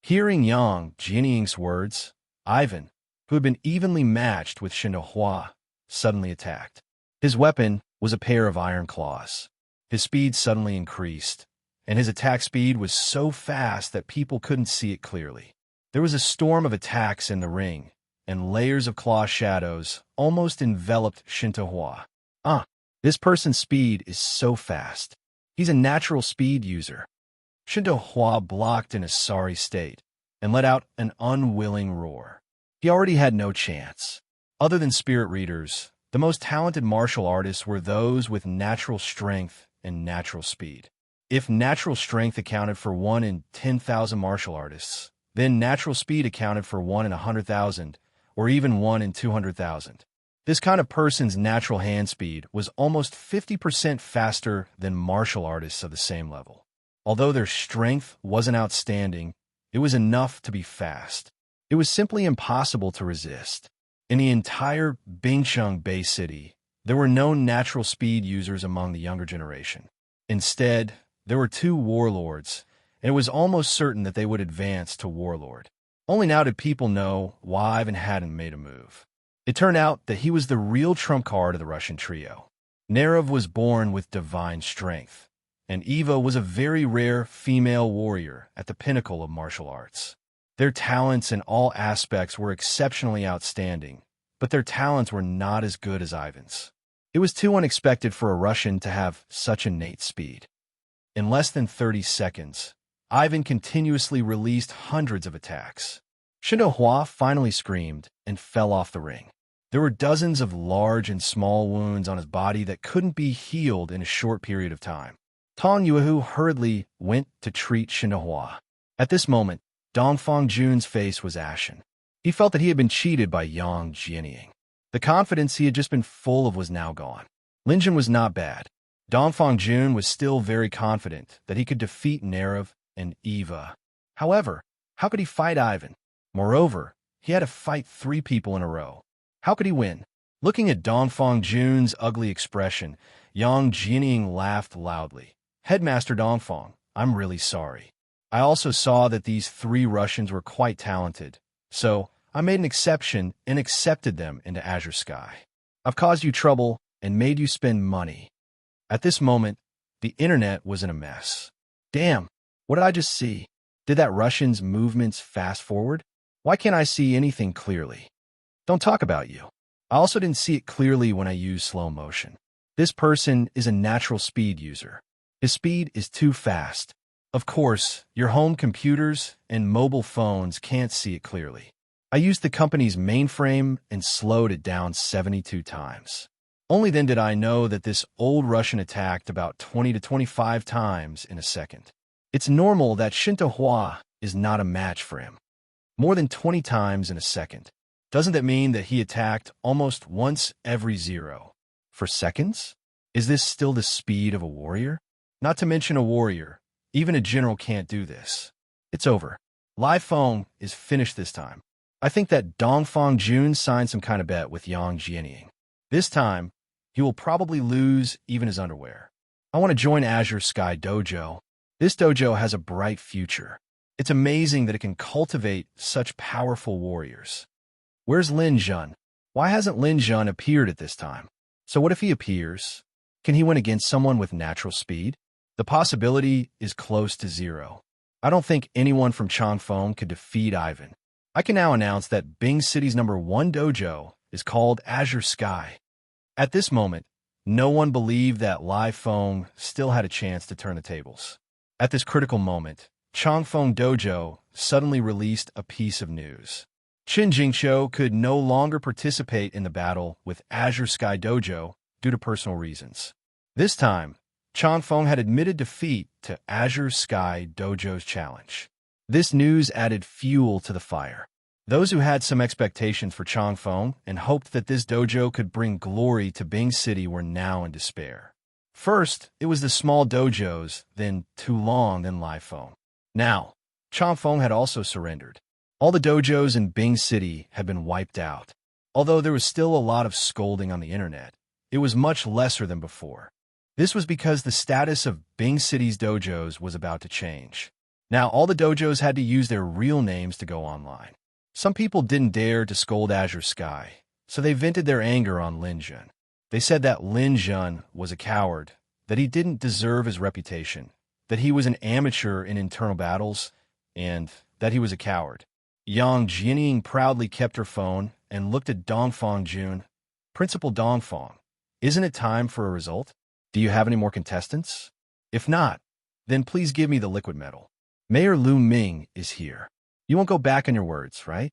Hearing Yang Jianying's words, Ivan, who had been evenly matched with Hua, suddenly attacked. His weapon was a pair of iron claws. His speed suddenly increased, and his attack speed was so fast that people couldn't see it clearly. There was a storm of attacks in the ring, and layers of claw shadows almost enveloped Hua. This person's speed is so fast. He's a natural speed user. Hua blocked in a sorry state and let out an unwilling roar. he already had no chance. Other than spirit readers, the most talented martial artists were those with natural strength and natural speed. If natural strength accounted for 1 in 10,000 martial artists, then natural speed accounted for 1 in 100,000, or even 1 in 200,000. This kind of person's natural hand speed was almost 50% faster than martial artists of the same level. Although their strength wasn't outstanding, it was enough to be fast. It was simply impossible to resist. In the entire Bingcheng Bay City, there were no natural speed users among the younger generation. Instead, there were 2 warlords, and it was almost certain that they would advance to warlord. Only now did people know why Ivan hadn't made a move. It turned out that he was the real trump card of the Russian trio. Nerov was born with divine strength, and Eva was a very rare female warrior at the pinnacle of martial arts. Their talents in all aspects were exceptionally outstanding, but their talents were not as good as Ivan's. It was too unexpected for a Russian to have such innate speed. In less than 30 seconds, Ivan continuously released hundreds of attacks. Hua finally screamed and fell off the ring. There were dozens of large and small wounds on his body that couldn't be healed in a short period of time. Tong Yuehu hurriedly went to treat Hua. At this moment, Dongfang Jun's face was ashen. He felt that he had been cheated by Yang Jianying. The confidence he had just been full of was now gone. Linjun was not bad. Dongfang Jun was still very confident that he could defeat Nerov and Eva. However, how could he fight Ivan? Moreover, he had to fight 3 people in a row. How could he win? Looking at Dongfang Jun's ugly expression, Yang Jianying laughed loudly. Headmaster Dongfang, I'm really sorry. I also saw that these 3 Russians were quite talented, so I made an exception and accepted them into Azure Sky. I've caused you trouble and made you spend money. At this moment, the internet was in a mess. Damn, what did I just see? Did that Russian's movements fast forward? Why can't I see anything clearly? Don't talk about you. I also didn't see it clearly when I used slow motion. This person is a natural speed user. His speed is too fast. Of course, your home computers and mobile phones can't see it clearly. I used the company's mainframe and slowed it down 72 times. Only then did I know that this old Russian attacked about 20 to 25 times in a second. It's normal that Hua is not a match for him. More than 20 times in a second. Doesn't that mean that he attacked almost once every 0? For seconds? Is this still the speed of a warrior? Not to mention a warrior. Even a general can't do this. It's over. Live phone is finished this time. I think that Dongfang Jun signed some kind of bet with Yang Jianying. This time, he will probably lose even his underwear. I want to join Azure Sky Dojo. This dojo has a bright future. It's amazing that it can cultivate such powerful warriors. Where's Lin Jun? Why hasn't Lin Jun appeared at this time? So what if he appears? Can he win against someone with natural speed? The possibility is close to 0. I don't think anyone from Changfeng could defeat Ivan. I can now announce that Bing City's #1 dojo is called Azure Sky. At this moment, no one believed that Lai Feng still had a chance to turn the tables. At this critical moment, Changfeng Dojo suddenly released a piece of news. Qin Jingqiu could no longer participate in the battle with Azure Sky Dojo due to personal reasons. This time, Changfeng had admitted defeat to Azure Sky Dojo's challenge. This news added fuel to the fire. Those who had some expectations for Changfeng and hoped that this dojo could bring glory to Bing City were now in despair. First, it was the small dojos, then Tulong, then Lai Feng. Now, Changfeng had also surrendered. All the dojos in Bing City had been wiped out. Although there was still a lot of scolding on the internet, it was much lesser than before. This was because the status of Bing City's dojos was about to change. Now, all the dojos had to use their real names to go online. Some people didn't dare to scold Azure Sky, so they vented their anger on Lin Jun. They said that Lin Jun was a coward, that he didn't deserve his reputation, that he was an amateur in internal battles, and that he was a coward. Yang Jianying proudly kept her phone and looked at Dongfang Jun. Principal Dongfang, isn't it time for a result? Do you have any more contestants? If not, then please give me the liquid metal. Mayor Lu Ming is here. You won't go back on your words, right?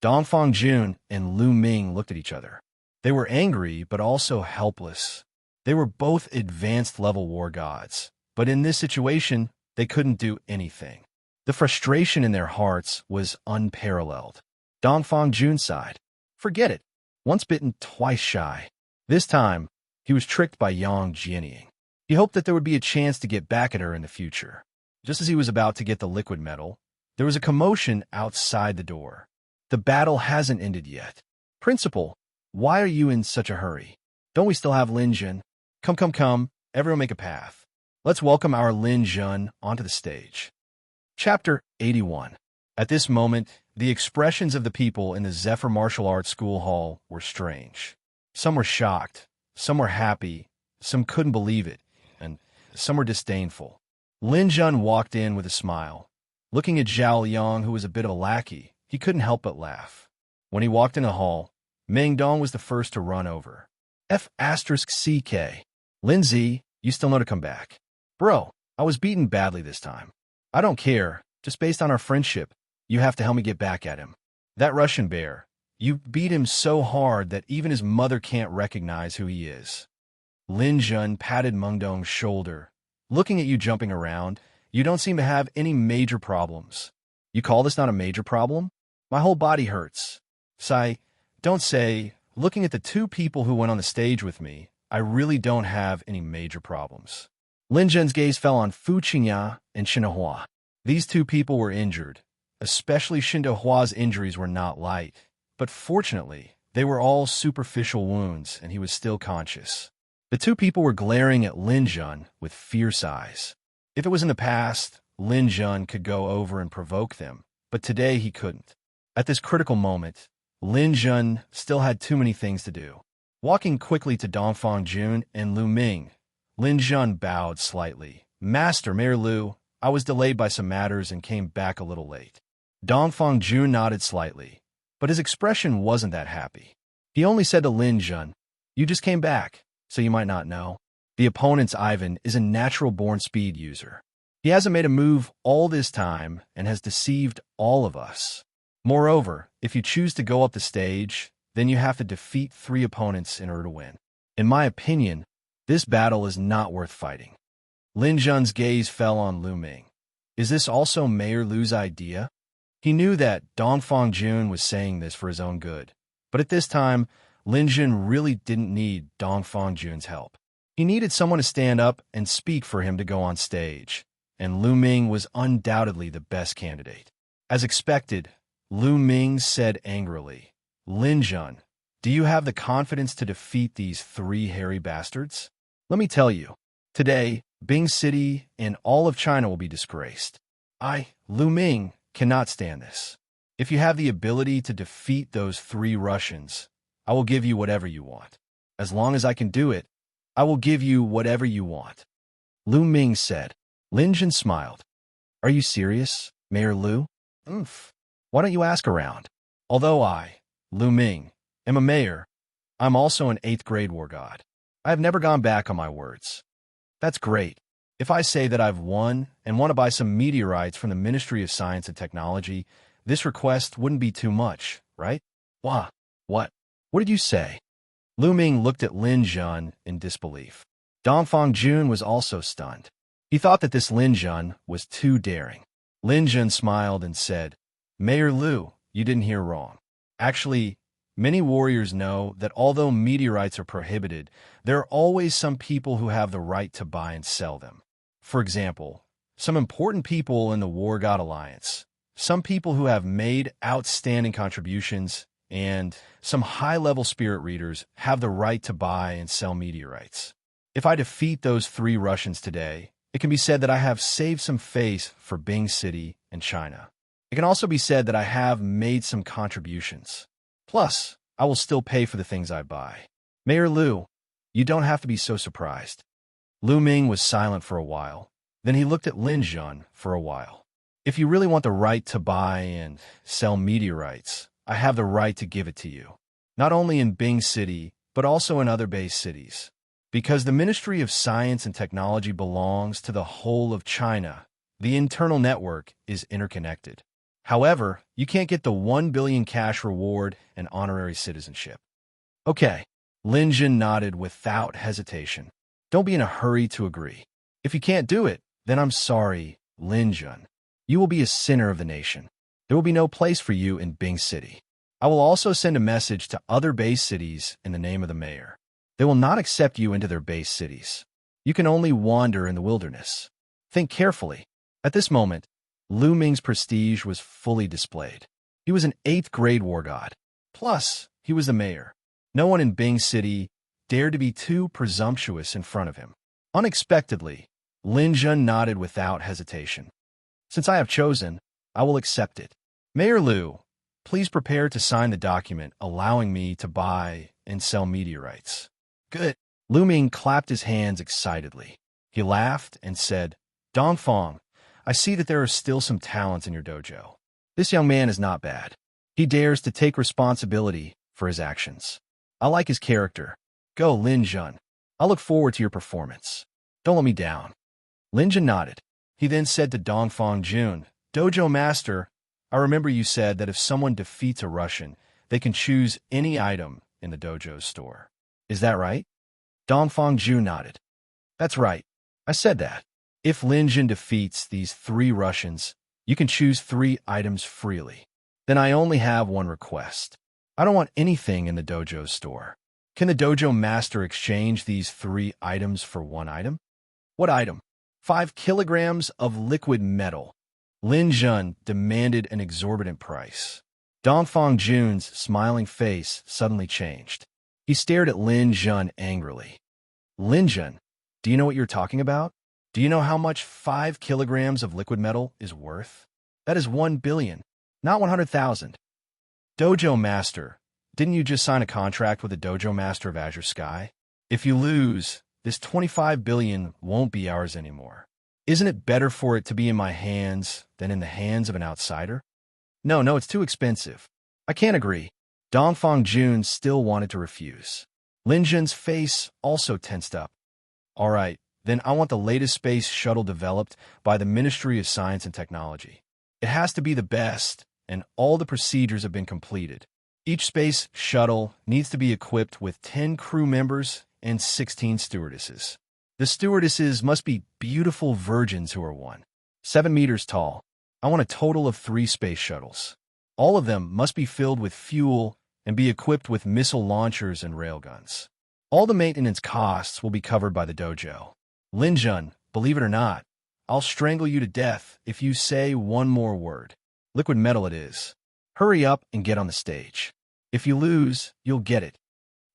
Dongfang Jun and Lu Ming looked at each other. They were angry, but also helpless. They were both advanced-level war gods, but in this situation, they couldn't do anything. The frustration in their hearts was unparalleled. Dongfang Jun sighed. Forget it. Once bitten, twice shy. This time, he was tricked by Yang Jianying. He hoped that there would be a chance to get back at her in the future. Just as he was about to get the liquid metal, there was a commotion outside the door. The battle hasn't ended yet. Principal, why are you in such a hurry? Don't we still have Lin Jun? Come, everyone make a path. Let's welcome our Lin Jun onto the stage. Chapter 81. At this moment, the expressions of the people in the Zephyr Martial Arts School Hall were strange. Some were shocked, some were happy, some couldn't believe it, and some were disdainful. Lin Jun walked in with a smile. Looking at Zhao Yang, who was a bit of a lackey, he couldn't help but laugh. When he walked in the hall, Meng Dong was the first to run over. F***CK. Lindsay, you still know to come back. Bro, I was beaten badly this time. I don't care, just based on our friendship, you have to help me get back at him. That Russian bear, you beat him so hard that even his mother can't recognize who he is. Lin Jun patted Meng Dong's shoulder. Looking at you jumping around, you don't seem to have any major problems. You call this not a major problem? My whole body hurts. Sai, don't say, looking at the two people who went on the stage with me, I really don't have any major problems. Lin Jun's gaze fell on Fu Qingya and Xinhua. These two people were injured. Especially Xinhua's injuries were not light, but fortunately, they were all superficial wounds and he was still conscious. The two people were glaring at Lin Jun with fierce eyes. If it was in the past, Lin Jun could go over and provoke them, but today he couldn't. At this critical moment, Lin Jun still had too many things to do. Walking quickly to Dongfang Jun and Lu Ming, Lin Jun bowed slightly. Master, Mayor Lu, I was delayed by some matters and came back a little late. Dongfang Jun nodded slightly, but his expression wasn't that happy. He only said to Lin Jun, you just came back, so you might not know. The opponent's Ivan is a natural-born speed user. He hasn't made a move all this time and has deceived all of us. Moreover, if you choose to go up the stage, then you have to defeat 3 opponents in order to win. In my opinion, this battle is not worth fighting. Lin Jun's gaze fell on Lu Ming. Is this also Mayor Lu's idea? He knew that Dongfang Jun was saying this for his own good, but at this time, Lin Jun really didn't need Dongfang Jun's help. He needed someone to stand up and speak for him to go on stage, and Lu Ming was undoubtedly the best candidate. As expected, Lu Ming said angrily, Lin Jun, do you have the confidence to defeat these 3 hairy bastards? Let me tell you, today, Bing City and all of China will be disgraced. I, Lu Ming, cannot stand this. If you have the ability to defeat those 3 Russians, I will give you whatever you want. As long as I can do it, I will give you whatever you want. Lu Ming said. Lin Jun smiled. Are you serious, Mayor Lu? Why don't you ask around? Although I, Lu Ming, am a mayor, I'm also an 8th grade war god. I have never gone back on my words. That's great. If I say that I've won and want to buy some meteorites from the Ministry of Science and Technology, this request wouldn't be too much, right? What? What did you say? Lu Ming looked at Lin Jun in disbelief. Dongfang Jun was also stunned. He thought that this Lin Jun was too daring. Lin Jun smiled and said, Mayor Lu, you didn't hear wrong. Actually, many warriors know that although meteorites are prohibited, there are always some people who have the right to buy and sell them. For example, some important people in the War God Alliance, some people who have made outstanding contributions, and some high-level spirit readers have the right to buy and sell meteorites. If I defeat those 3 Russians today, it can be said that I have saved some face for Bing City and China. It can also be said that I have made some contributions. Plus, I will still pay for the things I buy. Mayor Lu, you don't have to be so surprised. Lu Ming was silent for a while. Then he looked at Lin Jun for a while. If you really want the right to buy and sell meteorites, I have the right to give it to you. Not only in Bing City, but also in other base cities. Because the Ministry of Science and Technology belongs to the whole of China, the internal network is interconnected. However, you can't get the 1 billion cash reward and honorary citizenship. Okay. Lin Jun nodded without hesitation. Don't be in a hurry to agree. If you can't do it, then I'm sorry, Lin Jun. You will be a sinner of the nation. There will be no place for you in Bing City. I will also send a message to other base cities in the name of the mayor. They will not accept you into their base cities. You can only wander in the wilderness. Think carefully. At this moment, Lu Ming's prestige was fully displayed. He was an 8th grade war god. Plus, he was the mayor. No one in Bing City dared to be too presumptuous in front of him. Unexpectedly, Lin Jun nodded without hesitation. Since I have chosen, I will accept it. Mayor Lu, please prepare to sign the document allowing me to buy and sell meteorites. Good. Lu Ming clapped his hands excitedly. He laughed and said, Dongfang, I see that there are still some talents in your dojo. This young man is not bad. He dares to take responsibility for his actions. I like his character. Go, Lin Jun. I look forward to your performance. Don't let me down. Lin Jun nodded. He then said to Dongfang Jun, Dojo Master, I remember you said that if someone defeats a Russian, they can choose any item in the dojo store. Is that right? Dongfang Jun nodded. That's right. I said that. If Lin Jun defeats these 3 Russians, you can choose 3 items freely. Then I only have one request. I don't want anything in the dojo store. Can the dojo master exchange these 3 items for 1 item? What item? 5 kilograms of liquid metal. Lin Jun demanded an exorbitant price. Dongfang Jun's smiling face suddenly changed. He stared at Lin Jun angrily. Lin Jun, do you know what you're talking about? Do you know how much 5 kilograms of liquid metal is worth? That is 1 billion, not 100,000. Dojo Master, didn't you just sign a contract with the Dojo Master of Azure Sky? If you lose, this 25 billion won't be ours anymore. Isn't it better for it to be in my hands than in the hands of an outsider? No, it's too expensive. I can't agree. Dongfang Jun still wanted to refuse. Lin Jun's face also tensed up. All right, then I want the latest space shuttle developed by the Ministry of Science and Technology. It has to be the best, and all the procedures have been completed. Each space shuttle needs to be equipped with 10 crew members and 16 stewardesses. The stewardesses must be beautiful virgins who are 7 meters tall. I want a total of 3 space shuttles. All of them must be filled with fuel and be equipped with missile launchers and railguns. All the maintenance costs will be covered by the dojo. Lin Jun, believe it or not, I'll strangle you to death if you say one more word. Liquid metal it is. Hurry up and get on the stage. If you lose, you'll get it.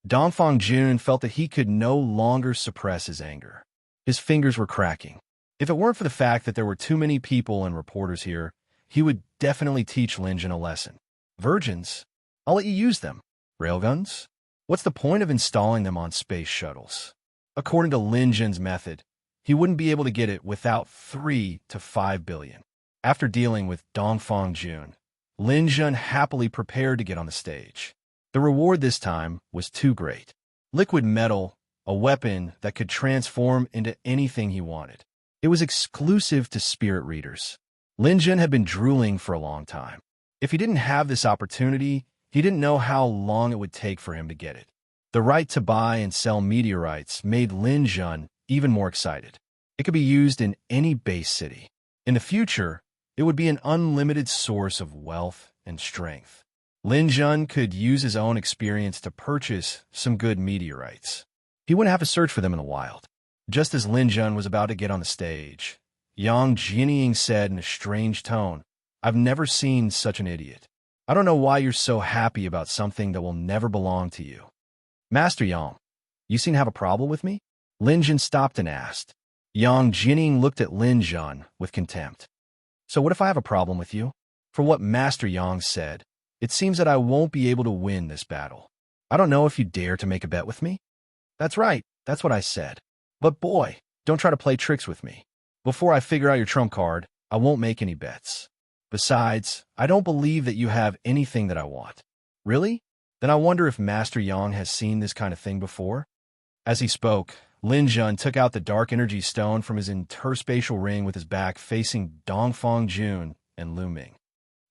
Dongfang Jun felt that he could no longer suppress his anger. His fingers were cracking. If it weren't for the fact that there were too many people and reporters here, he would definitely teach Lin Jun a lesson. Virgins? I'll let you use them. Railguns? What's the point of installing them on space shuttles? According to Lin Jun's method, he wouldn't be able to get it without 3 to 5 billion. After dealing with Dongfang Jun, Lin Jun happily prepared to get on the stage. The reward this time was too great. Liquid metal, a weapon that could transform into anything he wanted. It was exclusive to spirit readers. Lin Jun had been drooling for a long time. If he didn't have this opportunity, he didn't know how long it would take for him to get it. The right to buy and sell meteorites made Lin Jun even more excited. It could be used in any base city. In the future, it would be an unlimited source of wealth and strength. Lin Jun could use his own experience to purchase some good meteorites. He wouldn't have to search for them in the wild. Just as Lin Jun was about to get on the stage, Yang Jinying said in a strange tone, I've never seen such an idiot. I don't know why you're so happy about something that will never belong to you. Master Yang, you seem to have a problem with me? Lin Jun stopped and asked. Yang Jinying looked at Lin Jun with contempt. So what if I have a problem with you? For what Master Yang said, it seems that I won't be able to win this battle. I don't know if you dare to make a bet with me. That's right, that's what I said. But boy, don't try to play tricks with me. Before I figure out your trump card, I won't make any bets. Besides, I don't believe that you have anything that I want. Really? Then I wonder if Master Yang has seen this kind of thing before? As he spoke, Lin Jun took out the dark energy stone from his interspatial ring with his back facing Dongfang Jun and Lu Ming.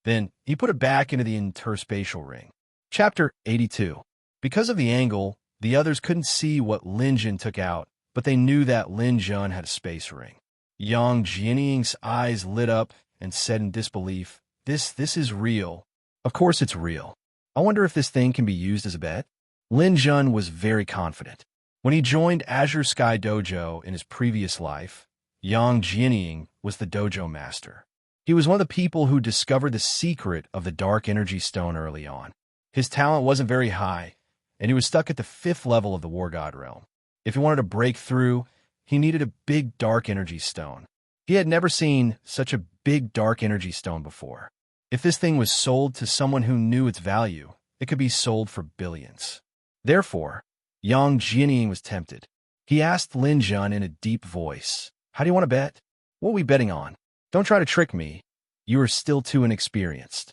Then he put it back into the interspatial ring. Chapter 82. Because of the angle, the others couldn't see what Lin Jun took out, but they knew that Lin Jun had a space ring. Yang Jianying's eyes lit up and said in disbelief, This is real. Of course it's real. I wonder if this thing can be used as a bet? Lin Jun was very confident. When he joined Azure Sky Dojo in his previous life, Yang Jianying was the dojo master. He was one of the people who discovered the secret of the dark energy stone early on. His talent wasn't very high, and he was stuck at the 5th level of the War God realm. If he wanted to break through, he needed a big dark energy stone. He had never seen such a big dark energy stone before. If this thing was sold to someone who knew its value, it could be sold for billions. Therefore, Yang Jianying was tempted. He asked Lin Jun in a deep voice, How do you want to bet? What are we betting on? Don't try to trick me. You are still too inexperienced.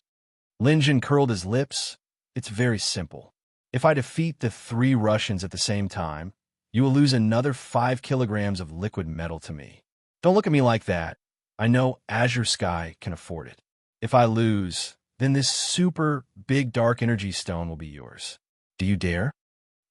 Lin Jun curled his lips. It's very simple. If I defeat the 3 Russians at the same time, you will lose another 5 kilograms of liquid metal to me. Don't look at me like that. I know Azure Sky can afford it. If I lose, then this super big dark energy stone will be yours. Do you dare?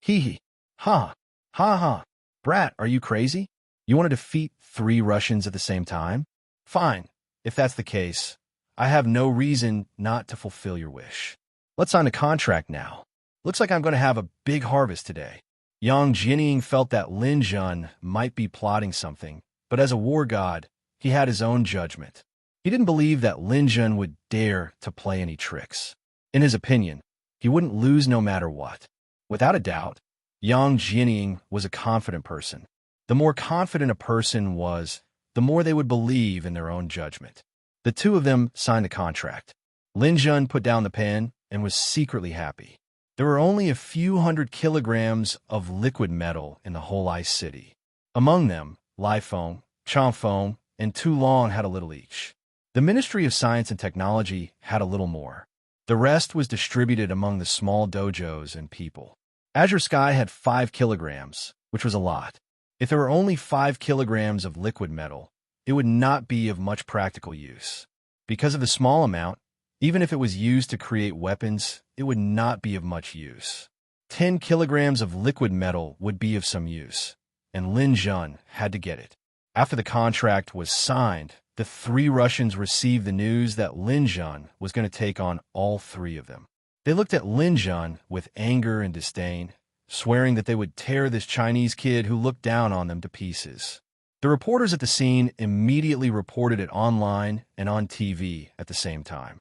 Hee hee. Ha. Ha ha. Brat, are you crazy? You want to defeat 3 Russians at the same time? Fine. If that's the case, I have no reason not to fulfill your wish. Let's sign a contract now. Looks like I'm going to have a big harvest today. Yang Jianying felt that Lin Jun might be plotting something, but as a war god, he had his own judgment. He didn't believe that Lin Jun would dare to play any tricks. In his opinion, he wouldn't lose no matter what. Without a doubt, Yang Jianying was a confident person. The more confident a person was, the more they would believe in their own judgment. The two of them signed a contract. Lin Jun put down the pen and was secretly happy. There were only a few 100 kilograms of liquid metal in the whole ice city. Among them, Lifeng, Changfeng, and Tulong had a little each. The Ministry of Science and Technology had a little more. The rest was distributed among the small dojos and people. Azure Sky had 5 kilograms, which was a lot. If there were only 5 kilograms of liquid metal, it would not be of much practical use. Because of the small amount, even if it was used to create weapons, it would not be of much use. 10 kilograms of liquid metal would be of some use, and Lin Jun had to get it. After the contract was signed, the 3 Russians received the news that Lin Jun was going to take on all 3 of them. They looked at Lin Jun with anger and disdain, swearing that they would tear this Chinese kid who looked down on them to pieces. The reporters at the scene immediately reported it online and on TV at the same time.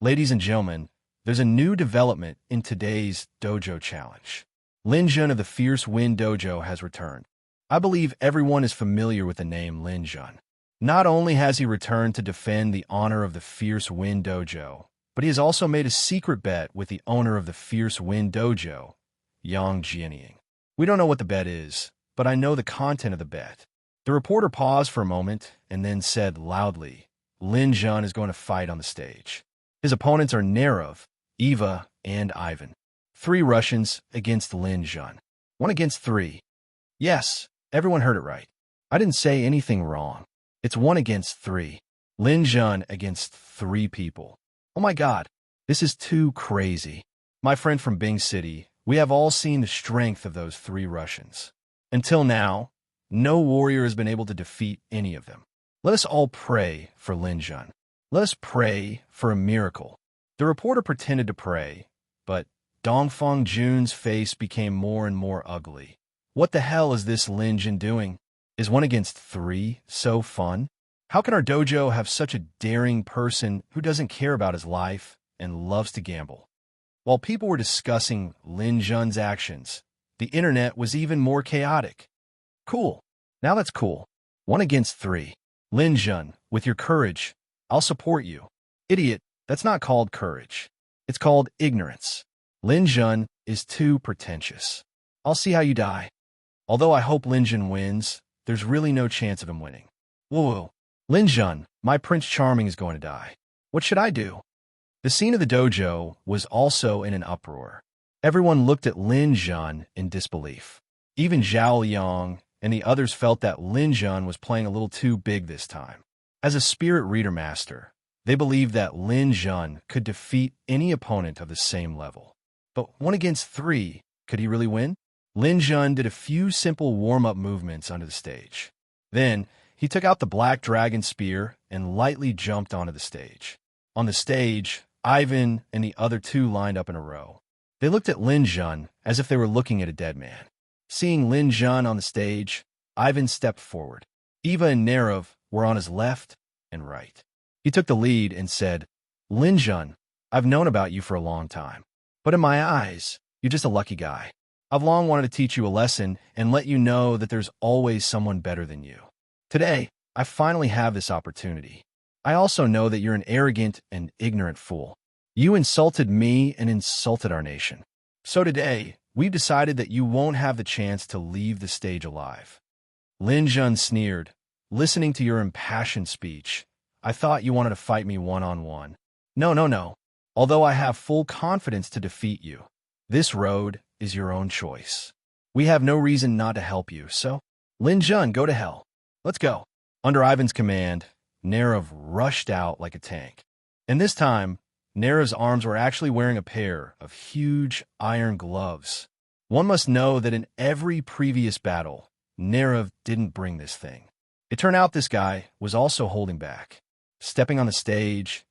Ladies and gentlemen, there's a new development in today's dojo challenge. Lin Jun of the Fierce Wind Dojo has returned. I believe everyone is familiar with the name Lin Jun. Not only has he returned to defend the honor of the Fierce Wind Dojo, but he has also made a secret bet with the owner of the Fierce Wind Dojo, Yang Jianying. We don't know what the bet is, but I know the content of the bet. The reporter paused for a moment and then said loudly, Lin Jun is going to fight on the stage. His opponents are Nerov, Eva, and Ivan. 3 Russians against Lin Jun. 1 against 3. Yes, everyone heard it right. I didn't say anything wrong. It's 1 against 3. Lin Jun against 3 people. Oh my God, this is too crazy. My friend from Bing City, we have all seen the strength of those 3 Russians. Until now, no warrior has been able to defeat any of them. Let us all pray for Lin Jun. Let us pray for a miracle. The reporter pretended to pray, but Dongfeng Jun's face became more and more ugly. What the hell is this Lin Jun doing? Is 1 against 3 so fun? How can our dojo have such a daring person who doesn't care about his life and loves to gamble? While people were discussing Lin Jun's actions, the internet was even more chaotic. Cool. Now that's cool. 1 against 3. Lin Jun, with your courage, I'll support you. Idiot, that's not called courage. It's called ignorance. Lin Jun is too pretentious. I'll see how you die. Although I hope Lin Jun wins, there's really no chance of him winning. Whoa. Lin Jun, my Prince Charming is going to die. What should I do? The scene of the dojo was also in an uproar. Everyone looked at Lin Jun in disbelief. Even Zhao Yang and the others felt that Lin Jun was playing a little too big this time. As a spirit reader master, They believed that Lin Jun could defeat any opponent of the same level. But 1 against 3, could he really win? Lin Jun did a few simple warm-up movements under the stage. Then, he took out the black dragon spear and lightly jumped onto the stage. On the stage, Ivan and the other two lined up in a row. They looked at Lin Jun as if they were looking at a dead man. Seeing Lin Jun on the stage, Ivan stepped forward. Eva and Nerov were on his left and right. He took the lead and said, "Lin Jun, I've known about you for a long time. But in my eyes, you're just a lucky guy. I've long wanted to teach you a lesson and let you know that there's always someone better than you. Today, I finally have this opportunity. I also know that you're an arrogant and ignorant fool. You insulted me and insulted our nation. So today, we've decided that you won't have the chance to leave the stage alive." Lin Jun sneered. "Listening to your impassioned speech, I thought you wanted to fight me one-on-one. No. Although I have full confidence to defeat you, this road is your own choice. We have no reason not to help you, so Lin Jun, go to hell. Let's go." Under Ivan's command, Nerov rushed out like a tank. And this time, Nerov's arms were actually wearing a pair of huge iron gloves. One must know that in every previous battle, Nerov didn't bring this thing. It turned out this guy was also holding back. Stepping on the stage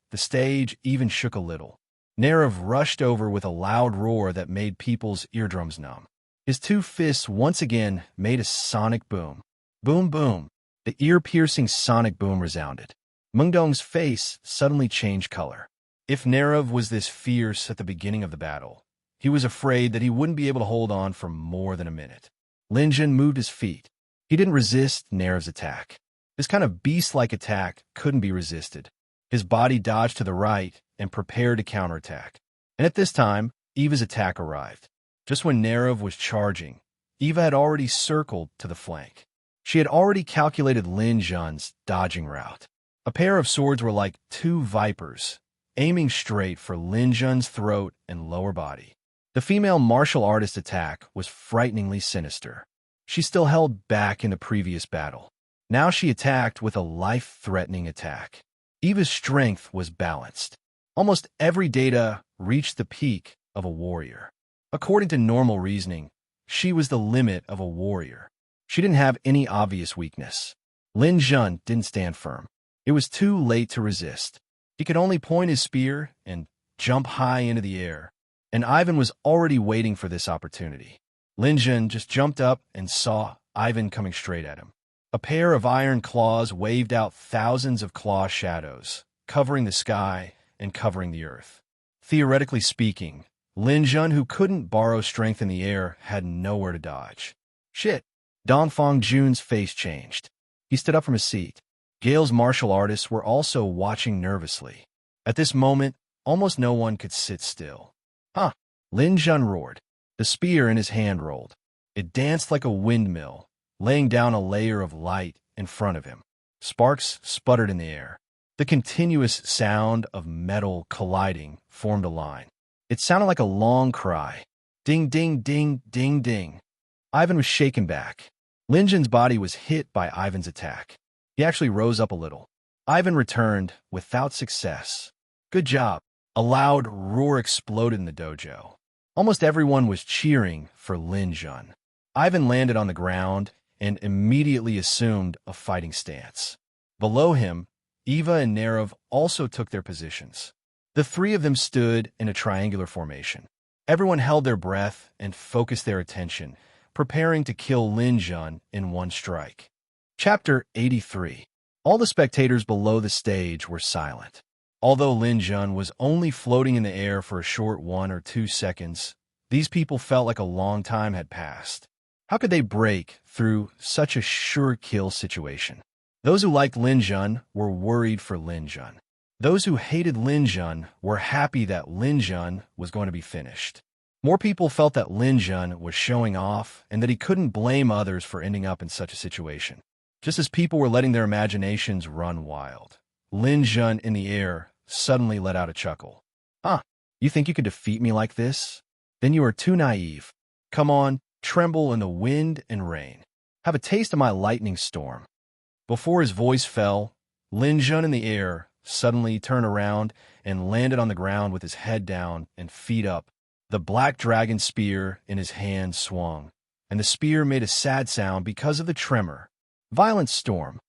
even shook a little. Nerov rushed over with a loud roar that made people's eardrums numb. His two fists once again made a sonic boom. Boom, boom. The ear-piercing sonic boom resounded. Mengdong's face suddenly changed color. If Nerov was this fierce at the beginning of the battle, he was afraid that he wouldn't be able to hold on for more than a minute. Lin Jun moved his feet. He didn't resist Nerov's attack. This kind of beast-like attack couldn't be resisted. His body dodged to the right and prepared to counterattack. And at this time, Eva's attack arrived. Just when Nerov was charging, Eva had already circled to the flank. She had already calculated Lin Jun's dodging route. A pair of swords were like two vipers, aiming straight for Lin Jun's throat and lower body. The female martial artist attack was frighteningly sinister. She still held back in the previous battle. Now she attacked with a life-threatening attack. Eva's strength was balanced. Almost every data reached the peak of a warrior. According to normal reasoning, she was the limit of a warrior. She didn't have any obvious weakness. Lin Jun didn't stand firm. It was too late to resist. He could only point his spear and jump high into the air, and Ivan was already waiting for this opportunity. Lin Jun just jumped up and saw Ivan coming straight at him. A pair of iron claws waved out thousands of claw shadows, covering the sky and covering the earth. Theoretically speaking, Lin Jun, who couldn't borrow strength in the air, had nowhere to dodge. Shit! Dongfang Jun's face changed. He stood up from his seat. Gale's martial artists were also watching nervously. At this moment, almost no one could sit still. "Huh!" Lin Jun roared. The spear in his hand rolled. It danced like a windmill, laying down a layer of light in front of him. Sparks sputtered in the air. The continuous sound of metal colliding formed a line. It sounded like a long cry. Ding, ding, ding, ding, ding. Ivan was shaken back. Lin Jun's body was hit by Ivan's attack. He actually rose up a little. Ivan returned without success. "Good job." A loud roar exploded in the dojo. Almost everyone was cheering for Lin Jun. Ivan landed on the ground and immediately assumed a fighting stance. Below him, Eva and Nerov also took their positions. The three of them stood in a triangular formation. Everyone held their breath and focused their attention, preparing to kill Lin Jun in one strike. Chapter 83. All the spectators below the stage were silent. Although Lin Jun was only floating in the air for a short 1 or 2 seconds, these people felt like a long time had passed. How could they break through such a sure-kill situation? Those who liked Lin Jun were worried for Lin Jun. Those who hated Lin Jun were happy that Lin Jun was going to be finished. More people felt that Lin Jun was showing off and that he couldn't blame others for ending up in such a situation. Just as people were letting their imaginations run wild, Lin Jun in the air suddenly let out a chuckle. "Huh, you think you could defeat me like this? Then you are too naive. Come on, tremble in the wind and rain. Have a taste of my lightning storm." Before his voice fell, Lin Jun in the air suddenly turned around and landed on the ground with his head down and feet up. The black dragon spear in his hand swung, and the spear made a sad sound because of the tremor. Violent storm.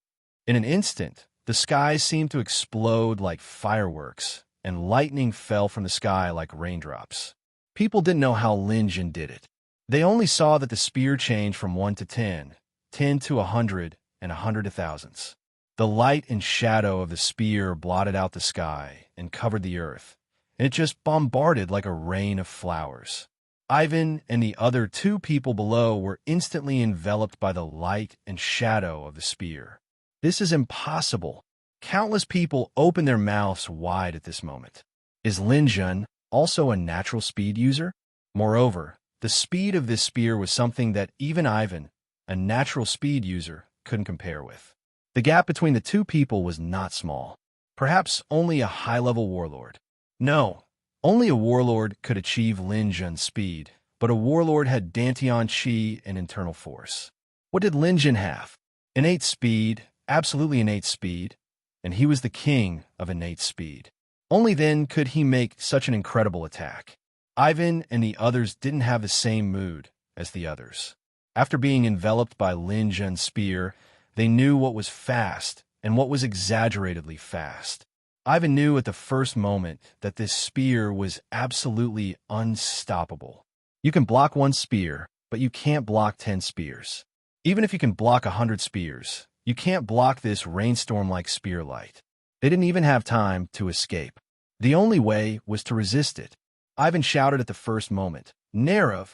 In an instant, the sky seemed to explode like fireworks, and lightning fell from the sky like raindrops. People didn't know how Lin Jun did it. They only saw that the spear changed from 1 to 10, 10 to 100, and 100 to thousands. The light and shadow of the spear blotted out the sky and covered the earth, and it just bombarded like a rain of flowers. Ivan and the other 2 people below were instantly enveloped by the light and shadow of the spear. This is impossible. Countless people opened their mouths wide at this moment. Is Lin Jun also a natural speed user? Moreover, the speed of this spear was something that even Ivan, a natural speed user, couldn't compare with. The gap between the 2 people was not small. Perhaps only a high-level warlord. No, only a warlord could achieve Lin Jun's speed, but a warlord had Dantian Qi and internal force. What did Lin Jun have? Innate speed, absolutely innate speed, and he was the king of innate speed. Only then could he make such an incredible attack. Ivan and the others didn't have the same mood as the others. After being enveloped by Lin Jun's spear, they knew what was fast and what was exaggeratedly fast. Ivan knew at the first moment that this spear was absolutely unstoppable. You can block 1 spear, but you can't block 10 spears. Even if you can block 100 spears, you can't block this rainstorm-like spear light. They didn't even have time to escape. The only way was to resist it. Ivan shouted at the first moment, "Nerov,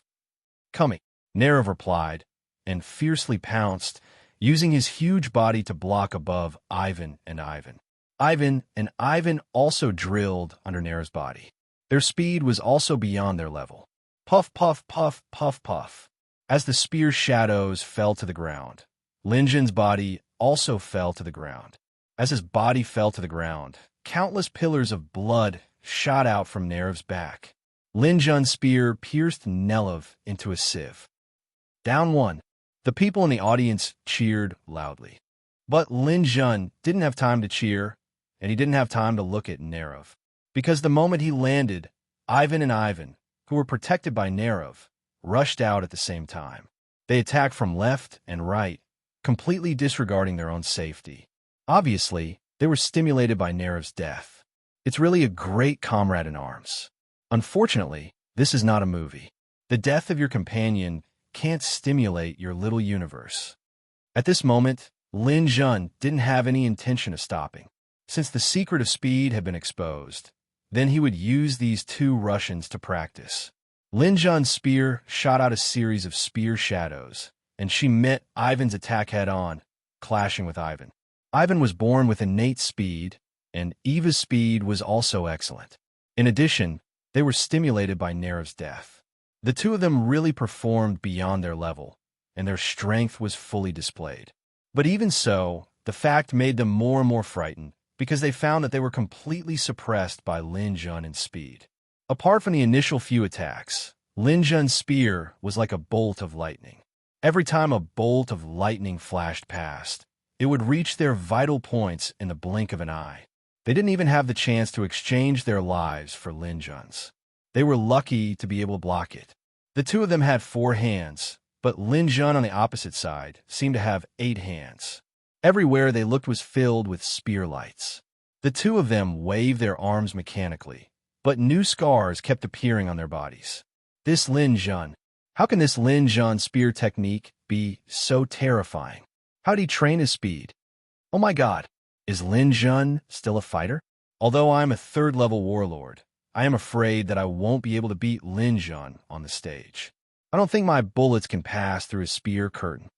coming." Nerov replied, and fiercely pounced, using his huge body to block above Ivan and Ivan. Ivan and Ivan also drilled under Nerov's body. Their speed was also beyond their level. Puff, puff, puff, puff, puff. As the spear shadows fell to the ground, Lin Jun's body also fell to the ground. As his body fell to the ground, countless pillars of blood shot out from Nerov's back. Lin Jun's spear pierced Nerov into a sieve. Down 1. The people in the audience cheered loudly. But Lin Jun didn't have time to cheer, and he didn't have time to look at Nerov. Because the moment he landed, Ivan and Ivan, who were protected by Nerov, rushed out at the same time. They attacked from left and right, completely disregarding their own safety. Obviously, they were stimulated by Nerov's death. It's really a great comrade in arms. Unfortunately, this is not a movie. The death of your companion can't stimulate your little universe. At this moment, Lin Jun didn't have any intention of stopping. Since the secret of speed had been exposed, then he would use these 2 Russians to practice. Lin Jun's spear shot out a series of spear shadows, and she met Ivan's attack head-on, clashing with Ivan. Ivan was born with innate speed, and Eva's speed was also excellent. In addition, they were stimulated by Nerov's death. The 2 of them really performed beyond their level, and their strength was fully displayed. But even so, the fact made them more and more frightened, because they found that they were completely suppressed by Lin Jun in speed. Apart from the initial few attacks, Lin Jun's spear was like a bolt of lightning. Every time a bolt of lightning flashed past, it would reach their vital points in the blink of an eye. They didn't even have the chance to exchange their lives for Lin Jun's. They were lucky to be able to block it. The 2 of them had 4 hands, but Lin Jun on the opposite side seemed to have 8 hands. Everywhere they looked was filled with spear lights. The 2 of them waved their arms mechanically, but new scars kept appearing on their bodies. This Lin Jun. How can this Lin Jun spear technique be so terrifying? How did he train his speed? Oh my god, is Lin Jun still a fighter? Although I am a 3rd-level warlord, I am afraid that I won't be able to beat Lin Jun on the stage. I don't think my bullets can pass through his spear curtain.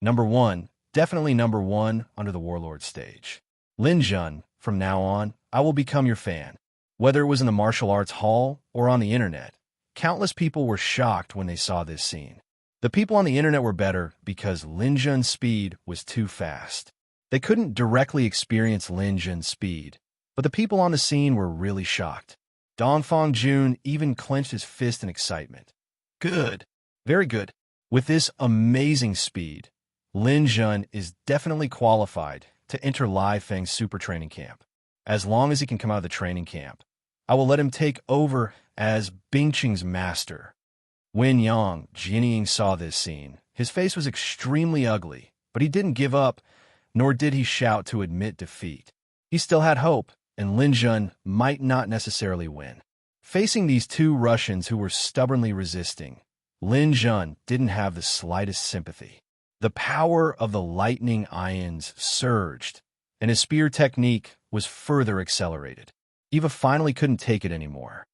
Number 1. Definitely number 1 under the warlord stage. Lin Jun, from now on, I will become your fan. Whether it was in the martial arts hall or on the internet, countless people were shocked when they saw this scene. The people on the internet were better because Lin Jun's speed was too fast. They couldn't directly experience Lin Jun's speed, but the people on the scene were really shocked. Dongfang Jun even clenched his fist in excitement. Good. Very good. With this amazing speed, Lin Jun is definitely qualified to enter Lai Feng's super training camp. as long as he can come out of the training camp. I will let him take over as Bingqing's master. When Yang Jianying saw this scene, his face was extremely ugly, but he didn't give up, nor did he shout to admit defeat. He still had hope, and Lin Jun might not necessarily win. Facing these two Russians who were stubbornly resisting, Lin Jun didn't have the slightest sympathy. The power of the lightning ions surged, and his spear technique was further accelerated. Eva finally couldn't take it anymore.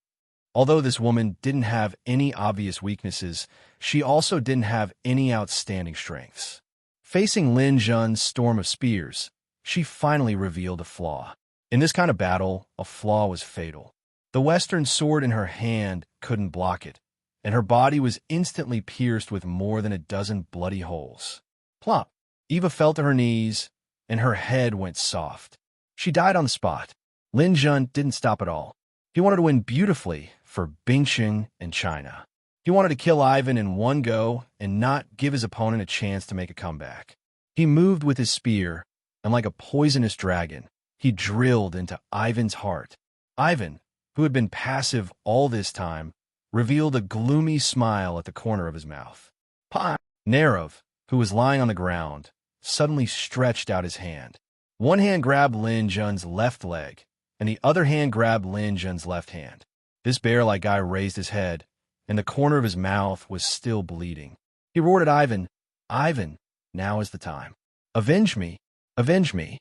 Although this woman didn't have any obvious weaknesses, she also didn't have any outstanding strengths. Facing Lin Jun's storm of spears, she finally revealed a flaw. In this kind of battle, a flaw was fatal. The Western sword in her hand couldn't block it, and her body was instantly pierced with more than a dozen bloody holes. Plop! Eva fell to her knees, and her head went soft. She died on the spot. Lin Jun didn't stop at all. He wanted to win beautifully for Bingqing and China. He wanted to kill Ivan in one go and not give his opponent a chance to make a comeback. He moved with his spear, and like a poisonous dragon, he drilled into Ivan's heart. Ivan, who had been passive all this time, revealed a gloomy smile at the corner of his mouth. Pa! Nerov, who was lying on the ground, suddenly stretched out his hand. One hand grabbed Lin Jun's left leg, and the other hand grabbed Lin Jun's left hand. This bear-like guy raised his head, and the corner of his mouth was still bleeding. He roared at Ivan, "Ivan, now is the time. Avenge me! Avenge me!"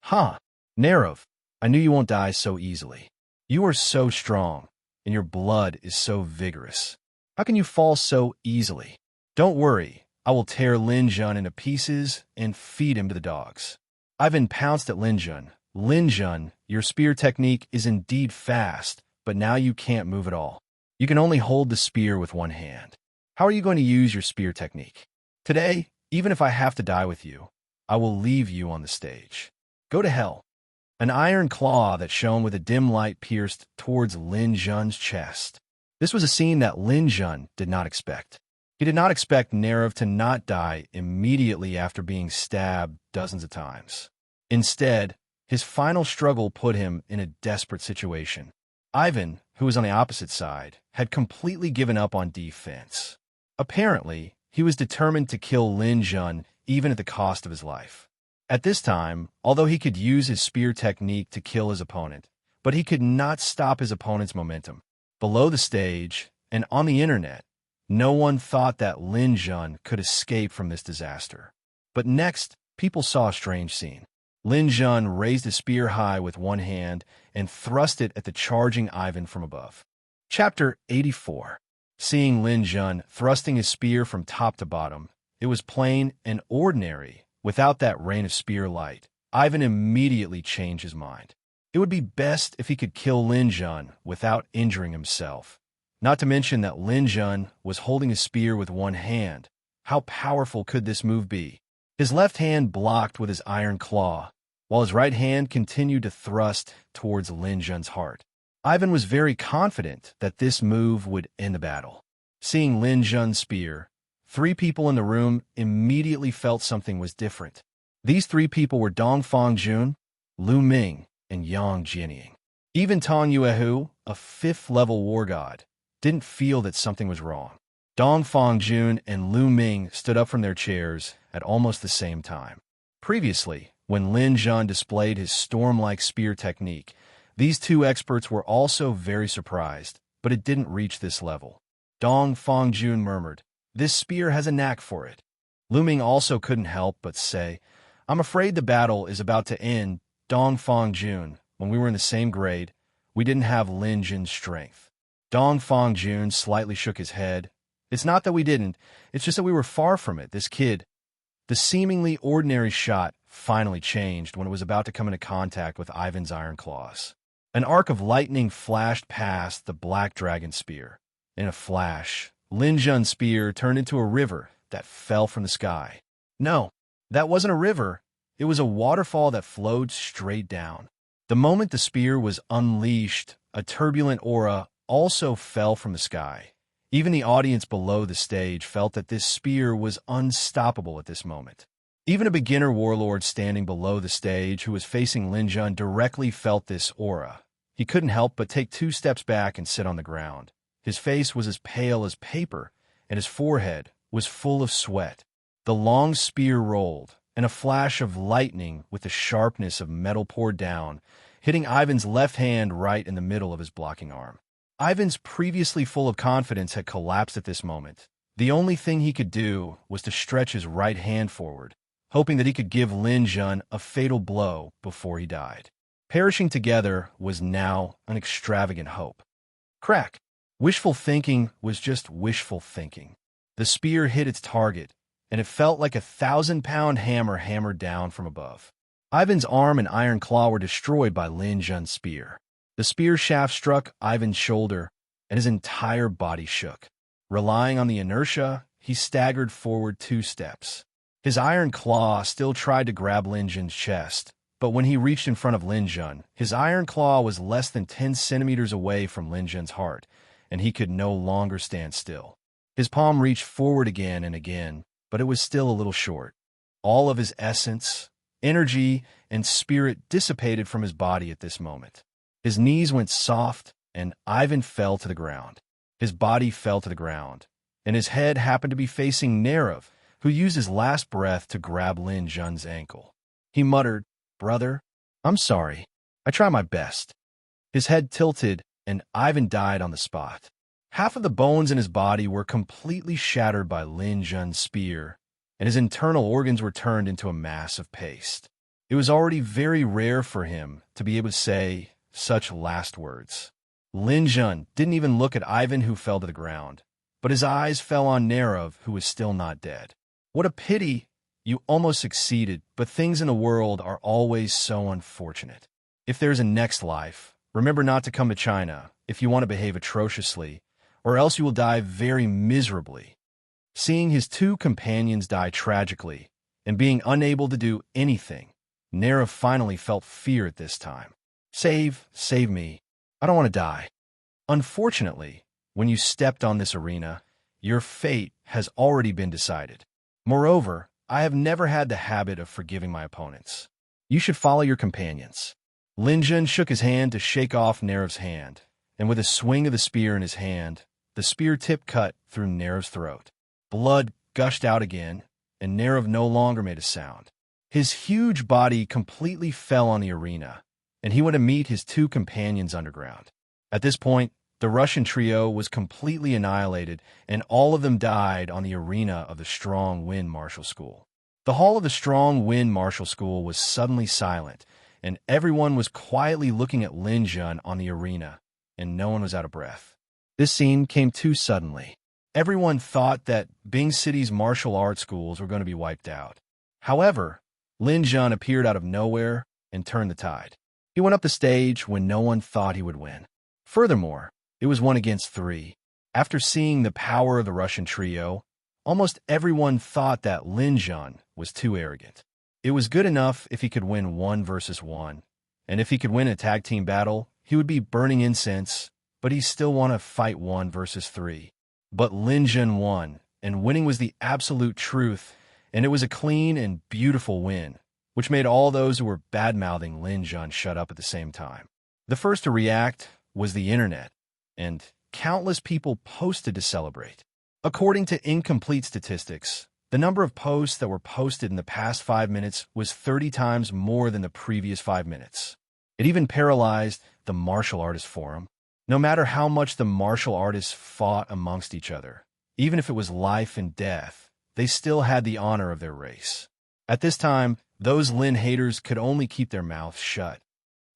"Ha! Nerov, I knew you won't die so easily. You are so strong, and your blood is so vigorous. How can you fall so easily? Don't worry, I will tear Lin Jun into pieces and feed him to the dogs." Ivan pounced at Lin Jun. "Lin Jun, your spear technique is indeed fast, but now you can't move at all. You can only hold the spear with one hand. How are you going to use your spear technique? Today, even if I have to die with you, I will leave you on the stage. Go to hell." An iron claw that shone with a dim light pierced towards Lin Jun's chest. This was a scene that Lin Jun did not expect. He did not expect Nerov to not die immediately after being stabbed dozens of times. Instead, his final struggle put him in a desperate situation. Ivan, who was on the opposite side, had completely given up on defense. Apparently, he was determined to kill Lin Jun even at the cost of his life. At this time, although he could use his spear technique to kill his opponent, but he could not stop his opponent's momentum. Below the stage, and on the internet, no one thought that Lin Jun could escape from this disaster. But next, people saw a strange scene. Lin Jun raised his spear high with one hand and thrust it at the charging Ivan from above. Chapter 84. Seeing Lin Jun thrusting his spear from top to bottom, it was plain and ordinary without that rain of spear light. Ivan immediately changed his mind. It would be best if he could kill Lin Jun without injuring himself. Not to mention that Lin Jun was holding his spear with one hand. How powerful could this move be? His left hand blocked with his iron claw, while his right hand continued to thrust towards Lin Jun's heart. Ivan was very confident that this move would end the battle. Seeing Lin Jun's spear, 3 people in the room immediately felt something was different. These 3 people were Dong Fangjun, Lu Ming, and Yang Jianying. Even Tong Yuehu, a 5th-level war god, didn't feel that something was wrong. Dong Fangjun and Lu Ming stood up from their chairs at almost the same time. Previously, when Lin Jun displayed his storm-like spear technique, these 2 experts were also very surprised, but it didn't reach this level. Dong Fangjun murmured, "This spear has a knack for it." Lu Ming also couldn't help but say, "I'm afraid the battle is about to end. Dong Fangjun, when we were in the same grade, we didn't have Lin Jun's strength." Dong Fangjun slightly shook his head. "It's not that we didn't, it's just that we were far from it, this kid." The seemingly ordinary shot finally changed when it was about to come into contact with Ivan's iron claws. An arc of lightning flashed past the black dragon spear. In a flash, Lin Jun's spear turned into a river that fell from the sky. No, that wasn't a river. It was a waterfall that flowed straight down. The moment the spear was unleashed, a turbulent aura also fell from the sky. Even the audience below the stage felt that this spear was unstoppable at this moment. Even a beginner warlord standing below the stage who was facing Lin Jun directly felt this aura. He couldn't help but take 2 steps back and sit on the ground. His face was as pale as paper, and his forehead was full of sweat. The long spear rolled, and a flash of lightning with the sharpness of metal poured down, hitting Ivan's left hand right in the middle of his blocking arm. Ivan's previously full of confidence had collapsed at this moment. The only thing he could do was to stretch his right hand forward, hoping that he could give Lin Jun a fatal blow before he died. Perishing together was now an extravagant hope. Crack! Wishful thinking was just wishful thinking. The spear hit its target, and it felt like a 1,000-pound hammer hammered down from above. Ivan's arm and iron claw were destroyed by Lin Jun's spear. The spear shaft struck Ivan's shoulder, and his entire body shook. Relying on the inertia, he staggered forward 2 steps. His iron claw still tried to grab Lin Jun's chest, but when he reached in front of Lin Jun, his iron claw was less than 10 centimeters away from Lin Jun's heart, and he could no longer stand still. His palm reached forward again and again, but it was still a little short. All of his essence, energy, and spirit dissipated from his body at this moment. His knees went soft, and Ivan fell to the ground. His body fell to the ground, and his head happened to be facing Nerov, who used his last breath to grab Lin Jun's ankle. He muttered, "Brother, I'm sorry. I try my best." His head tilted, and Ivan died on the spot. Half of the bones in his body were completely shattered by Lin Jun's spear, and his internal organs were turned into a mass of paste. It was already very rare for him to be able to say such last words. Lin Jun didn't even look at Ivan, who fell to the ground, but his eyes fell on Nerov, who was still not dead. "What a pity! You almost succeeded, but things in the world are always so unfortunate. If there's a next life, remember not to come to China if you want to behave atrociously, or else you will die very miserably." Seeing his 2 companions die tragically, and being unable to do anything, Nerov finally felt fear at this time. Save me. I don't want to die." Unfortunately, when you stepped on this arena, your fate has already been decided. Moreover, I have never had the habit of forgiving my opponents. You should follow your companions. Lin Jun shook his hand to shake off Nerov's hand, and with a swing of the spear in his hand, the spear tip cut through Nerov's throat. Blood gushed out again, and Nerov no longer made a sound. His huge body completely fell on the arena, and he went to meet his 2 companions underground. At this point, the Russian trio was completely annihilated, and all of them died on the arena of the Strong Wind Martial School. The hall of the Strong Wind Martial School was suddenly silent, and everyone was quietly looking at Lin Jun on the arena, and no one was out of breath. This scene came too suddenly. Everyone thought that Bing City's martial arts schools were going to be wiped out. However, Lin Jun appeared out of nowhere and turned the tide. He went up the stage when no one thought he would win. Furthermore, it was 1 against 3. After seeing the power of the Russian trio, almost everyone thought that Lin Jun was too arrogant. It was good enough if he could win 1 versus 1, and if he could win a tag team battle, he would be burning incense, but he still want to fight 1 versus 3. But Lin Jun won, and winning was the absolute truth, and it was a clean and beautiful win, which made all those who were bad-mouthing Lin Jun shut up at the same time. The first to react was the internet, and countless people posted to celebrate. According to incomplete statistics, the number of posts that were posted in the past 5 minutes was 30 times more than the previous 5 minutes. It even paralyzed the martial artist forum. No matter how much the martial artists fought amongst each other, even if it was life and death, they still had the honor of their race. At this time, those Lin haters could only keep their mouths shut.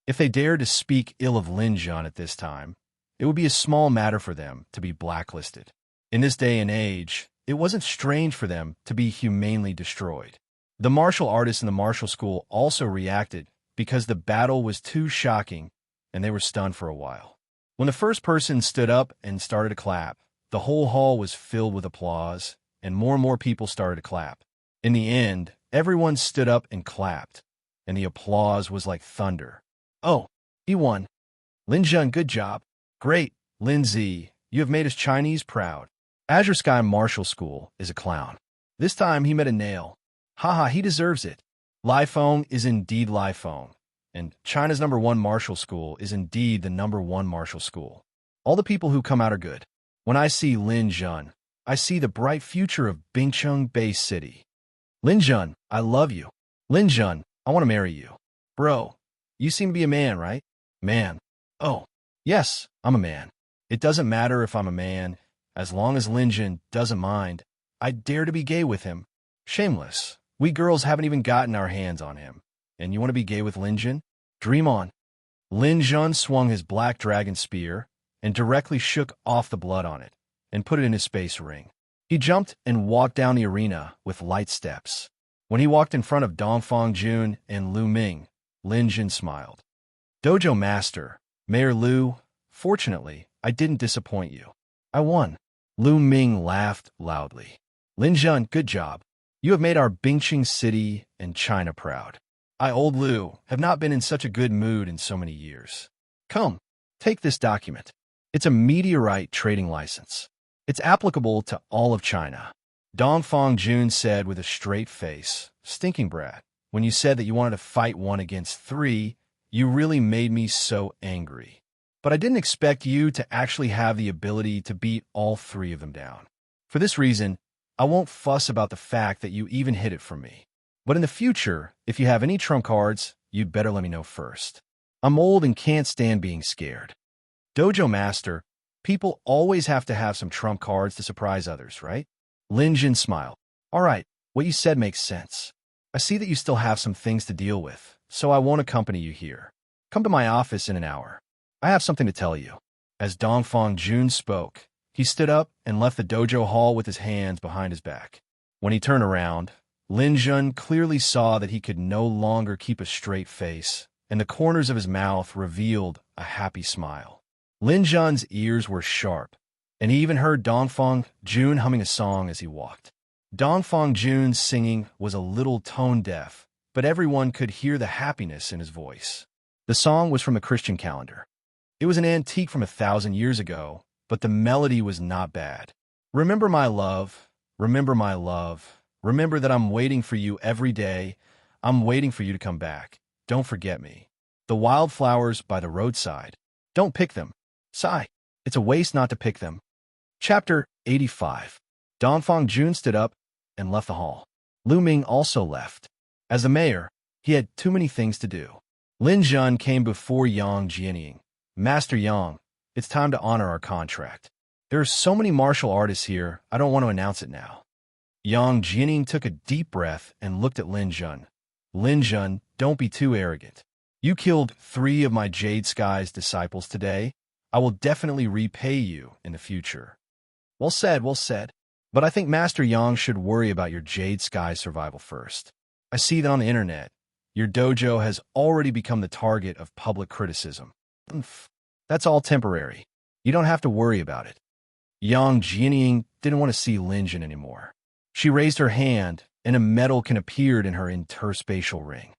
If they dared to speak ill of Lin Jun at this time, it would be a small matter for them to be blacklisted. In this day and age, it wasn't strange for them to be humanely destroyed. The martial artists in the martial school also reacted because the battle was too shocking, and they were stunned for a while. When the first person stood up and started to clap, the whole hall was filled with applause, and more people started to clap. In the end, everyone stood up and clapped, and the applause was like thunder. "Oh, he won. Lin Jun, good job. Great, Lin Z, you have made us Chinese proud." Azure Sky Martial School is a clown. This time he met a nail. Haha, he deserves it. Lifeng is indeed Lifeng, and China's #1 martial school is indeed the #1 martial school. All the people who come out are good. When I see Lin Jun, I see the bright future of Bingcheng Bay City. Lin Jun, I love you. Lin Jun, I want to marry you. Bro, you seem to be a man, right? Man. Oh, yes, I'm a man. It doesn't matter if I'm a man, as long as Lin Jun doesn't mind. I dare to be gay with him. Shameless. We girls haven't even gotten our hands on him. And you want to be gay with Lin Jun? Dream on. Lin Jun swung his black dragon spear and directly shook off the blood on it and put it in his space ring. He jumped and walked down the arena with light steps. When he walked in front of Dongfang Jun and Lu Ming, Lin Jun smiled. Dojo Master, Mayor Lu, fortunately, I didn't disappoint you. I won. Lu Ming laughed loudly. Lin Jun, good job. You have made our Bingcheng City and China proud. I, old Lu, have not been in such a good mood in so many years. Come, take this document. It's a meteorite trading license. It's applicable to all of China. Dongfang Jun said with a straight face, stinking brat, when you said that you wanted to fight 1 against 3, you really made me so angry. But I didn't expect you to actually have the ability to beat all 3 of them down. For this reason, I won't fuss about the fact that you even hid it from me. But in the future, if you have any trump cards, you'd better let me know first. I'm old and can't stand being scared. Dojo Master, people always have to have some trump cards to surprise others, right? Lin Jun smiled. All right, what you said makes sense. I see that you still have some things to deal with, so I won't accompany you here. Come to my office in an hour. I have something to tell you. As Dongfang Jun spoke, he stood up and left the dojo hall with his hands behind his back. When he turned around, Lin Jun clearly saw that he could no longer keep a straight face, and the corners of his mouth revealed a happy smile. Lin Jun's ears were sharp, and he even heard Dongfang Jun humming a song as he walked. Dongfang Jun's singing was a little tone-deaf, but everyone could hear the happiness in his voice. The song was from a Christian calendar. It was an antique from 1,000 years ago, but the melody was not bad. Remember my love, remember my love, remember that I'm waiting for you every day. I'm waiting for you to come back. Don't forget me. The wildflowers by the roadside. Don't pick them. Sigh. It's a waste not to pick them. Chapter 85. Dongfang Jun stood up and left the hall. Lu Ming also left. As the mayor, he had too many things to do. Lin Jun came before Yang Jianying. Master Yang, it's time to honor our contract. There are so many martial artists here, I don't want to announce it now. Yang Jianying took a deep breath and looked at Lin Jun. Lin Jun, don't be too arrogant. You killed 3 of my Jade Sky's disciples today. I will definitely repay you in the future. Well said, well said. But I think Master Yang should worry about your Jade Sky survival first. I see that on the internet. Your dojo has already become the target of public criticism. That's all temporary. You don't have to worry about it. Yang Jianying didn't want to see Lin Jun anymore. She raised her hand, and a metal can appeared in her interspatial ring.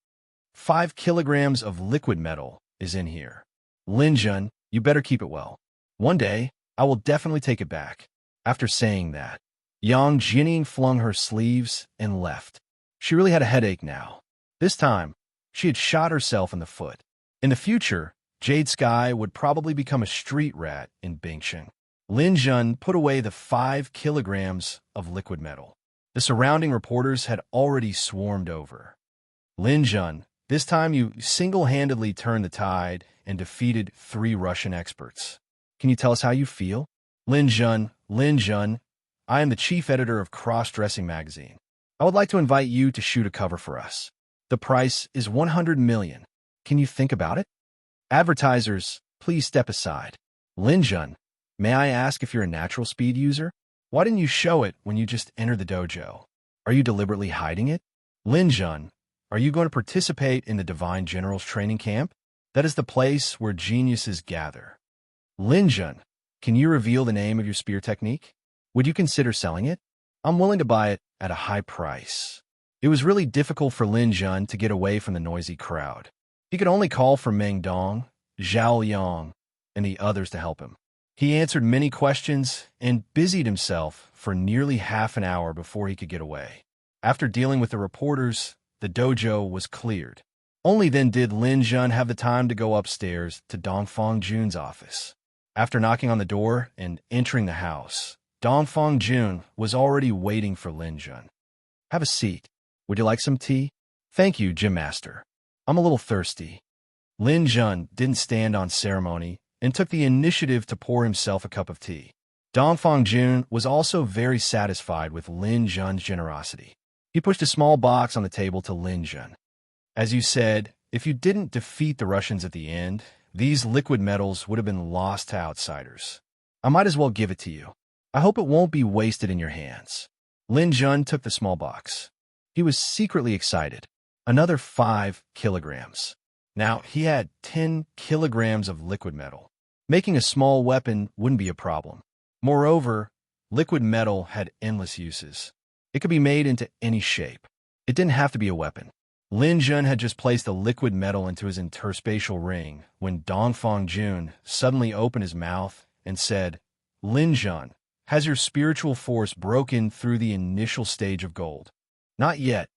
5 kilograms of liquid metal is in here. Lin Jun, you better keep it well. One day, I will definitely take it back. After saying that, Yang Jianying flung her sleeves and left. She really had a headache now. This time, she had shot herself in the foot. In the future, Jade Sky would probably become a street rat in Bingcheng. Lin Jun put away the 5 kilograms of liquid metal. The surrounding reporters had already swarmed over. Lin Jun, this time you single-handedly turned the tide and defeated 3 Russian experts. Can you tell us how you feel? Lin Jun, I am the chief editor of Cross-Dressing magazine. I would like to invite you to shoot a cover for us. The price is 100 million. Can you think about it? Advertisers, please step aside. Lin Jun, may I ask if you're a natural speed user? Why didn't you show it when you just entered the dojo? Are you deliberately hiding it? Lin Jun, are you going to participate in the Divine General's training camp? That is the place where geniuses gather. Lin Jun, can you reveal the name of your spear technique? Would you consider selling it? I'm willing to buy it at a high price. It was really difficult for Lin Jun to get away from the noisy crowd. He could only call for Meng Dong, Zhao Yang, and the others to help him. He answered many questions and busied himself for nearly half an hour before he could get away. After dealing with the reporters, the dojo was cleared. Only then did Lin Jun have the time to go upstairs to Dongfang Jun's office. After knocking on the door and entering the house, Dongfang Jun was already waiting for Lin Jun. "Have a seat. Would you like some tea?" "Thank you, Gym Master. I'm a little thirsty." Lin Jun didn't stand on ceremony and took the initiative to pour himself a cup of tea. Dongfang Jun was also very satisfied with Lin Jun's generosity. He pushed a small box on the table to Lin Jun. "As you said, if you didn't defeat the Russians at the end, these liquid metals would have been lost to outsiders. I might as well give it to you. I hope it won't be wasted in your hands." Lin Jun took the small box. He was secretly excited. Another 5 kilograms. Now, he had 10 kilograms of liquid metal. Making a small weapon wouldn't be a problem. Moreover, liquid metal had endless uses. It could be made into any shape. It didn't have to be a weapon. Lin Jun had just placed the liquid metal into his interspatial ring when Dongfang Jun suddenly opened his mouth and said, "Lin Jun, has your spiritual force broken through the initial stage of gold?" "Not yet."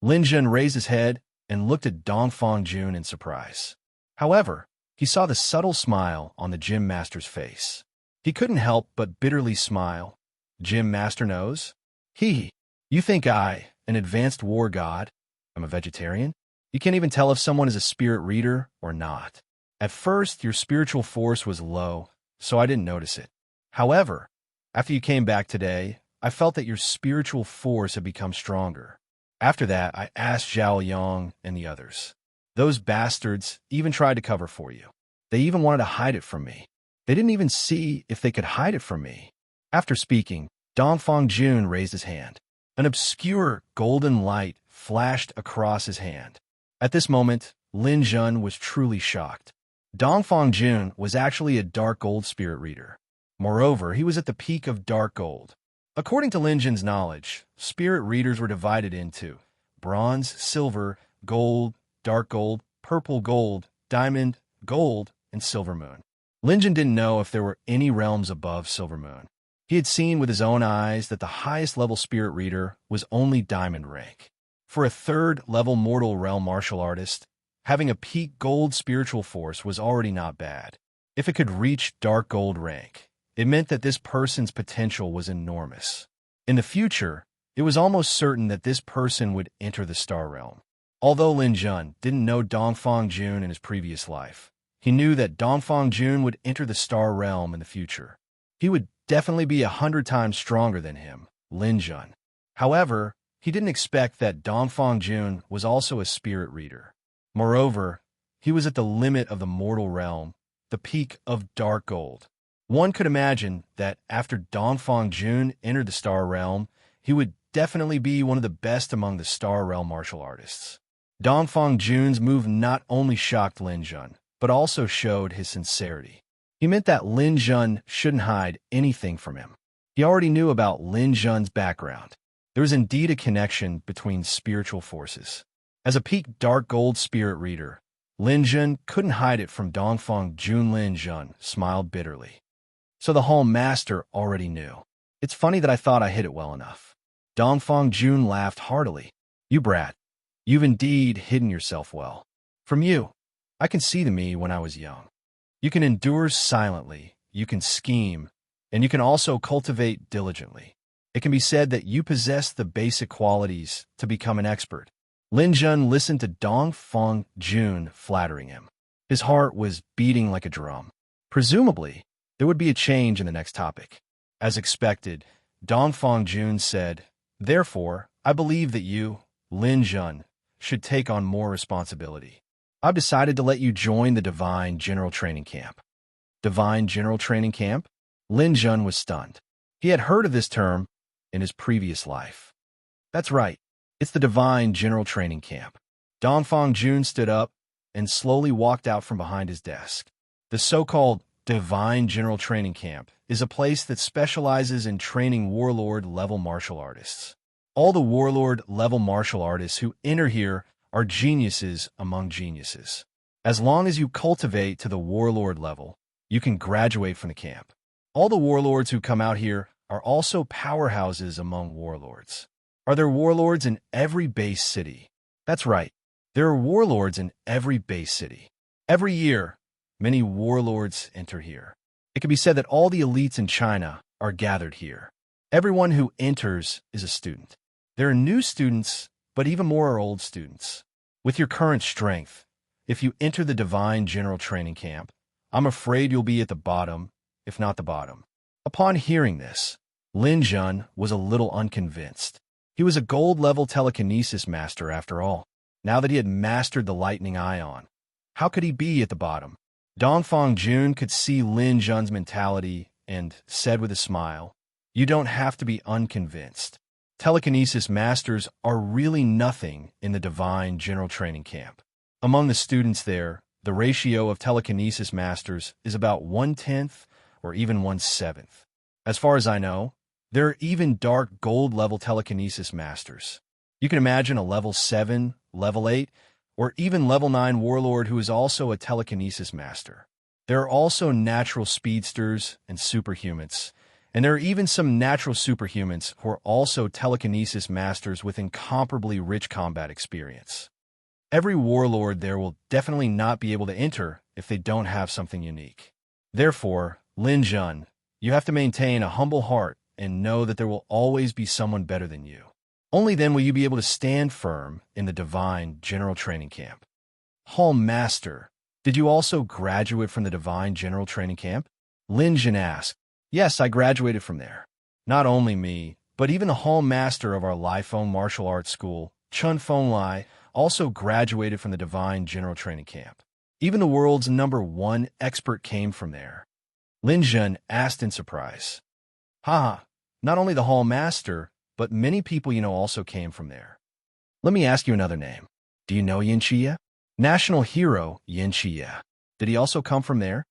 Lin Jun raised his head and looked at Dongfang Jun in surprise. However, he saw the subtle smile on the gym master's face. He couldn't help but bitterly smile. "Gym Master knows? You think I, an advanced war god, am a vegetarian? You can't even tell if someone is a spirit reader or not. At first, your spiritual force was low, so I didn't notice it. However, after you came back today, I felt that your spiritual force had become stronger. After that, I asked Zhao Yang and the others. Those bastards even tried to cover for you. They even wanted to hide it from me. They didn't even see if they could hide it from me." After speaking, Dongfang Jun raised his hand. An obscure golden light flashed across his hand. At this moment, Lin Jun was truly shocked. Dongfang Jun was actually a dark gold spirit reader. Moreover, he was at the peak of dark gold. According to Lin Jun's knowledge, spirit readers were divided into bronze, silver, gold, dark gold, purple gold, diamond, gold, and silver moon. Lin Jun didn't know if there were any realms above silver moon. He had seen with his own eyes that the highest level spirit reader was only diamond rank. For a third level mortal realm martial artist, having a peak gold spiritual force was already not bad. If it could reach dark gold rank, it meant that this person's potential was enormous. In the future, it was almost certain that this person would enter the star realm. Although Lin Jun didn't know Dongfang Jun in his previous life, he knew that Dongfang Jun would enter the star realm in the future. He would definitely be 100 times stronger than him, Lin Jun. However, he didn't expect that Dongfang Jun was also a spirit reader. Moreover, he was at the limit of the mortal realm, the peak of dark gold. One could imagine that after Dongfang Jun entered the star realm, he would definitely be one of the best among the star realm martial artists. Dongfang Jun's move not only shocked Lin Jun, but also showed his sincerity. He meant that Lin Jun shouldn't hide anything from him. He already knew about Lin Jun's background. There was indeed a connection between spiritual forces. As a peak dark gold spirit reader, Lin Jun couldn't hide it from Dongfang Jun. Lin Jun smiled bitterly. So the Hall Master already knew. "It's funny that I thought I hid it well enough." Dongfang Jun laughed heartily. "You brat, you've indeed hidden yourself well. From you, I can see the me when I was young. You can endure silently, you can scheme, and you can also cultivate diligently. It can be said that you possess the basic qualities to become an expert." Lin Jun listened to Dongfang Jun flattering him. His heart was beating like a drum. Presumably, there would be a change in the next topic. As expected, Dongfang Jun said, "Therefore, I believe that you, Lin Jun, should take on more responsibility. I've decided to let you join the Divine General Training Camp." Divine General Training Camp? Lin Jun was stunned. He had heard of this term in his previous life. That's right. It's the Divine General Training Camp. Dongfang Jun stood up and slowly walked out from behind his desk. The so-called Divine General Training Camp is a place that specializes in training warlord-level martial artists. All the warlord-level martial artists who enter here are geniuses among geniuses. As long as you cultivate to the warlord level, you can graduate from the camp. All the warlords who come out here are also powerhouses among warlords. Are there warlords in every base city? That's right. There are warlords in every base city. Every year, many warlords enter here. It can be said that all the elites in China are gathered here. Everyone who enters is a student. There are new students, but even more are old students. With your current strength, if you enter the Divine General Training Camp, I'm afraid you'll be at the bottom, if not the bottom. Upon hearing this, Lin Jun was a little unconvinced. He was a gold-level telekinesis master after all. Now that he had mastered the lightning ion, how could he be at the bottom? Dongfang Jun could see Lin Jun's mentality and said with a smile, "You don't have to be unconvinced. Telekinesis masters are really nothing in the Divine General Training Camp. Among the students there, the ratio of telekinesis masters is about 1/10 or even 1/7. As far as I know, there are even dark gold-level telekinesis masters. You can imagine a level 7, level 8, or even level 9 warlord who is also a telekinesis master. There are also natural speedsters and superhumans, and there are even some natural superhumans who are also telekinesis masters with incomparably rich combat experience. Every warlord there will definitely not be able to enter if they don't have something unique. Therefore, Lin Jun, you have to maintain a humble heart and know that there will always be someone better than you. Only then will you be able to stand firm in the Divine General Training Camp." "Hall Master, did you also graduate from the Divine General Training Camp?" Lin Jun asked. "Yes, I graduated from there. Not only me, but even the Hall Master of our Lifeng Martial Arts School, Chun Feng Lai, also graduated from the Divine General Training Camp. Even the world's #1 expert came from there." Lin Jun asked in surprise. "Haha, not only the Hall Master, but many people you know also came from there. Let me ask you another name. Do you know Yin Chia? National hero Yin Chia. Did he also come from there?"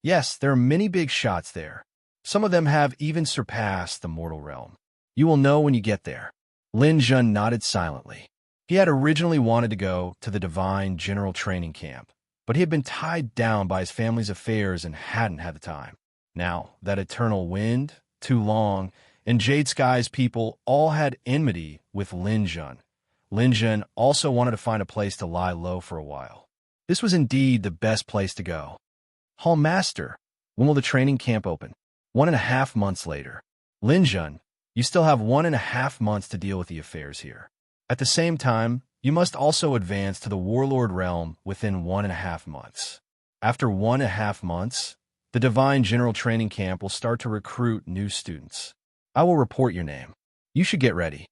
"Yes, there are many big shots there. Some of them have even surpassed the mortal realm. You will know when you get there." Lin Jun nodded silently. He had originally wanted to go to the Divine General Training Camp, but he had been tied down by his family's affairs and hadn't had the time. Now, that Eternal Wind, Tu Long, and Jade Sky's people all had enmity with Lin Jun. Lin Jun also wanted to find a place to lie low for a while. This was indeed the best place to go. "Hall Master, when will the training camp open?" 1.5 months later. "Lin Jun, you still have 1.5 months to deal with the affairs here. At the same time, you must also advance to the Warlord realm within 1.5 months. After 1.5 months, the Divine General Training Camp will start to recruit new students. I will report your name. You should get ready."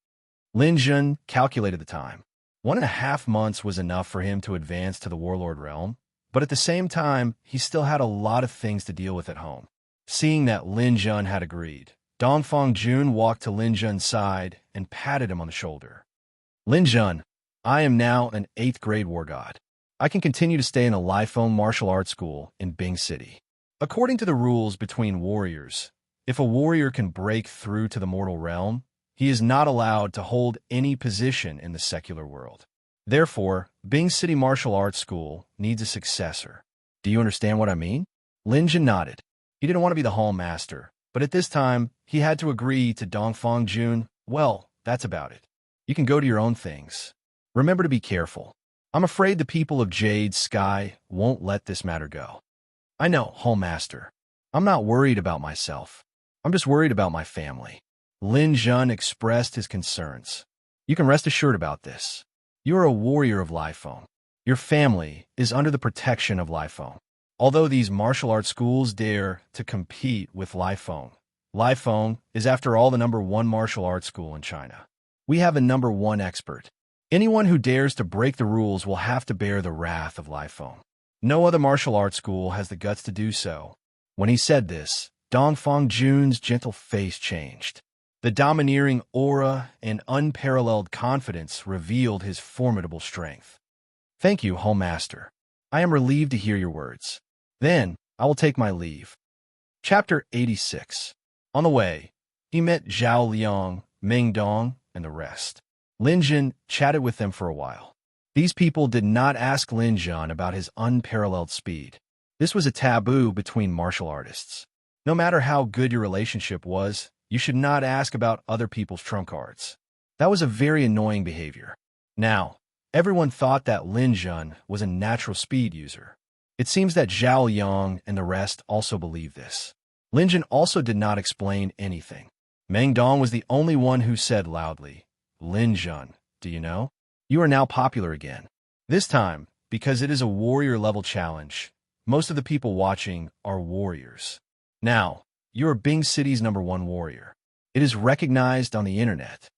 Lin Jun calculated the time. 1.5 months was enough for him to advance to the Warlord realm, but at the same time, he still had a lot of things to deal with at home. Seeing that Lin Jun had agreed, Dongfang Jun walked to Lin Jun's side and patted him on the shoulder. "Lin Jun, I am now an 8th grade war god. I can continue to stay in the Lifeng Martial Arts School in Bing City. According to the rules between warriors, if a warrior can break through to the mortal realm, he is not allowed to hold any position in the secular world. Therefore, Bing City Martial Arts School needs a successor. Do you understand what I mean?" Lin Jun nodded. He didn't want to be the Hall Master, but at this time, he had to agree to Dongfang Jun. "Well, that's about it. You can go to your own things. Remember to be careful. I'm afraid the people of Jade Sky won't let this matter go." "I know, Hall Master. I'm not worried about myself. I'm just worried about my family." Lin Jun expressed his concerns. "You can rest assured about this. You are a warrior of Lifeng. Your family is under the protection of Lifeng. Although these martial arts schools dare to compete with Lifeng, Lifeng is after all the #1 martial arts school in China. We have a #1 expert. Anyone who dares to break the rules will have to bear the wrath of Lifeng. No other martial arts school has the guts to do so." When he said this, Dongfang Jun's gentle face changed. The domineering aura and unparalleled confidence revealed his formidable strength. "Thank you, Hall Master. I am relieved to hear your words. Then, I will take my leave." Chapter 86. On the way, he met Zhao Liang, Ming Dong, and the rest. Lin Jun chatted with them for a while. These people did not ask Lin Jun about his unparalleled speed. This was a taboo between martial artists. No matter how good your relationship was, you should not ask about other people's trump cards. That was a very annoying behavior. Now, everyone thought that Lin Jun was a natural speed user. It seems that Zhao Yang and the rest also believed this. Lin Jun also did not explain anything. Meng Dong was the only one who said loudly, "Lin Jun, do you know? You are now popular again." This time, because it is a warrior-level challenge, most of the people watching are warriors. Now, you are Bing City's #1 warrior. It is recognized on the internet.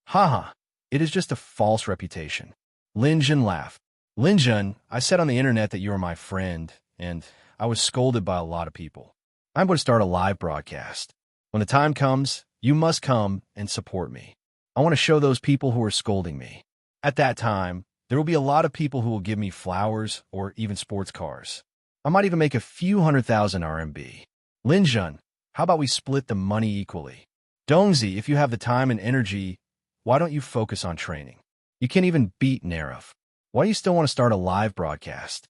Haha, it is just a false reputation. Lin Jun laughed. Lin Jun, I said on the internet that you are my friend, and I was scolded by a lot of people. I'm going to start a live broadcast. When the time comes, you must come and support me. I want to show those people who are scolding me. At that time, there will be a lot of people who will give me flowers or even sports cars. I might even make a few 100,000 RMB. Lin Jun, how about we split the money equally? Dongzi, if you have the time and energy, why don't you focus on training? You can't even beat Nerov. Why do you still want to start a live broadcast?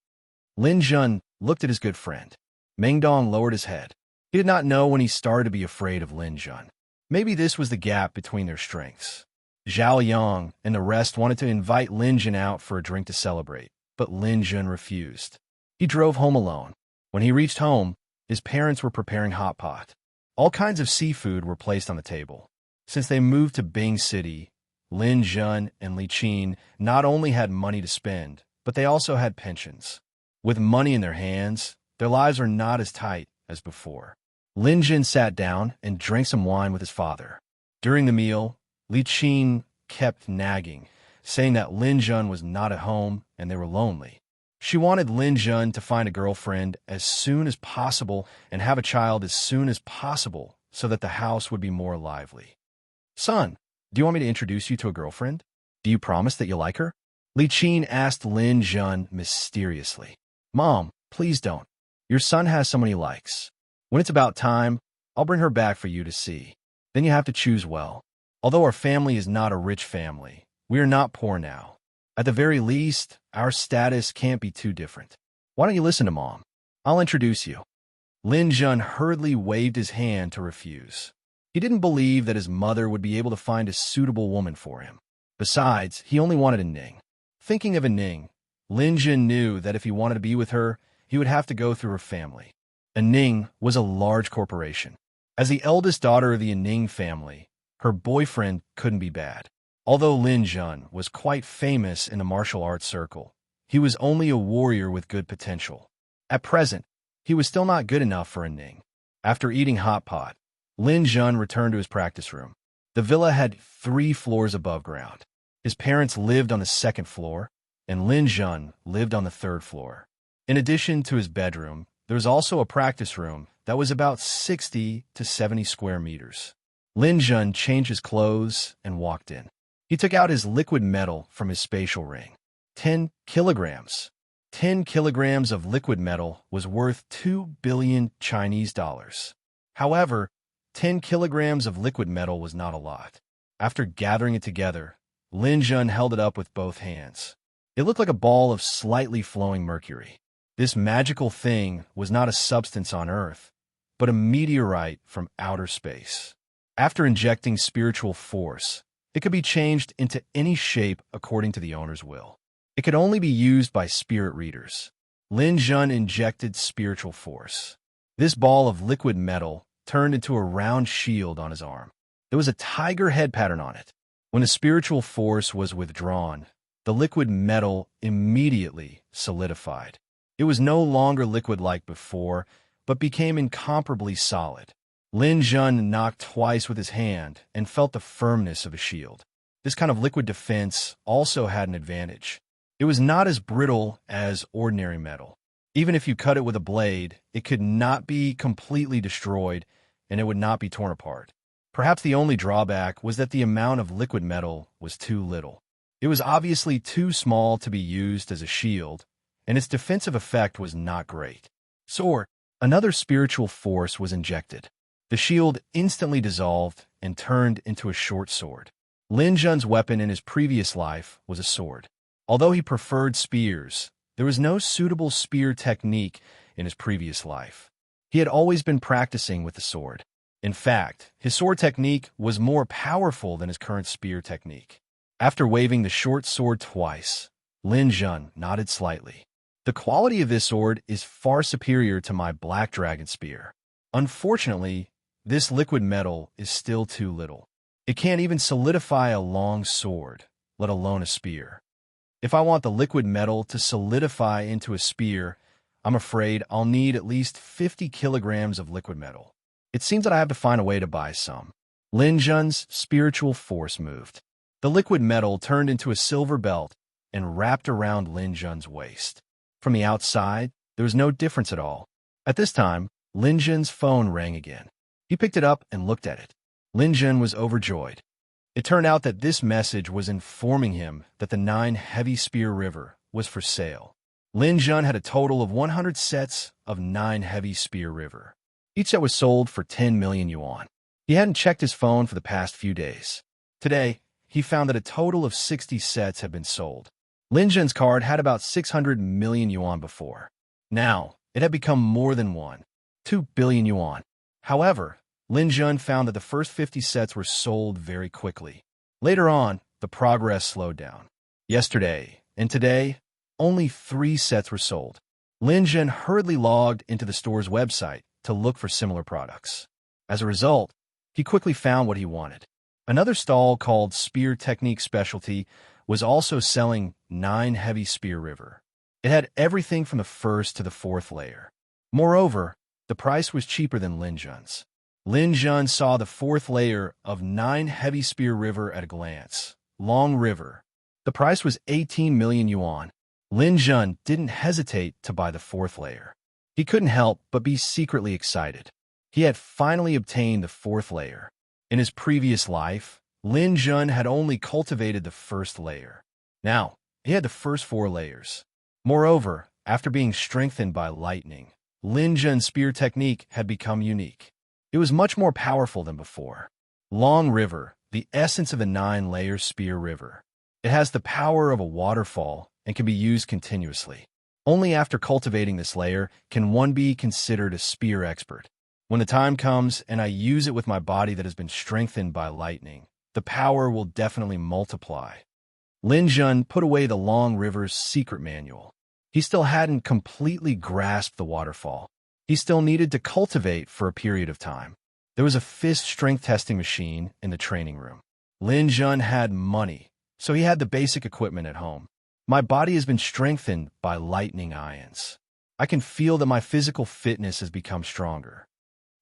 Lin Jun looked at his good friend. Meng Dong lowered his head. He did not know when he started to be afraid of Lin Jun. Maybe this was the gap between their strengths. Zhao Yang and the rest wanted to invite Lin Jun out for a drink to celebrate, but Lin Jun refused. He drove home alone. When he reached home, his parents were preparing hot pot. All kinds of seafood were placed on the table. Since they moved to Bing City, Lin Jun and Li Qin not only had money to spend, but they also had pensions. With money in their hands, their lives were not as tight as before. Lin Jun sat down and drank some wine with his father. During the meal, Li Qin kept nagging, saying that Lin Jun was not at home and they were lonely. She wanted Lin Jun to find a girlfriend as soon as possible and have a child as soon as possible so that the house would be more lively. Son, do you want me to introduce you to a girlfriend? Do you promise that you'll like her? Li Qin asked Lin Jun mysteriously. Mom, please don't. Your son has someone he likes. When it's about time, I'll bring her back for you to see. Then you have to choose well. Although our family is not a rich family, we are not poor now. At the very least, our status can't be too different. Why don't you listen to Mom? I'll introduce you. Lin Jun hurriedly waved his hand to refuse. He didn't believe that his mother would be able to find a suitable woman for him. Besides, he only wanted a Ning. Thinking of a Ning, Lin Jun knew that if he wanted to be with her, he would have to go through her family. A Ning was a large corporation. As the eldest daughter of the Ning family, her boyfriend couldn't be bad. Although Lin Jun was quite famous in the martial arts circle, he was only a warrior with good potential. At present, he was still not good enough for a Ning. After eating hot pot, Lin Jun returned to his practice room. The villa had 3 floors above ground. His parents lived on the 2nd floor, and Lin Jun lived on the 3rd floor. In addition to his bedroom, there was also a practice room that was about 60 to 70 square meters. Lin Jun changed his clothes and walked in. He took out his liquid metal from his spatial ring. 10 kilograms. 10 kilograms of liquid metal was worth 2 billion Chinese dollars. However, 10 kilograms of liquid metal was not a lot. After gathering it together, Lin Jun held it up with both hands. It looked like a ball of slightly flowing mercury. This magical thing was not a substance on Earth, but a meteorite from outer space. After injecting spiritual force, it could be changed into any shape according to the owner's will. It could only be used by spirit readers. Lin Jun injected spiritual force. This ball of liquid metal turned into a round shield on his arm. There was a tiger head pattern on it. When the spiritual force was withdrawn, the liquid metal immediately solidified. It was no longer liquid like before, but became incomparably solid. Lin Jun knocked twice with his hand and felt the firmness of a shield. This kind of liquid defense also had an advantage. It was not as brittle as ordinary metal. Even if you cut it with a blade, it could not be completely destroyed, and it would not be torn apart. Perhaps the only drawback was that the amount of liquid metal was too little. It was obviously too small to be used as a shield, and its defensive effect was not great. So, another spiritual force was injected. The shield instantly dissolved and turned into a short sword. Lin Jun's weapon in his previous life was a sword. Although he preferred spears, there was no suitable spear technique in his previous life. He had always been practicing with the sword. In fact, his sword technique was more powerful than his current spear technique. After waving the short sword twice, Lin Jun nodded slightly. The quality of this sword is far superior to my black dragon spear. Unfortunately, this liquid metal is still too little. It can't even solidify a long sword, let alone a spear. If I want the liquid metal to solidify into a spear, I'm afraid I'll need at least 50 kilograms of liquid metal. It seems that I have to find a way to buy some. Lin Jun's spiritual force moved. The liquid metal turned into a silver belt and wrapped around Lin Jun's waist. From the outside, there was no difference at all. At this time, Lin Jun's phone rang again. He picked it up and looked at it. Lin Jun was overjoyed. It turned out that this message was informing him that the 9 Heavy Spear River was for sale. Lin Jun had a total of 100 sets of 9 Heavy Spear River. Each set was sold for 10 million yuan. He hadn't checked his phone for the past few days. Today, he found that a total of 60 sets had been sold. Lin Jun's card had about 600 million yuan before. Now, it had become more than 2 billion yuan. However, Lin Jun found that the first 50 sets were sold very quickly. Later on, the progress slowed down. Yesterday and today, only 3 sets were sold. Lin Jun hurriedly logged into the store's website to look for similar products. As a result, he quickly found what he wanted. Another stall called Spear Technique Specialty was also selling 9 Heavy Spear River. It had everything from the first to the 4th layer. Moreover, the price was cheaper than Lin Jun's. Lin Jun saw the 4th layer of 9 Heavy Spear River at a glance. Long River. The price was 18 million yuan. Lin Jun didn't hesitate to buy the 4th layer. He couldn't help but be secretly excited. He had finally obtained the 4th layer. In his previous life, Lin Jun had only cultivated the 1st layer. Now, he had the first 4 layers. Moreover, after being strengthened by lightning, Lin Jun's spear technique had become unique. It was much more powerful than before. Long River, the essence of the 9-layer spear river. It has the power of a waterfall and can be used continuously. Only after cultivating this layer can one be considered a spear expert. When the time comes and I use it with my body that has been strengthened by lightning, the power will definitely multiply. Lin Jun put away the Long River's secret manual. He still hadn't completely grasped the waterfall. He still needed to cultivate for a period of time. There was a fist strength testing machine in the training room. Lin Jun had money, so he had the basic equipment at home. My body has been strengthened by lightning ions. I can feel that my physical fitness has become stronger.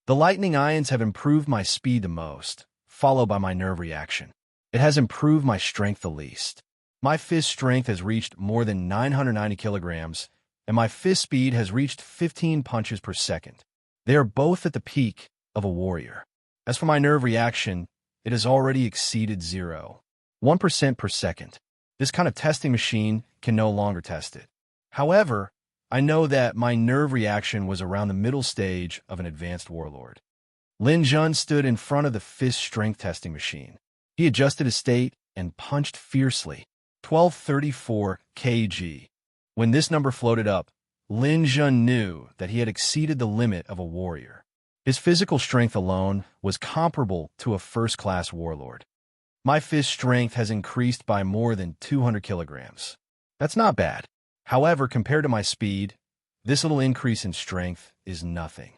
The lightning ions have improved my speed the most, followed by my nerve reaction. It has improved my strength the least. My fist strength has reached more than 990 kilograms, and my fist speed has reached 15 punches per second. They are both at the peak of a warrior. As for my nerve reaction, it has already exceeded 1% per second. This kind of testing machine can no longer test it. However, I know that my nerve reaction was around the middle stage of an advanced warlord. Lin Jun stood in front of the fist strength testing machine. He adjusted his state and punched fiercely. 1234 kg. When this number floated up, Lin Jun knew that he had exceeded the limit of a warrior. His physical strength alone was comparable to a first-class warlord. My fist strength has increased by more than 200 kilograms. That's not bad. However, compared to my speed, this little increase in strength is nothing.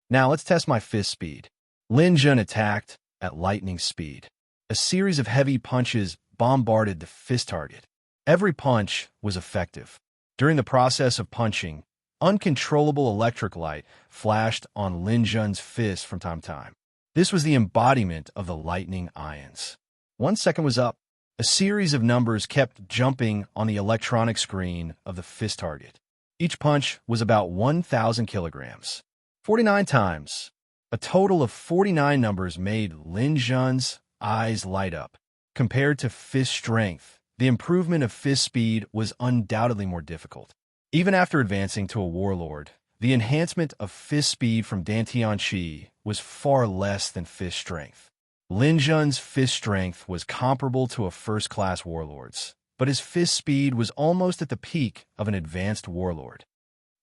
Now let's test my fist speed. Lin Jun attacked at lightning speed. A series of heavy punches bombarded the fist target. Every punch was effective. During the process of punching, uncontrollable electric light flashed on Lin Jun's fist from time to time. This was the embodiment of the lightning ions. 1 second was up. A series of numbers kept jumping on the electronic screen of the fist target. Each punch was about 1,000 kilograms. 49 times. A total of 49 numbers made Lin Jun's eyes light up. Compared to fist strength, the improvement of fist speed was undoubtedly more difficult. Even after advancing to a warlord, the enhancement of fist speed from Dantian Qi was far less than fist strength. Lin Jun's fist strength was comparable to a first-class warlord's, but his fist speed was almost at the peak of an advanced warlord.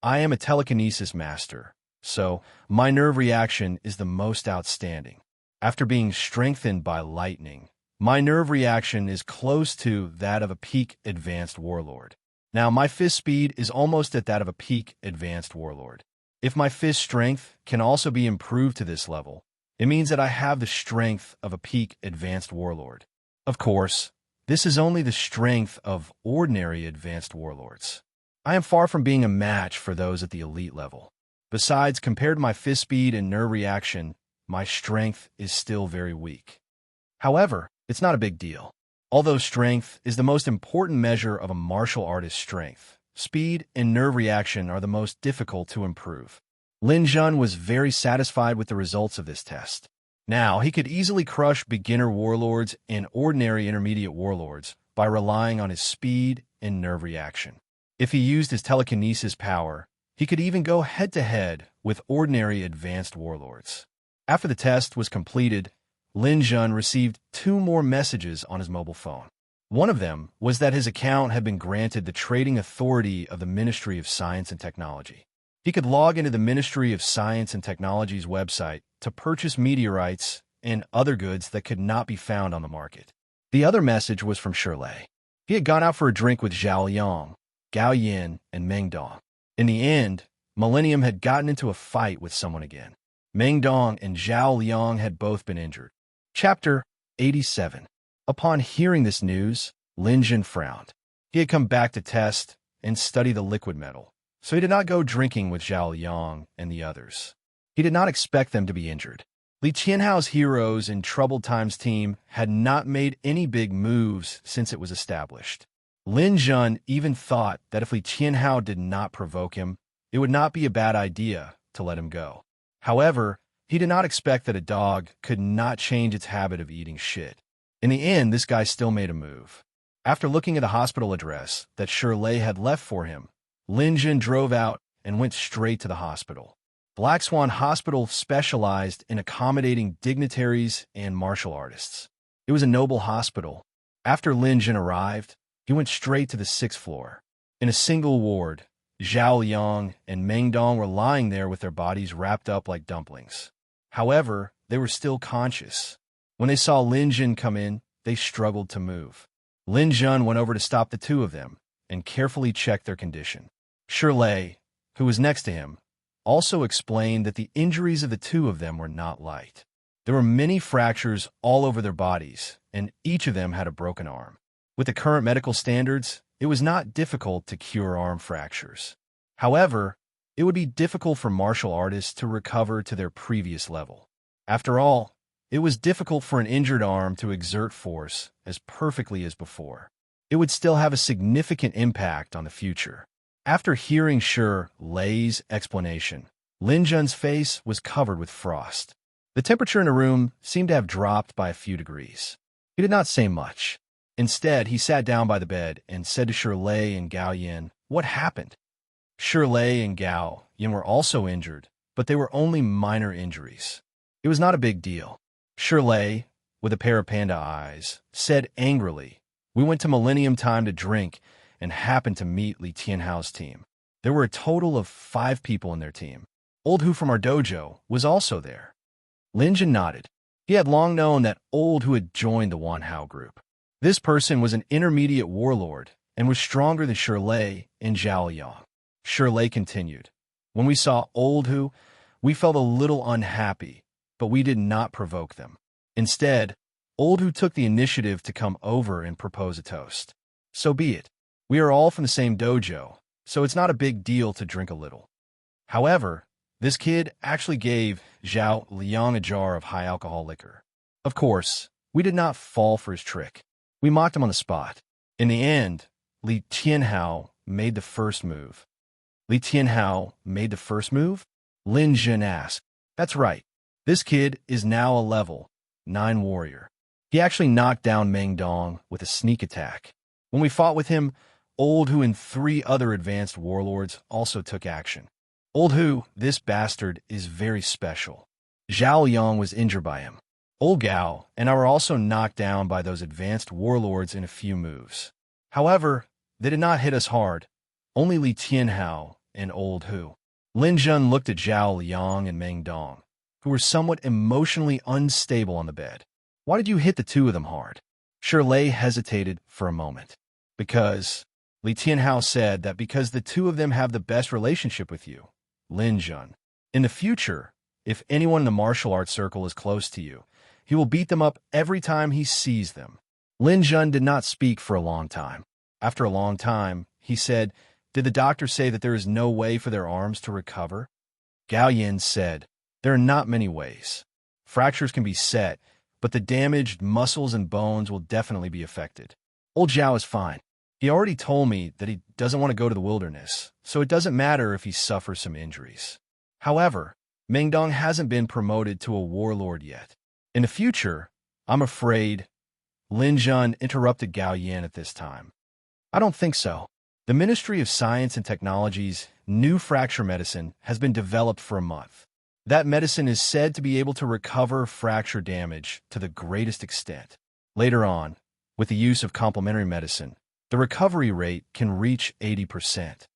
I am a telekinesis master, So, my nerve reaction is the most outstanding. After being strengthened by lightning, my nerve reaction is close to that of a peak advanced warlord. Now, my fist speed is almost at that of a peak advanced warlord. If my fist strength can also be improved to this level, it means that I have the strength of a peak advanced warlord. Of course, this is only the strength of ordinary advanced warlords. I am far from being a match for those at the elite level. Besides, compared to my fist speed and nerve reaction, my strength is still very weak. However, it's not a big deal. Although strength is the most important measure of a martial artist's strength, speed and nerve reaction are the most difficult to improve. Lin Jun was very satisfied with the results of this test. Now, he could easily crush beginner warlords and ordinary intermediate warlords by relying on his speed and nerve reaction. If he used his telekinesis power, he could even go head-to-head with ordinary advanced warlords. After the test was completed, Lin Jun received 2 more messages on his mobile phone. One of them was that his account had been granted the trading authority of the Ministry of Science and Technology. He could log into the Ministry of Science and Technology's website to purchase meteorites and other goods that could not be found on the market. The other message was from Shirley. He had gone out for a drink with Zhao Liang, Gao Yin, and Meng Dong. In the end, Millennium had gotten into a fight with someone again. Meng Dong and Zhao Liang had both been injured. Chapter 87. Upon hearing this news, Lin Jun frowned. He had come back to test and study the liquid metal, so he did not go drinking with Zhao Liang and the others. He did not expect them to be injured. Li Tianhao's heroes in Troubled Times team had not made any big moves since it was established. Lin Jun even thought that if Li Tianhao did not provoke him, it would not be a bad idea to let him go. However, he did not expect that a dog could not change its habit of eating shit. In the end, this guy still made a move. After looking at the hospital address that Shirley had left for him, Lin Jun drove out and went straight to the hospital. Black Swan Hospital specialized in accommodating dignitaries and martial artists. It was a noble hospital. After Lin Jun arrived, he went straight to the 6th floor. In a single ward, Zhao Liang and Meng Dong were lying there with their bodies wrapped up like dumplings. However, they were still conscious. When they saw Lin Jun come in, they struggled to move. Lin Jun went over to stop the 2 of them and carefully checked their condition. Shirley, who was next to him, also explained that the injuries of the 2 of them were not light. There were many fractures all over their bodies, and each of them had a broken arm. With the current medical standards, it was not difficult to cure arm fractures. However, it would be difficult for martial artists to recover to their previous level. After all, it was difficult for an injured arm to exert force as perfectly as before. It would still have a significant impact on the future. After hearing Shirley's explanation, Lin Jun's face was covered with frost. The temperature in the room seemed to have dropped by a few degrees. He did not say much. Instead, he sat down by the bed and said to Shirley and Gao Yin, "What happened?" Shirley and Gao Yin were also injured, but they were only minor injuries. It was not a big deal. Shirley, with a pair of panda eyes, said angrily, "We went to Millennium Time to drink and happened to meet Li Tianhao's team. There were a total of 5 people in their team. Old Hu from our dojo was also there." Lin Jun nodded. He had long known that Old Hu had joined the Wan Hao group. This person was an intermediate warlord and was stronger than Shirley and Zhao Liang. Shirley continued, "When we saw Old Hu, we felt a little unhappy, but we did not provoke them. Instead, Old Hu took the initiative to come over and propose a toast. So be it. We are all from the same dojo, so it's not a big deal to drink a little." However, this kid actually gave Zhao Liang a jar of high-alcohol liquor. Of course, we did not fall for his trick. We mocked him on the spot. In the end, Li Tianhao made the first move. Li Tianhao made the first move? Lin Jun asked. That's right. This kid is now a level 9 warrior. He actually knocked down Meng Dong with a sneak attack. When we fought with him, Old Hu and 3 other advanced warlords also took action. Old Hu, this bastard, is very special. Zhao Liang was injured by him. Old Gao and I were also knocked down by those advanced warlords in a few moves. However, they did not hit us hard, only Li Tianhao and Old Hu. Lin Jun looked at Zhao Liang and Meng Dong, who were somewhat emotionally unstable on the bed. Why did you hit the two of them hard? Shirley hesitated for a moment. Because Li Tianhao said that because the two of them have the best relationship with you, Lin Jun. In the future, if anyone in the martial arts circle is close to you, he will beat them up every time he sees them. Lin Jun did not speak for a long time. After a long time, he said, "Did the doctor say that there is no way for their arms to recover?" Gao Yin said, "There are not many ways. Fractures can be set, but the damaged muscles and bones will definitely be affected. Old Zhao is fine. He already told me that he doesn't want to go to the wilderness, so it doesn't matter if he suffers some injuries. However, Meng Dong hasn't been promoted to a warlord yet. In the future, I'm afraid." Lin Jun interrupted Gao Yin at this time. "I don't think so. The Ministry of Science and Technology's new fracture medicine has been developed for a month. That medicine is said to be able to recover fracture damage to the greatest extent. Later on, with the use of complementary medicine, the recovery rate can reach 80%.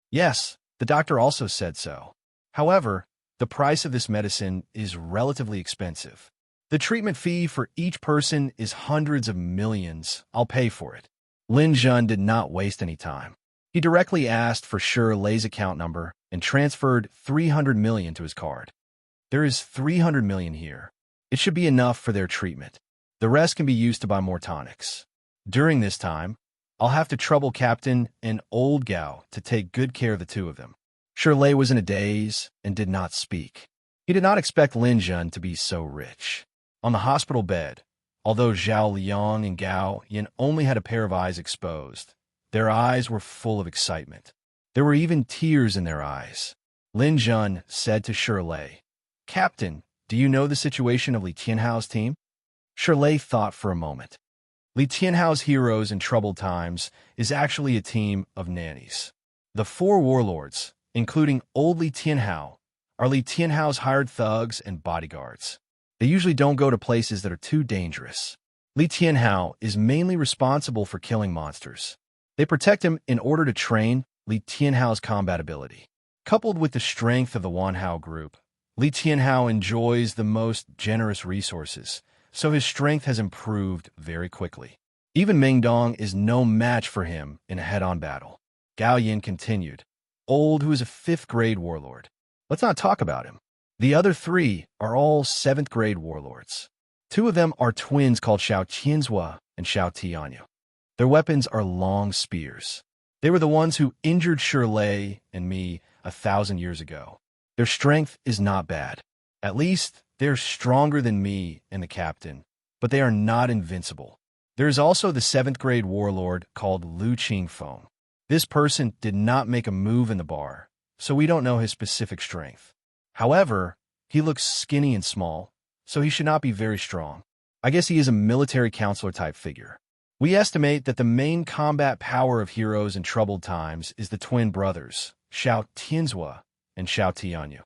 Yes, the doctor also said so. However, the price of this medicine is relatively expensive. The treatment fee for each person is hundreds of millions. I'll pay for it." Lin Jun did not waste any time. He directly asked for Shirley's account number and transferred 300 million to his card. "There is 300 million here. It should be enough for their treatment. The rest can be used to buy more tonics. During this time, I'll have to trouble Captain and Old Gao to take good care of the two of them." Shirley was in a daze and did not speak. He did not expect Lin Jun to be so rich. On the hospital bed, although Zhao Liang and Gao Yin only had a pair of eyes exposed, their eyes were full of excitement. There were even tears in their eyes. Lin Jun said to Shirley, "Captain, do you know the situation of Li Tianhao's team?" Shirley thought for a moment. Li Tianhao's Heroes in Troubled Times is actually a team of nannies. The four warlords, including old Li Tianhao, are Li Tianhao's hired thugs and bodyguards. They usually don't go to places that are too dangerous. Li Tianhao is mainly responsible for killing monsters. They protect him in order to train Li Tianhao's combat ability. Coupled with the strength of the Wanhao group, Li Tianhao enjoys the most generous resources, so his strength has improved very quickly. Even Meng Dong is no match for him in a head-on battle. Gao Yin continued, "Old, who is a 5th-grade warlord. Let's not talk about him. The other 3 are all 7th-grade warlords. 2 of them are twins called Xiao Qianzhua and Xiao Tianyu. Their weapons are long spears. They were the ones who injured Shirley and me 1,000 years ago. Their strength is not bad. At least, they're stronger than me and the captain, but they are not invincible. There is also the 7th-grade warlord called Lu Qingfeng. This person did not make a move in the bar, so we don't know his specific strength. However, he looks skinny and small, so he should not be very strong. I guess he is a military counselor type figure. We estimate that the main combat power of Heroes in Troubled Times is the twin brothers, Xiao Tianzhua and Xiao Tianyu."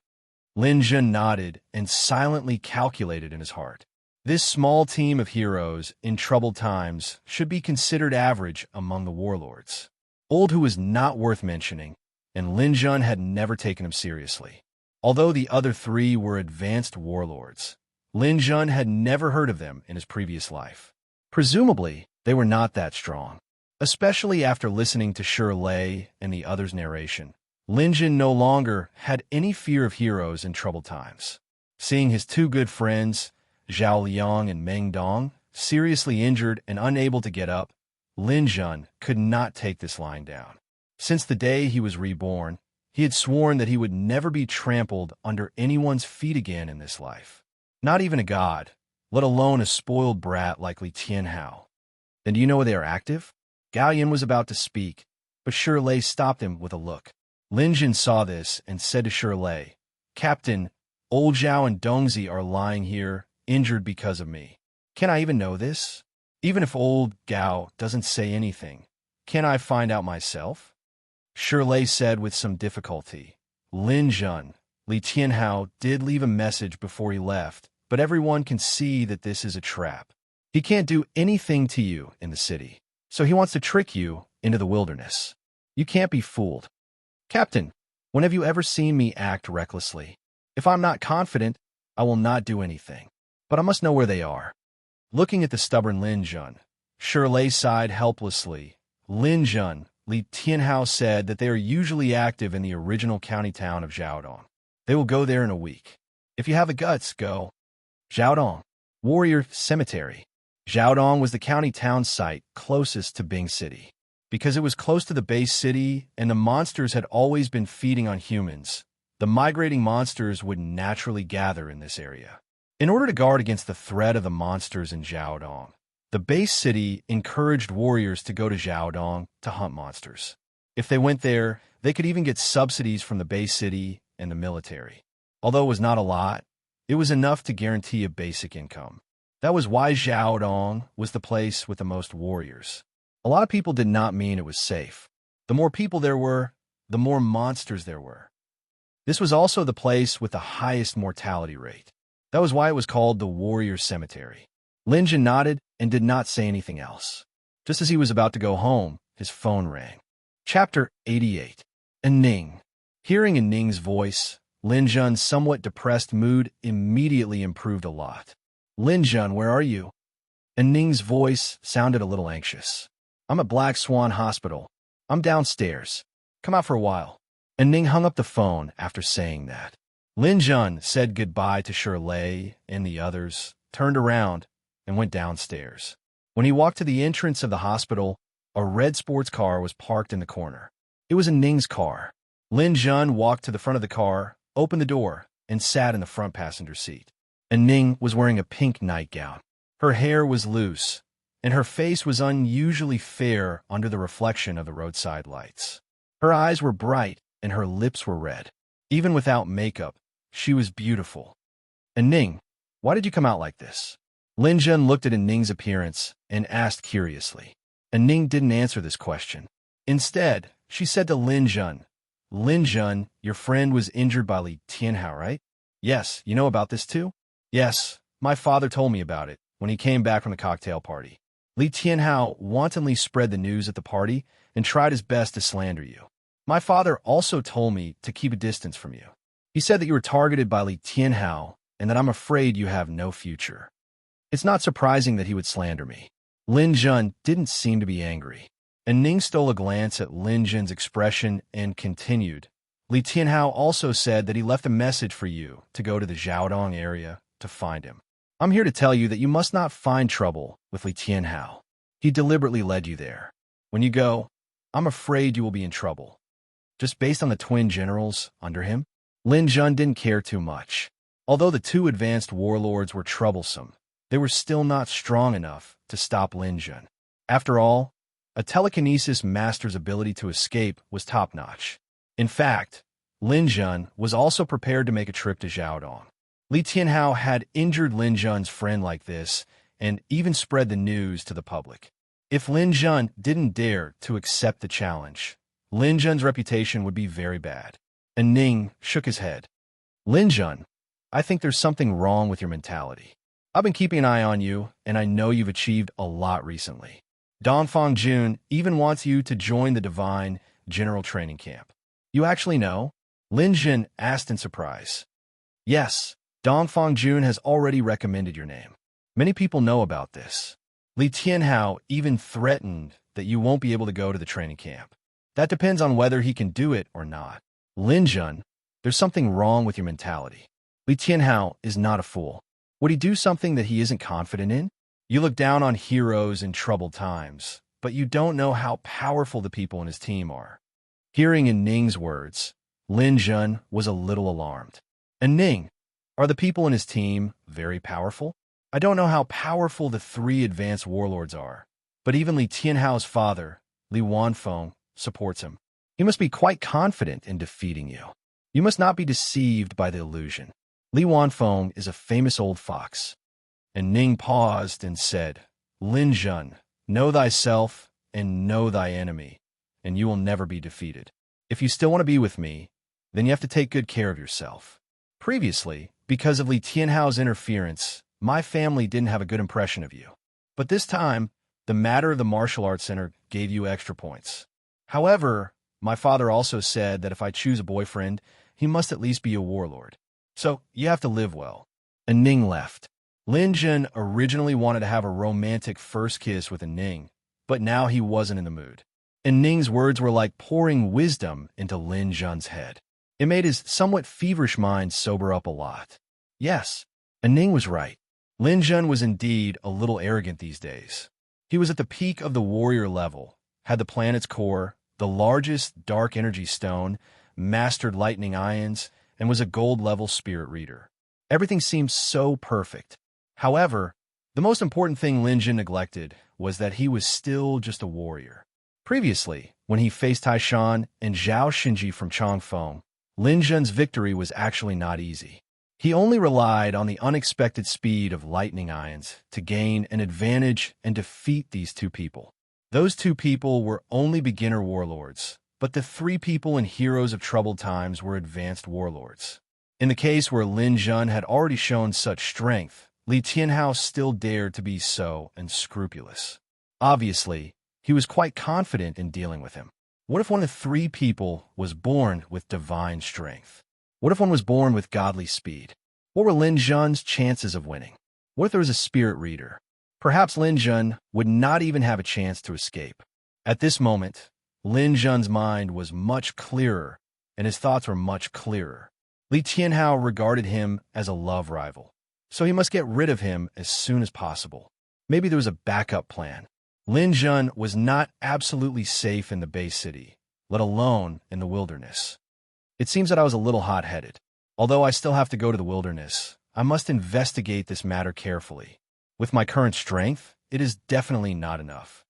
Lin Jun nodded and silently calculated in his heart. This small team of heroes in troubled times should be considered average among the warlords. Old, who was not worth mentioning, and Lin Jun had never taken him seriously. Although the other 3 were advanced warlords, Lin Jun had never heard of them in his previous life. Presumably, they were not that strong. Especially after listening to Shirley and the others' narration, Lin Jun no longer had any fear of Heroes in troubled times. Seeing his 2 good friends, Zhao Liang and Meng Dong, seriously injured and unable to get up, Lin Jun could not take this lying down. Since the day he was reborn, he had sworn that he would never be trampled under anyone's feet again in this life. Not even a god, let alone a spoiled brat like Li Tianhao. "Then do you know where they are active?" Gao Yin was about to speak, but Shirley stopped him with a look. Lin Jun saw this and said to Shirley, "Captain, Old Zhao and Dongzi are lying here, injured because of me. Can I even know this? Even if Old Gao doesn't say anything, can I find out myself?" Shirley said with some difficulty, "Lin Jun, Li Tianhao did leave a message before he left, but everyone can see that this is a trap. He can't do anything to you in the city, so he wants to trick you into the wilderness. You can't be fooled." "Captain, When have you ever seen me act recklessly? If I'm not confident, I will not do anything. But I must know where they are." Looking at the stubborn Lin Jun, Shirley sighed helplessly. Lin Jun, Li Tianhao said that they are usually active in the original county town of Jiaodong. They will go there in a week. If you have the guts, go. Jiaodong, Warrior Cemetery. Jiaodong was the county town site closest to Bing City. Because it was close to the base city and the monsters had always been feeding on humans, the migrating monsters would naturally gather in this area. In order to guard against the threat of the monsters in Jiaodong, the base city encouraged warriors to go to Jiaodong to hunt monsters. If they went there, they could even get subsidies from the base city and the military. Although it was not a lot, it was enough to guarantee a basic income. That was why Jiaodong was the place with the most warriors. A lot of people did not mean it was safe. The more people there were, the more monsters there were. This was also the place with the highest mortality rate. That was why it was called the Warrior Cemetery. Lin Jun nodded and did not say anything else. Just as he was about to go home, his phone rang. Chapter 88. Ning. Hearing Ning's voice, Lin Jun's somewhat depressed mood immediately improved a lot. "Lin Jun, where are you?" Ning's voice sounded a little anxious. "I'm at Black Swan Hospital. I'm downstairs. Come out for a while." Ning hung up the phone after saying that. Lin Jun said goodbye to Shirley and the others, turned around, and went downstairs. When he walked to the entrance of the hospital, a red sports car was parked in the corner. It was Ning's car. Lin Jun walked to the front of the car, opened the door, and sat in the front passenger seat. Ning was wearing a pink nightgown. Her hair was loose, and her face was unusually fair under the reflection of the roadside lights. Her eyes were bright, and her lips were red. Even without makeup, she was beautiful. "Ning, why did you come out like this?" Lin Jun looked at Ning's appearance and asked curiously. Ning didn't answer this question. Instead, she said to Lin Jun, "Lin Jun, your friend was injured by Li Tianhao, right?" "Yes, you know about this too?" "Yes, my father told me about it when he came back from the cocktail party. Li Tianhao wantonly spread the news at the party and tried his best to slander you. My father also told me to keep a distance from you. He said that you were targeted by Li Tianhao and that I'm afraid you have no future." It's not surprising that he would slander me. Lin Jun didn't seem to be angry. Ning stole a glance at Lin Jun's expression and continued. "Li Tianhao also said that he left a message for you to go to the Jiaodong area to find him. I'm here to tell you that you must not find trouble with Li Tianhao. He deliberately led you there. When you go, I'm afraid you will be in trouble." Just based on the twin generals under him, Lin Jun didn't care too much. Although the two advanced warlords were troublesome, they were still not strong enough to stop Lin Jun. After all, a telekinesis master's ability to escape was top-notch. In fact, Lin Jun was also prepared to make a trip to Jiaodong. Li Tianhao had injured Lin Jun's friend like this and even spread the news to the public. If Lin Jun didn't dare to accept the challenge, Lin Jun's reputation would be very bad. Ning shook his head. "Lin Jun, I think there's something wrong with your mentality. I've been keeping an eye on you, and I know you've achieved a lot recently. Dongfang Jun even wants you to join the Divine General Training Camp." "You actually know?" Lin Jun asked in surprise. "Yes, Dongfang Jun has already recommended your name. Many people know about this. Li Tianhao even threatened that you won't be able to go to the training camp. That depends on whether he can do it or not. Lin Jun, there's something wrong with your mentality. Li Tianhao is not a fool. Would he do something that he isn't confident in? You look down on heroes in troubled times, but you don't know how powerful the people in his team are." Hearing Ning's words, Lin Jun was a little alarmed. "Ning, are the people in his team very powerful?" "I don't know how powerful the three advanced warlords are, but even Li Tianhao's father, Li Wanfeng, supports him. He must be quite confident in defeating you. You must not be deceived by the illusion. Li Wanfeng is a famous old fox." Ning paused and said, "Lin Jun, know thyself and know thy enemy, and you will never be defeated. If you still want to be with me, then you have to take good care of yourself. Previously, because of Li Tianhao's interference, my family didn't have a good impression of you. But this time, the matter of the martial arts center gave you extra points. However, My father also said that if I choose a boyfriend, he must at least be a warlord. So, you have to live well. And Ning left. Lin Jun originally wanted to have a romantic first kiss with Ning, but now he wasn't in the mood. And Ning's words were like pouring wisdom into Lin Jun's head. It made his somewhat feverish mind sober up a lot. Yes, Ning was right. Lin Jun was indeed a little arrogant these days. He was at the peak of the warrior level, had the planet's core, the largest dark energy stone, mastered lightning ions, and was a gold-level spirit reader. Everything seemed so perfect. However, the most important thing Lin Jun neglected was that he was still just a warrior. Previously, when he faced Taishan and Zhao Xinji from Changfeng, Lin Jun's victory was actually not easy. He only relied on the unexpected speed of lightning ions to gain an advantage and defeat these two people. Those two people were only beginner warlords, but the three people in Heroes of Troubled Times were advanced warlords. In the case where Lin Jun had already shown such strength, Li Tianhao still dared to be so unscrupulous. Obviously, he was quite confident in dealing with him. What if one of the three people was born with divine strength? What if one was born with godly speed? What were Lin Jun's chances of winning? What if there was a spirit reader? Perhaps Lin Jun would not even have a chance to escape. At this moment, Lin Jun's mind was much clearer, and his thoughts were much clearer. Li Tianhao regarded him as a love rival, so he must get rid of him as soon as possible. Maybe there was a backup plan. Lin Jun was not absolutely safe in the Bay City, let alone in the wilderness. It seems that I was a little hot-headed. Although I still have to go to the wilderness, I must investigate this matter carefully. With my current strength, it is definitely not enough.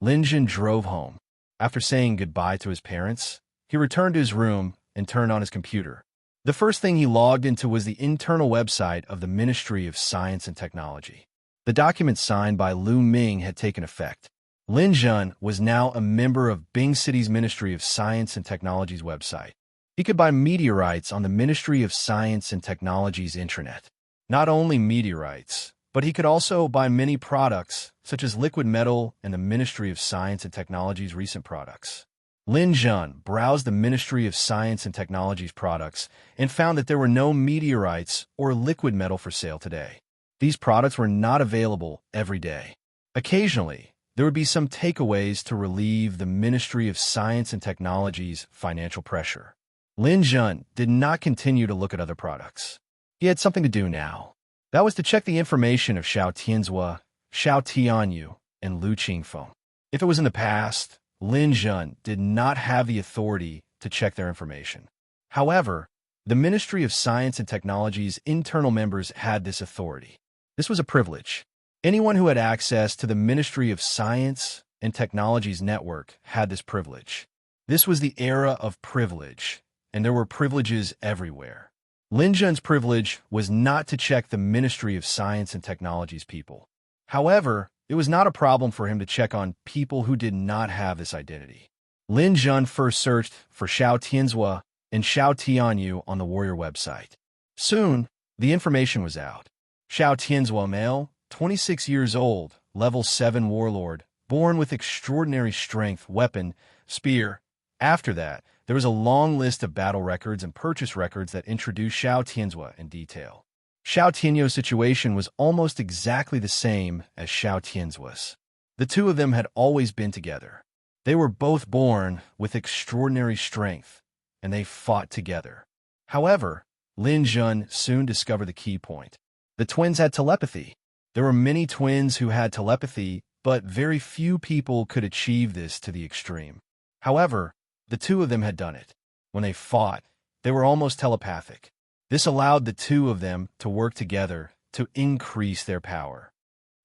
Lin Jun drove home. After saying goodbye to his parents, he returned to his room and turned on his computer. The first thing he logged into was the internal website of the Ministry of Science and Technology. The document signed by Lu Ming had taken effect. Lin Jun was now a member of Bing City's Ministry of Science and Technology's website. He could buy meteorites on the Ministry of Science and Technology's intranet. Not only meteorites, but he could also buy many products, such as liquid metal and the Ministry of Science and Technology's recent products. Lin Jun browsed the Ministry of Science and Technology's products and found that there were no meteorites or liquid metal for sale today. These products were not available every day. Occasionally, there would be some takeaways to relieve the Ministry of Science and Technology's financial pressure. Lin Jun did not continue to look at other products. He had something to do now. That was to check the information of Xiao Tianzhua, Xiao Tianyu, and Lu Qingfeng. If it was in the past, Lin Jun did not have the authority to check their information. However, the Ministry of Science and Technology's internal members had this authority. This was a privilege. Anyone who had access to the Ministry of Science and Technology's network had this privilege. This was the era of privilege, and there were privileges everywhere. Lin Jun's privilege was not to check the Ministry of Science and Technology's people. However, it was not a problem for him to check on people who did not have this identity. Lin Jun first searched for Xiao Tianzhua and Xiao Tianyu on the Warrior website. Soon, the information was out. Xiao Tianzhua male, 26 years old, level 7 warlord, born with extraordinary strength, weapon, spear. After that, there was a long list of battle records and purchase records that introduced Xiao Tianzhua in detail. Xiao Tianyu's situation was almost exactly the same as Xiao Tianzhua's. The two of them had always been together. They were both born with extraordinary strength, and they fought together. However, Lin Jun soon discovered the key point. The twins had telepathy. There were many twins who had telepathy, but very few people could achieve this to the extreme. However, the two of them had done it. When they fought, they were almost telepathic. This allowed the two of them to work together to increase their power.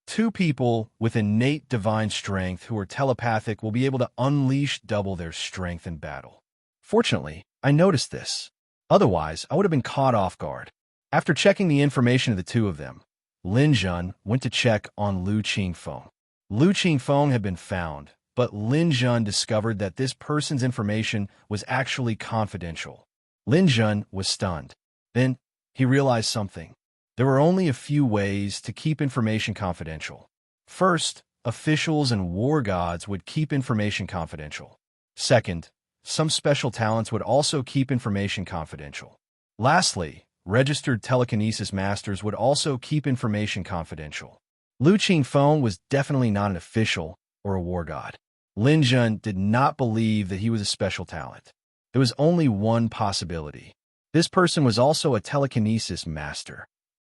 Two people with innate divine strength who are telepathic will be able to unleash double their strength in battle. Fortunately, I noticed this. Otherwise, I would have been caught off guard. After checking the information of the two of them, Lin Jun went to check on Lu Qingfeng. Lu Qingfeng had been found, but Lin Jun discovered that this person's information was actually confidential. Lin Jun was stunned. Then, he realized something. There were only a few ways to keep information confidential. First, officials and war gods would keep information confidential. Second, some special talents would also keep information confidential. Lastly, registered telekinesis masters would also keep information confidential. Lu Qingfeng was definitely not an official or a war god. Lin Zhen did not believe that he was a special talent. There was only one possibility. This person was also a telekinesis master.